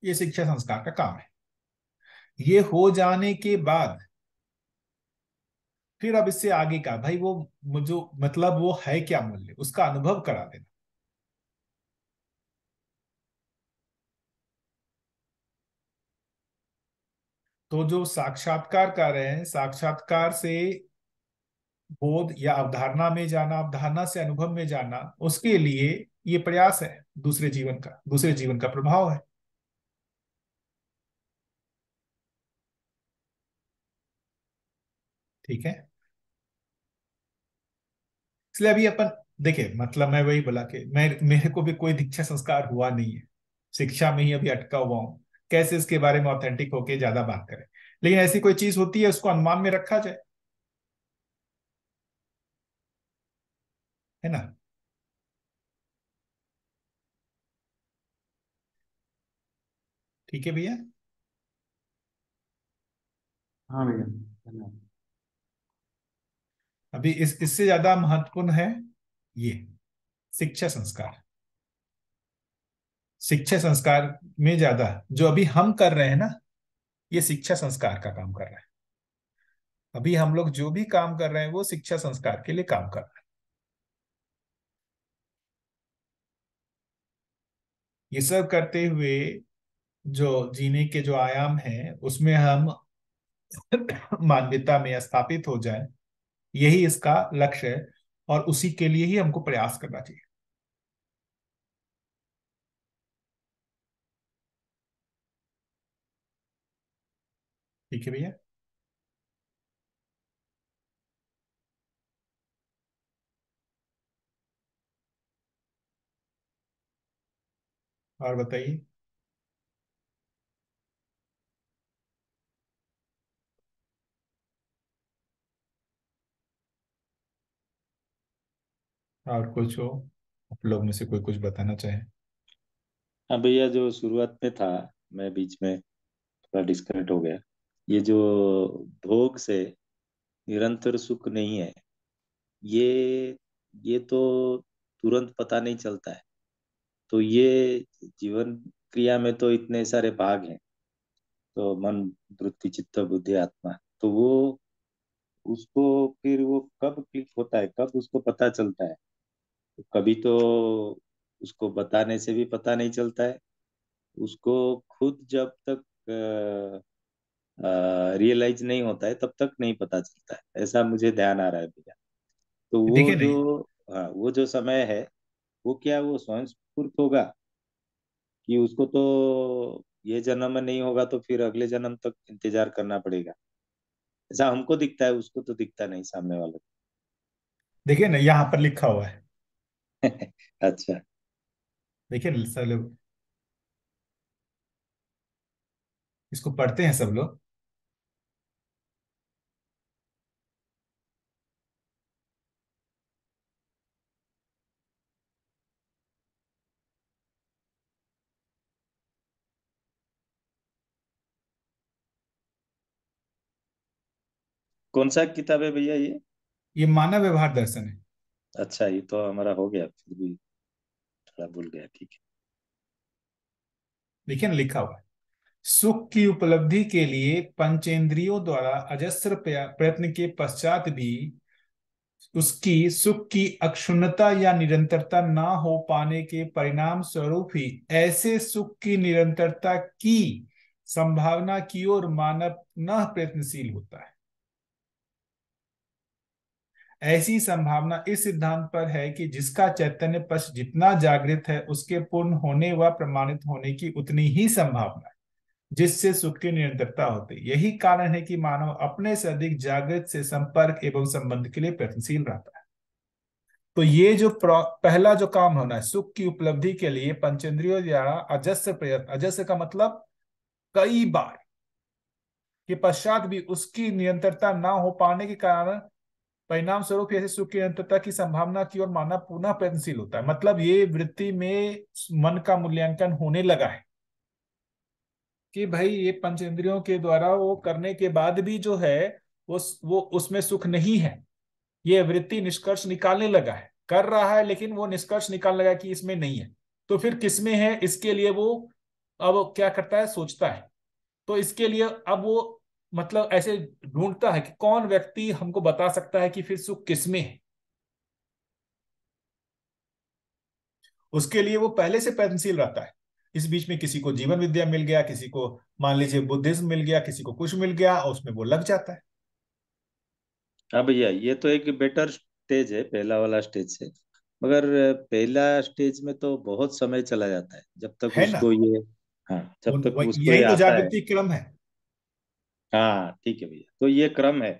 ये शिक्षा संस्कार का काम है। ये हो जाने के बाद फिर अब इससे आगे का भाई, वो जो मतलब वो है क्या मूल्य, उसका अनुभव करा देना। तो जो साक्षात्कार कर रहे हैं, साक्षात्कार से बोध या अवधारणा में जाना, अवधारणा से अनुभव में जाना, उसके लिए ये प्रयास है, दूसरे जीवन का, दूसरे जीवन का प्रभाव है। ठीक है। इसलिए अभी अपन देखिए, मतलब मैं वही बोला कि मैं, मेरे को भी कोई दीक्षा संस्कार हुआ नहीं है, शिक्षा में ही अभी अटका हुआ हूं। कैसे इसके बारे में ऑथेंटिक होके ज्यादा बात करें, लेकिन ऐसी कोई चीज होती है उसको अनुमान में रखा जाए, है ना। ठीक है भैया। हाँ भैया, धन्यवाद। अभी इससे ज्यादा महत्वपूर्ण है ये शिक्षा संस्कार। शिक्षा संस्कार में ज्यादा जो अभी हम कर रहे हैं ना, ये शिक्षा संस्कार का काम कर रहा है। अभी हम लोग जो भी काम कर रहे हैं वो शिक्षा संस्कार के लिए काम कर रहे हैं। ये सब करते हुए जो जीने के जो आयाम हैं उसमें हम मानवीयता में स्थापित हो जाए, यही इसका लक्ष्य है, और उसी के लिए ही हमको प्रयास करना चाहिए। ठीक है भैया। और बताइए। और कुछ हो, आप लोग में से कोई कुछ बताना चाहे। हाँ भैया, जो शुरुआत में था, मैं बीच में थोड़ा डिस्कनेक्ट हो गया। ये जो भोग से निरंतर सुख नहीं है, ये ये तो तुरंत पता नहीं चलता है। तो ये जीवन क्रिया में तो इतने सारे भाग हैं, तो मन, वृत्ति, चित्त, बुद्धि, आत्मा, तो वो उसको फिर वो कब क्लिक होता है, कब उसको पता चलता है? तो कभी तो उसको बताने से भी पता नहीं चलता है। उसको खुद जब तक रियलाइज नहीं होता है तब तक नहीं पता चलता है, ऐसा मुझे ध्यान आ रहा है भैया। तो वो देखिए जो, नहीं, हाँ, वो जो समय है, वो क्या वो स्वयं स्फूर्त होगा कि उसको तो ये जन्म में नहीं होगा तो फिर अगले जन्म तक इंतजार करना पड़ेगा? ऐसा हमको दिखता है, उसको तो दिखता नहीं सामने वाले देखिए ना, यहाँ पर लिखा हुआ है। को। अच्छा। देखिए ना, सब लोग इसको पढ़ते हैं, सब लोग। कौन सा किताब है भैया ये? ये मानव व्यवहार दर्शन है। अच्छा, ये तो हमारा हो गया, फिर भी थोड़ा भूल गया, ठीक है। देखिए ना, लिखा हुआ है, सुख की उपलब्धि के लिए पंचेंद्रियों द्वारा अजस्र प्रयत्न के पश्चात भी उसकी सुख की अक्षुण्णता या निरंतरता ना हो पाने के परिणाम स्वरूप ही ऐसे सुख की निरंतरता की संभावना की ओर मानव पुनः प्रयत्नशील होता है। ऐसी संभावना इस सिद्धांत पर है कि जिसका चैतन्य पक्ष जितना जागृत है, उसके पूर्ण होने व प्रमाणित होने की उतनी ही संभावना है जिससे सुख की निरंतरता होती है। यही कारण है कि मानव अपने से अधिक जागृत से संपर्क एवं संबंध के लिए प्रयत्नशील रहता है। तो ये जो पहला जो काम होना है, सुख की उपलब्धि के लिए पंचेंद्रियों द्वारा अजस्र प्रयत्न, अजस्र का मतलब कई बार, के पश्चात भी उसकी निरंतरता ना हो पाने के कारण परिणाम स्वरूप ऐसे सुख की निरंतरता की संभावना की ओर मानव पुनः प्रयत्नशील होता है। मतलब ये वृत्ति में मन का मूल्यांकन होने लगा है कि भाई ये पंचेंद्रियों के द्वारा वो करने के बाद भी जो है वो उसमें सुख नहीं है। ये वृत्ति निष्कर्ष निकालने लगा है, कर रहा है, लेकिन वो निष्कर्ष निकालने लगा कि इसमें नहीं है। तो फिर किसमें है, इसके लिए वो अब क्या करता है, सोचता है। तो इसके लिए अब वो मतलब ऐसे ढूंढता है कि कौन व्यक्ति हमको बता सकता है कि फिर सुख किसमें है। उसके लिए वो पहले से प्रयत्नशील रहता है। इस बीच में किसी को जीवन विद्या मिल गया, किसी को मान लीजिए बुद्धिज्म मिल गया, किसी को कुछ मिल गया, और उसमें वो लग जाता है। हाँ भैया, ये तो एक बेटर स्टेज है पहला वाला स्टेज से। मगर पहला स्टेज में तो बहुत समय चला जाता है जब तक है ना, उसको ये, हाँ, जब तक उसको ये यही तो आता है। जागृति क्रम है। हाँ ठीक है भैया, तो ये क्रम है।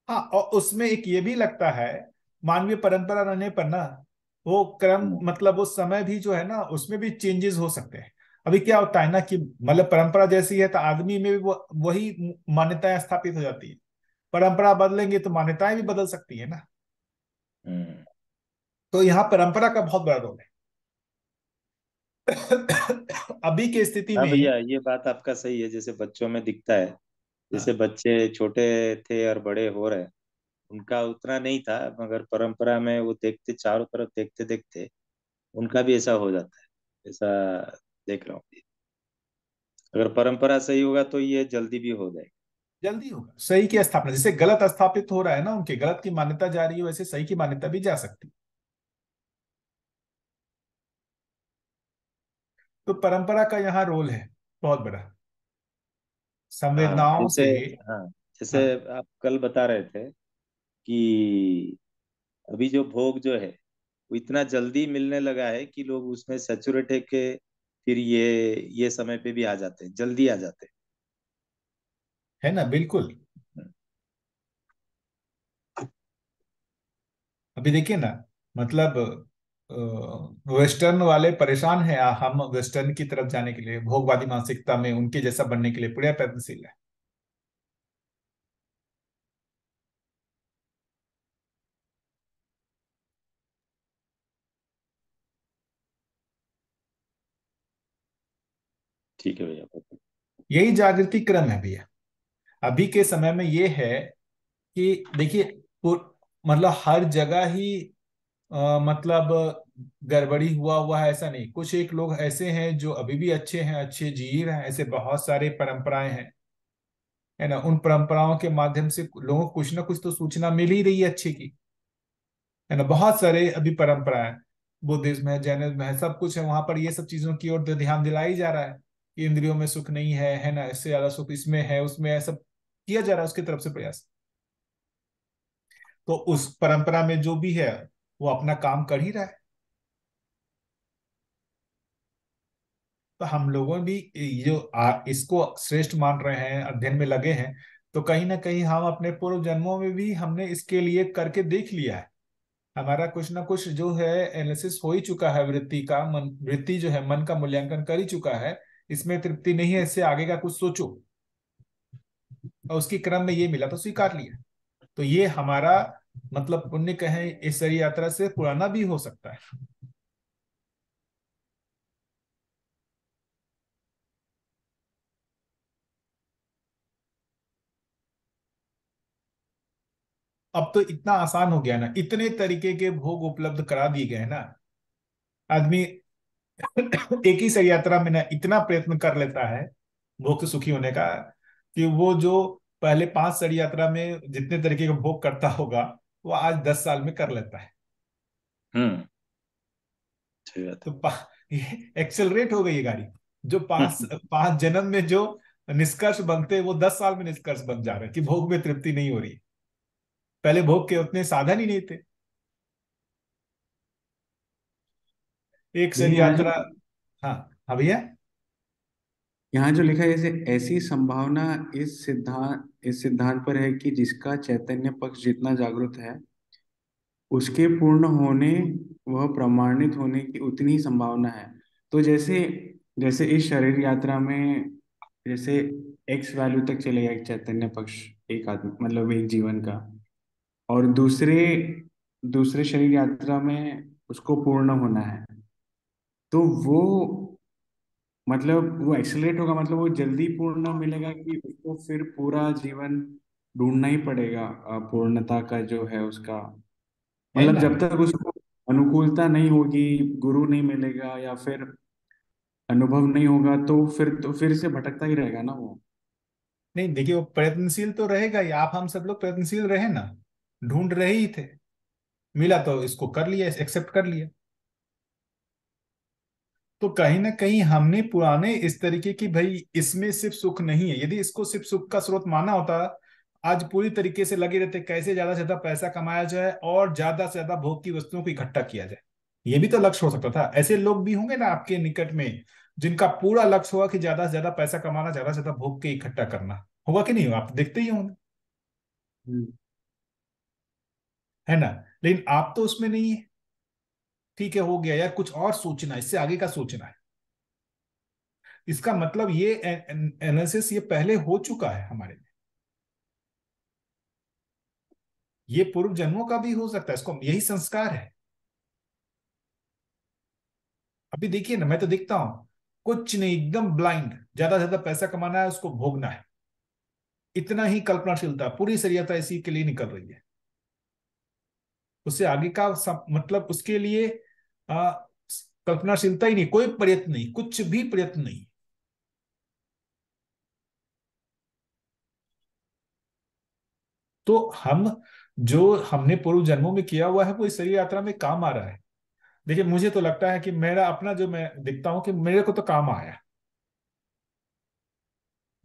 हाँ, और उसमें एक ये भी लगता है, मानवीय परंपरा रहने पर ना, वो क्रम हम्म। मतलब उस समय भी जो है ना, उसमें भी चेंजेस हो सकते हैं। अभी क्या होता है ना कि मतलब परंपरा जैसी है तो आदमी में भी वो वही मान्यताएं स्थापित हो जाती है। परंपरा बदलेंगे तो मान्यताएं भी बदल सकती है ना। हम्म। तो यहाँ परंपरा का बहुत बड़ा रोल है। अभी की स्थिति हाँ में। भैया, ये बात आपका सही है, जैसे बच्चों में दिखता है। जैसे हाँ, बच्चे छोटे थे और बड़े हो रहे, उनका उतना नहीं था, मगर परंपरा में वो देखते, चारों तरफ देखते देखते उनका भी ऐसा हो जाता है, ऐसा देख रहा हूँ। अगर परंपरा सही होगा तो ये जल्दी भी हो जाएगा। जल्दी होगा सही की स्थापना, जैसे गलत स्थापित हो रहा है ना, उनके गलत की मान्यता जा रही है, वैसे सही की मान्यता भी जा सकती है। तो परंपरा का यहाँ रोल है बहुत बड़ा, हाँ संवेदनाओं जैसे, से। हाँ जैसे हाँ, आप कल बता रहे थे कि अभी जो भोग जो है वो इतना जल्दी मिलने लगा है कि लोग उसमें सेचुरेट है के फिर ये समय पे भी आ जाते हैं, जल्दी आ जाते है ना, बिल्कुल। हैं। अभी देखिए ना, मतलब वेस्टर्न वाले परेशान हैं, हम वेस्टर्न की तरफ जाने के लिए, भोगवादी मानसिकता में उनके जैसा बनने के लिए पूरा प्रयत्नशील है। ठीक है भैया। यही जागृति क्रम है भैया। अभी के समय में ये है कि देखिए, मतलब हर जगह ही मतलब गड़बड़ी हुआ हुआ है ऐसा नहीं। कुछ एक लोग ऐसे हैं जो अभी भी अच्छे हैं, अच्छे जी रहे हैं, ऐसे बहुत सारे परंपराएं हैं, है ना। उन परंपराओं के माध्यम से लोगों को कुछ ना कुछ तो सूचना मिल ही रही है अच्छी की, है ना। बहुत सारे अभी परंपराएं हैं। बुद्धिज्म है, जैनिज्म है, सब कुछ है वहां पर। ये सब चीजों की ओर ध्यान दिलाई जा रहा है कि इंद्रियों में सुख नहीं है ना, इससे ज्यादा सुख इसमें है, उसमें है, सब किया जा रहा है उसकी तरफ से प्रयास। तो उस परंपरा में जो भी है वो अपना काम कर ही रहा है। तो हम लोगों भी जो इसको श्रेष्ठ मान रहे हैं, अध्ययन में लगे हैं, तो कहीं ना कहीं हम अपने पूर्व जन्मों में भी हमने इसके लिए करके देख लिया है। हमारा कुछ ना कुछ जो है एनालिसिस हो ही चुका है, वृत्ति का मन, वृत्ति जो है मन का मूल्यांकन कर ही चुका है। इसमें तृप्ति नहीं है, इससे आगे का कुछ सोचो, और उसके क्रम में ये मिला तो स्वीकार लिया। तो ये हमारा मतलब पुण्य कहें इस शरीर यात्रा से पुराना भी हो सकता है। अब तो इतना आसान हो गया ना, इतने तरीके के भोग उपलब्ध करा दिए गए ना। आदमी एक ही शरीर यात्रा में ना इतना प्रयत्न कर लेता है भोग से सुखी होने का, कि वो जो पहले 5 शरीर यात्रा में जितने तरीके के भोग करता होगा, वो आज 10 साल में कर लेता है। हम्म। सही बात तो ये एक्सेलरेट हो गई है गाड़ी। जो है। 5 जन्म में जो निष्कर्ष बनते वो 10 साल में निष्कर्ष बन जा रहे हैं कि भोग में तृप्ति नहीं हो रही। पहले भोग के उतने साधन ही नहीं थे। एक शरीर नहीं, यहाँ जो यात्रा। हाँ। हाँ भैया। यहाँ जो लिखा है, जैसे ऐसी संभावना इस सिद्धांत पर है कि जिसका चैतन्य पक्ष जितना जागृत है, उसके पूर्ण होने वह प्रमाणित होने की उतनी ही संभावना है। तो जैसे जैसे इस शरीर यात्रा में, जैसे एक्स वैल्यू तक चलेगा एक चैतन्य पक्ष, एक आदमी मतलब एक जीवन का, और दूसरे दूसरे शरीर यात्रा में उसको पूर्ण होना है, तो वो मतलब वो एक्सेलरेट होगा, मतलब वो जल्दी पूर्ण मिलेगा कि उसको फिर पूरा जीवन ढूंढना ही पड़ेगा पूर्णता का जो है उसका। है मतलब ना। जब तक उसको अनुकूलता नहीं होगी, गुरु नहीं मिलेगा या फिर अनुभव नहीं होगा, तो फिर से भटकता ही रहेगा ना वो। नहीं देखिए, वो प्रयत्नशील तो रहेगा ही, आप हम सब लोग प्रयत्नशील रहे ना, ढूंढ रहे ही थे। मिला तो इसको कर लिया, एक्सेप्ट कर लिया। तो कहीं ना कहीं हमने पुराने इस तरीके की, भाई इसमें सिर्फ सुख नहीं है, यदि इसको सिर्फ सुख का स्रोत माना होता, आज पूरी तरीके से लगे रहते कैसे ज्यादा से ज्यादा पैसा कमाया जाए और ज्यादा से ज्यादा भोग की वस्तुओं को इकट्ठा किया जाए। ये भी तो लक्ष्य हो सकता था। ऐसे लोग भी होंगे ना आपके निकट में जिनका पूरा लक्ष्य होगा कि ज्यादा से ज्यादा पैसा कमाना, ज्यादा से ज्यादा भोग के इकट्ठा करना, होगा कि नहीं होगा? आप देखते ही होंगे, हम्म। है ना। लेकिन आप तो उसमें नहीं है। ठीक है, हो गया यार, कुछ और सोचना है, इससे आगे का सोचना है। इसका मतलब ये एनालिसिस ये पहले हो चुका है हमारे में। ये पूर्व जन्मों का भी हो सकता है, इसको यही संस्कार है। अभी देखिए ना, मैं तो देखता हूं कुछ नहीं, एकदम ब्लाइंड, ज्यादा से ज्यादा पैसा कमाना है, उसको भोगना है, इतना ही कल्पनाशीलता, पूरी शरीयत इसी के लिए निकल रही है। उससे आगे का मतलब उसके लिए आ, कल्पनाशीलता ही नहीं, कोई प्रयत्न नहीं, कुछ भी प्रयत्न नहीं। तो हम जो हमने पूर्व जन्मों में किया हुआ है वो इस शरीर यात्रा में काम आ रहा है। देखिए, मुझे तो लगता है कि मेरा अपना जो मैं दिखता हूं कि मेरे को तो काम आया,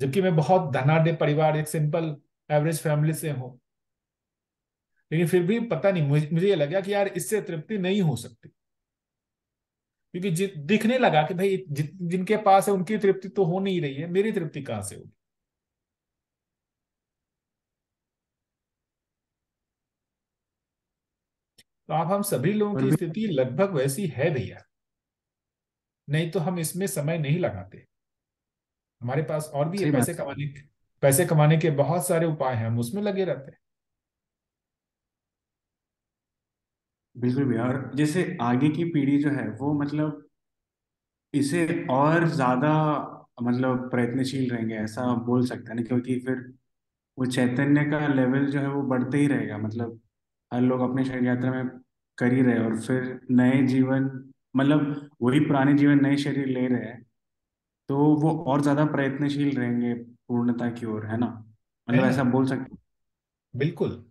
जबकि मैं बहुत धनाढ्य परिवार, एक सिंपल एवरेज फैमिली से हूं। लेकिन फिर भी पता नहीं, मुझे ये लगा कि यार इससे तृप्ति नहीं हो सकती, क्योंकि दिखने लगा कि भाई जिनके पास है उनकी तृप्ति तो हो नहीं रही है, मेरी तृप्ति कहां से होगी। तो आप हम सभी लोगों और की भी स्थिति लगभग वैसी है भैया, नहीं तो हम इसमें समय नहीं लगाते। हमारे पास और भी है, सही बात। पैसे कमाने के बहुत सारे उपाय हैं, हम उसमें लगे रहते हैं। बिल्कुल भी। और जैसे आगे की पीढ़ी जो है वो मतलब इसे और ज्यादा मतलब प्रयत्नशील रहेंगे, ऐसा बोल सकते हैं ना, क्योंकि फिर वो चैतन्य का लेवल जो है वो बढ़ते ही रहेगा। मतलब हर लोग अपने शरीर यात्रा में कर ही रहे हैं, और फिर नए जीवन मतलब वही पुराने जीवन नए शरीर ले रहे हैं, तो वो और ज्यादा प्रयत्नशील रहेंगे पूर्णता की ओर, है ना। है मतलब ना। ऐसा बोल सकते हैं। बिल्कुल।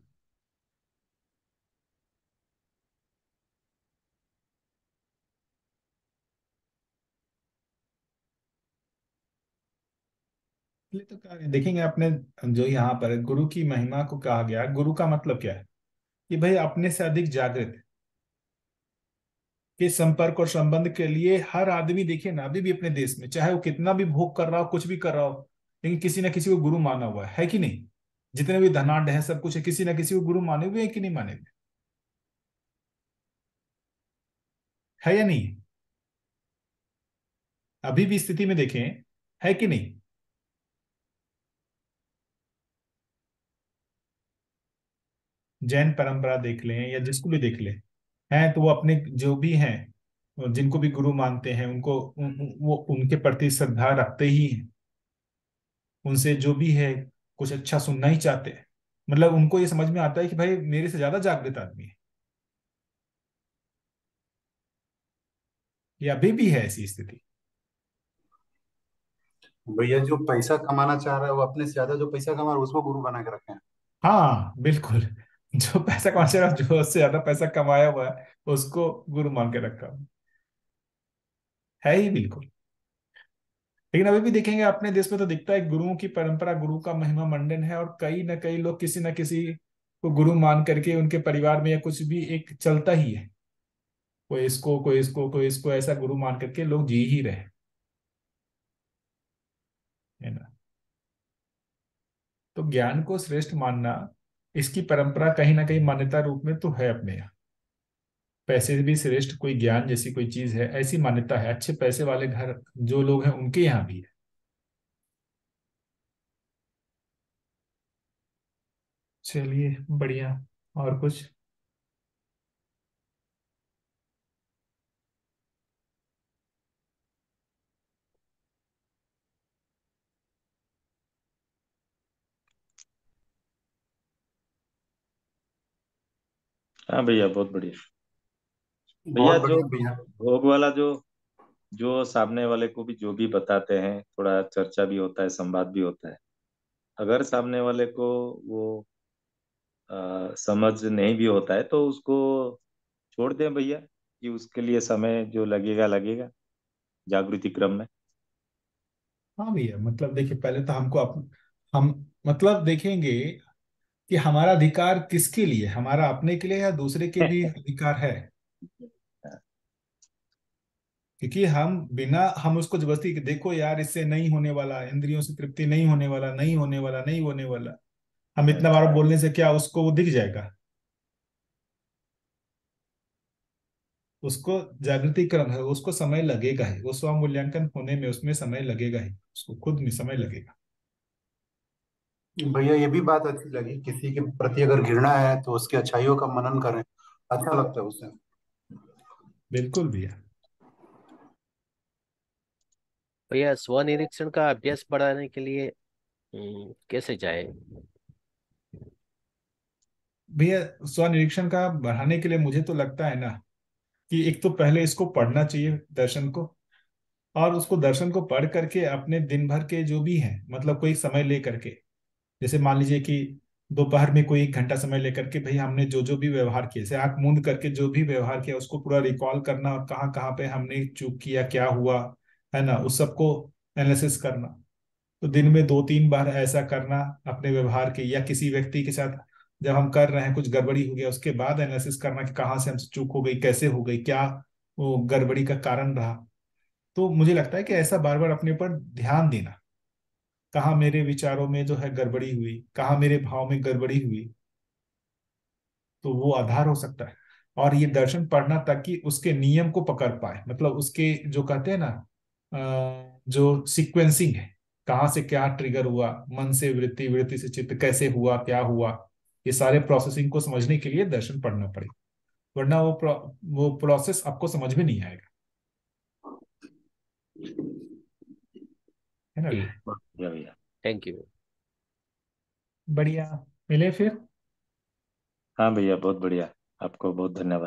इसलिए तो कह रहे हैं, देखेंगे अपने जो यहाँ पर गुरु की महिमा को कहा गया, गुरु का मतलब क्या है कि भाई अपने से अधिक जागृत के संपर्क और संबंध के लिए हर आदमी, देखिए ना अभी भी अपने देश में चाहे वो कितना भी भोग कर रहा हो, कुछ भी कर रहा हो, लेकिन किसी ना किसी को गुरु माना हुआ है कि नहीं। जितने भी धनाढ़ है, सब कुछ है, किसी ना किसी को गुरु माने हुए हैं कि नहीं माने हुए, है या नहीं। अभी भी स्थिति में देखें, है कि नहीं। जैन परंपरा देख लें या जिसको भी देख लें, हैं तो वो अपने जो भी हैं, जिनको भी गुरु मानते हैं उनको वो उनके प्रति श्रद्धा रखते ही हैं। उनसे जो भी है कुछ अच्छा सुनना ही चाहते हैं। मतलब उनको ये समझ में आता है कि भाई मेरे से ज्यादा जागृत आदमी है। ये अभी भी है ऐसी स्थिति। भैया जो पैसा कमाना चाह रहा है वो अपने से ज्यादा जो पैसा कमा रहा है उसको गुरु बना के रखे हैं। हाँ बिल्कुल। जो पैसा कमा रहा है, जो उससे ज्यादा पैसा कमाया हुआ है उसको गुरु मान के रखा हुआ है ही बिल्कुल। लेकिन अभी भी देखेंगे अपने देश में तो दिखता है गुरुओं की परंपरा, गुरु का महिमा मंडन है, और कई ना कई लोग किसी ना किसी को गुरु मान करके उनके परिवार में या कुछ भी एक चलता ही है। कोई इसको कोई इसको कोई इसको ऐसा गुरु मान करके लोग जी ही रहे, है ना। तो ज्ञान को श्रेष्ठ मानना, इसकी परंपरा कहीं ना कहीं मान्यता रूप में तो है अपने यहाँ। पैसे भी श्रेष्ठ कोई ज्ञान जैसी कोई चीज है, ऐसी मान्यता है। अच्छे पैसे वाले घर जो लोग हैं उनके यहाँ भी है। चलिए बढ़िया। और कुछ। हाँ भैया बहुत बढ़िया। भैया बहुत जो बढ़िया भैया। भोग वाला जो जो सामने वाले को भी जो भी बताते हैं, थोड़ा चर्चा भी होता है, संवाद भी होता है। अगर सामने वाले को वो समझ नहीं भी होता है तो उसको छोड़ दें भैया, कि उसके लिए समय जो लगेगा लगेगा जागृति क्रम में। हाँ भैया, मतलब देखिए पहले तो हम मतलब देखेंगे कि हमारा अधिकार किसके लिए, हमारा अपने के लिए या दूसरे के भी अधिकार है। क्योंकि हम उसको जबरदस्ती कि देखो यार इससे नहीं होने वाला, इंद्रियों से तृप्ति नहीं होने वाला, नहीं होने वाला, नहीं होने वाला, हम इतना बार बोलने से क्या उसको वो दिख जाएगा। उसको जागृति क्रम है, उसको समय लगेगा ही, वो स्व मूल्यांकन होने में उसमें समय लगेगा ही, उसको खुद में समय लगेगा। भैया ये भी बात अच्छी लगी, किसी के प्रति अगर घृणा है तो उसकी अच्छाइयों का मनन करें, अच्छा लगता है उससे। बिल्कुल भैया। भैया स्वनिरीक्षण का अभ्यास बढ़ाने के लिए कैसे जाए? भैया स्व निरीक्षण का बढ़ाने के लिए मुझे तो लगता है ना कि एक तो पहले इसको पढ़ना चाहिए दर्शन को, और उसको दर्शन को पढ़ करके अपने दिन भर के जो भी है, मतलब कोई समय ले करके, जैसे मान लीजिए कि दोपहर में कोई 1 घंटा समय लेकर के भाई हमने जो जो भी व्यवहार किया, जैसे आंख मूंद करके जो भी व्यवहार किया उसको पूरा रिकॉल करना, और कहाँ कहाँ पे हमने चूक किया, क्या हुआ, है ना, उस सबको एनालिसिस करना। तो दिन में 2-3 बार ऐसा करना अपने व्यवहार के, या किसी व्यक्ति के साथ जब हम कर रहे हैं कुछ गड़बड़ी हो गया उसके बाद एनालिसिस करना कि कहाँ से हमसे चूक हो गई, कैसे हो गई, क्या वो गड़बड़ी का कारण रहा। तो मुझे लगता है कि ऐसा बार बार अपने ऊपर ध्यान देना, कहाँ मेरे विचारों में जो है गड़बड़ी हुई, कहाँ मेरे भाव में गड़बड़ी हुई, तो वो आधार हो सकता है। और ये दर्शन पढ़ना ताकि उसके नियम को पकड़ पाए, मतलब उसके जो कहते हैं ना जो सीक्वेंसिंग है, कहाँ से क्या ट्रिगर हुआ, मन से वृत्ति, वृत्ति से चित्त, कैसे हुआ, क्या हुआ, ये सारे प्रोसेसिंग को समझने के लिए दर्शन पढ़ना पड़ेगा। वरना वो प्रोसेस आपको समझ में नहीं आएगा, है ना जी, भैया। बढ़िया भैया। Thank you. बढ़िया। मिले फिर। हाँ भैया बहुत बढ़िया। आपको बहुत धन्यवाद।